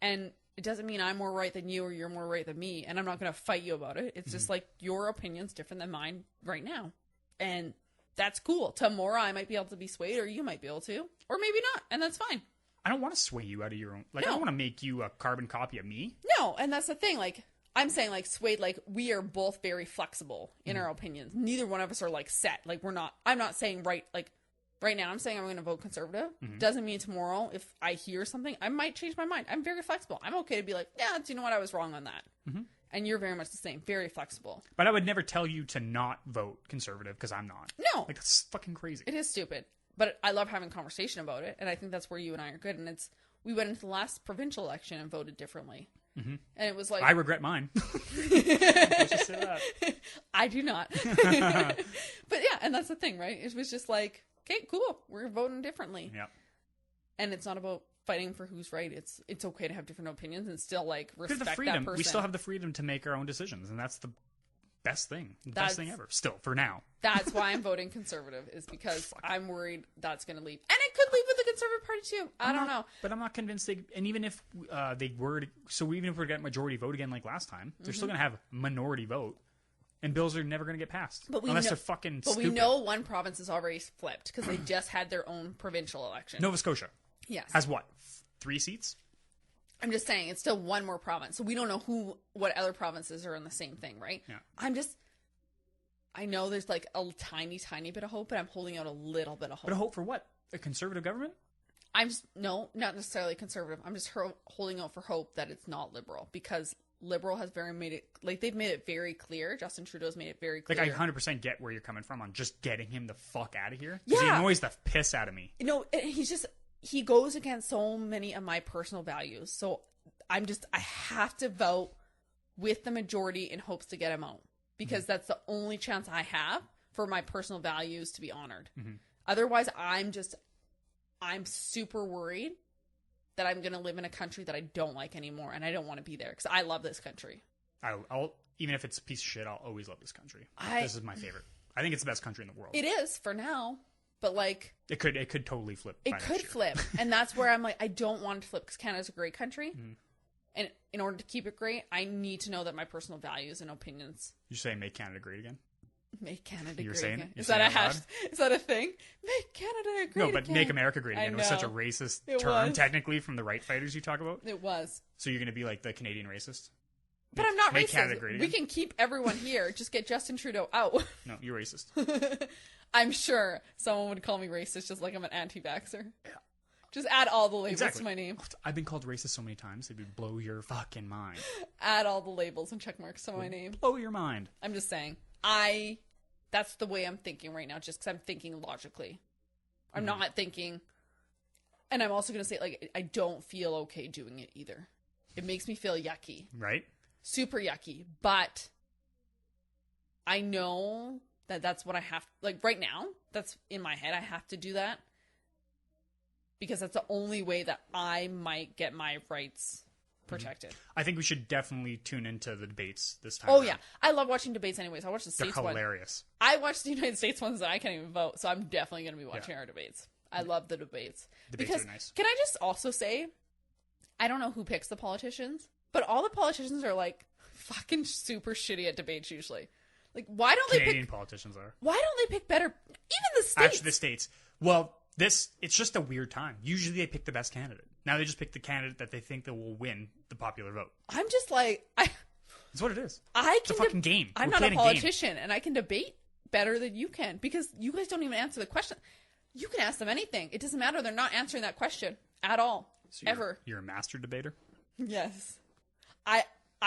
[SPEAKER 2] and it doesn't mean I'm more right than you or you're more right than me, and I'm not going to fight you about it. It's just like your opinion's different than mine right now, and that's cool. Tomorrow I might be able to be swayed, or you might be able to, or maybe not, and that's fine.
[SPEAKER 1] I don't want to sway you out of your own. Like, I don't want to make you a carbon copy of me.
[SPEAKER 2] No, and that's the thing. Like, I'm saying, like, swayed, like, we are both very flexible in our opinions. Neither one of us are, like, set. Like, I'm not saying right now I'm saying I'm going to vote conservative. Doesn't mean tomorrow, if I hear something, I might change my mind. I'm very flexible. I'm okay to be like, yeah, you know what, I was wrong on that. And you're very much the same. Very flexible.
[SPEAKER 1] But I would never tell you to not vote conservative because I'm not.
[SPEAKER 2] No.
[SPEAKER 1] Like, that's fucking crazy.
[SPEAKER 2] It is stupid. But I love having conversation about it. And I think that's where you and I are good. And we went into the last provincial election and voted differently. And it was like,
[SPEAKER 1] I regret mine. Let's just say that.
[SPEAKER 2] I do not. But yeah, and that's the thing, right? It was just like, okay, cool. We're voting differently.
[SPEAKER 1] Yeah.
[SPEAKER 2] And it's not about fighting for who's right. It's okay to have different opinions and still like respect
[SPEAKER 1] the freedom.
[SPEAKER 2] that person.
[SPEAKER 1] We still have the freedom to make our own decisions, and that's the best thing. Best thing ever. Still, for now.
[SPEAKER 2] That's why I'm voting conservative, is because I'm worried that's going to leave. And it could leave with the Conservative Party too. I don't know.
[SPEAKER 1] But I'm not convinced and even if they were even if we get majority vote again like last time, they're still going to have minority vote. And bills are never going to get passed. Unless they're fucking stupid.
[SPEAKER 2] But we know one province is already flipped because they just had their own provincial election.
[SPEAKER 1] Nova Scotia.
[SPEAKER 2] Yes.
[SPEAKER 1] Has what? 3 seats?
[SPEAKER 2] I'm just saying, it's still one more province. So we don't know what other provinces are in the same thing, right?
[SPEAKER 1] Yeah.
[SPEAKER 2] I know there's like a tiny, tiny bit of hope, but I'm holding out a little bit of hope.
[SPEAKER 1] But a hope for what? A conservative government?
[SPEAKER 2] No, not necessarily conservative. I'm just holding out for hope that it's not liberal, because liberal has they've made it very clear. Justin Trudeau's made it very clear.
[SPEAKER 1] Like, I 100% get where you're coming from on just getting him the fuck out of here. Because he annoys the piss out of me.
[SPEAKER 2] He goes against so many of my personal values. So I have to vote with the majority in hopes to get him out. Because that's the only chance I have for my personal values to be honored. Otherwise, I'm super worried that I'm going to live in a country that I don't like anymore, and I don't want to be there because I love this country.
[SPEAKER 1] I'll even if it's a piece of shit, I'll always love this country. This is my favorite. I think it's the best country in the world.
[SPEAKER 2] It is for now, but like
[SPEAKER 1] it could totally flip.
[SPEAKER 2] It could flip, and that's where I'm like, I don't want it to flip because Canada's a great country, and in order to keep it great, I need to know that my personal values and opinions.
[SPEAKER 1] You say make Canada great again?
[SPEAKER 2] Make Canada great
[SPEAKER 1] saying,
[SPEAKER 2] again. Is that a thing? Make Canada great again.
[SPEAKER 1] No, but make America great again. It was such a racist term, technically, from the right fighters you talk about.
[SPEAKER 2] It was.
[SPEAKER 1] So you're going to be like the Canadian racist?
[SPEAKER 2] But I'm not
[SPEAKER 1] make
[SPEAKER 2] racist.
[SPEAKER 1] Canada great again.
[SPEAKER 2] We can keep everyone here. Just get Justin Trudeau out.
[SPEAKER 1] No, you're racist.
[SPEAKER 2] I'm sure someone would call me racist just like I'm an anti-vaxxer. Yeah. Just add all the labels to my name.
[SPEAKER 1] I've been called racist so many times, it would blow your fucking mind.
[SPEAKER 2] Add all the labels and check marks to my name.
[SPEAKER 1] Blow your mind.
[SPEAKER 2] I'm just saying. That's the way I'm thinking right now, just because I'm thinking logically. I'm not thinking... And I'm also going to say, like, I don't feel okay doing it either. It makes me feel yucky.
[SPEAKER 1] Right?
[SPEAKER 2] Super yucky. But I know that that's what I have... Like, right now, that's in my head. I have to do that. Because that's the only way that I might get my rights protected.
[SPEAKER 1] I think we should definitely tune into the debates this time.
[SPEAKER 2] Oh, yeah. I love watching debates anyways. I watch the States ones.
[SPEAKER 1] They're hilarious.
[SPEAKER 2] I watch the United States ones that I can't even vote, so I'm definitely going to be watching our debates. I love the debates.
[SPEAKER 1] Debates are nice.
[SPEAKER 2] Can I just also say, I don't know who picks the politicians, but all the politicians are, like, fucking super shitty at debates usually. Like, why don't
[SPEAKER 1] Canadian politicians are.
[SPEAKER 2] Why don't they pick better? Even the States.
[SPEAKER 1] Actually, the States. Well... it's just a weird time. Usually they pick the best candidate. Now they just pick the candidate that they think that will win the popular vote.
[SPEAKER 2] I'm just like...
[SPEAKER 1] It's what it is.
[SPEAKER 2] It's
[SPEAKER 1] a fucking game.
[SPEAKER 2] I'm not a politician, and I can debate better than you can, because you guys don't even answer the question. You can ask them anything. It doesn't matter. They're not answering that question at all.
[SPEAKER 1] So
[SPEAKER 2] ever.
[SPEAKER 1] You're a master debater?
[SPEAKER 2] Yes. I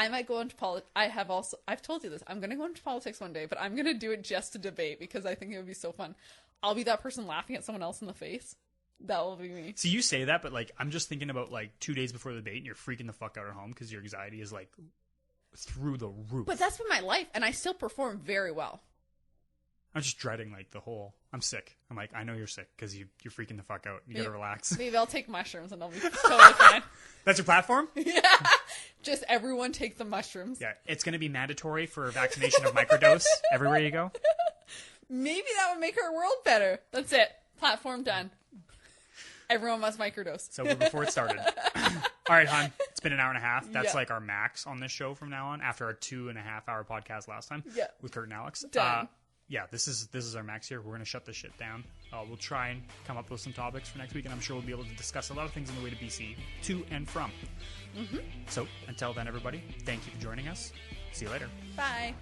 [SPEAKER 2] might go into politics. I've told you this. I'm going to go into politics one day, but I'm going to do it just to debate because I think it would be so fun. I'll be that person laughing at someone else in the face. That will be me.
[SPEAKER 1] So you say that, but like, I'm just thinking about like 2 days before the debate and you're freaking the fuck out at home because your anxiety is like through the roof.
[SPEAKER 2] But that's been my life, and I still perform very well.
[SPEAKER 1] I'm just dreading like I'm sick. I'm like, I know you're sick because you're freaking the fuck out. You gotta relax.
[SPEAKER 2] Maybe I'll take mushrooms and I'll be totally fine.
[SPEAKER 1] That's your platform?
[SPEAKER 2] Yeah. Just everyone take the mushrooms.
[SPEAKER 1] Yeah, it's gonna be mandatory for vaccination of microdose everywhere you go.
[SPEAKER 2] Maybe that would make our world better. That's it. Platform done. Everyone must microdose.
[SPEAKER 1] So before it started. All right, hon. It's been an hour and a half. That's
[SPEAKER 2] Yeah.
[SPEAKER 1] like our max on this show from now on. After our 2.5 hour podcast last time.
[SPEAKER 2] Yeah.
[SPEAKER 1] With Kurt and Alex.
[SPEAKER 2] Done.
[SPEAKER 1] Yeah, this is our max here. We're gonna shut this shit down. We'll try and come up with some topics for next week, and I'm sure we'll be able to discuss a lot of things on the way to BC, to and from. Mm-hmm. So until then, everybody, thank you for joining us. See you later.
[SPEAKER 2] Bye.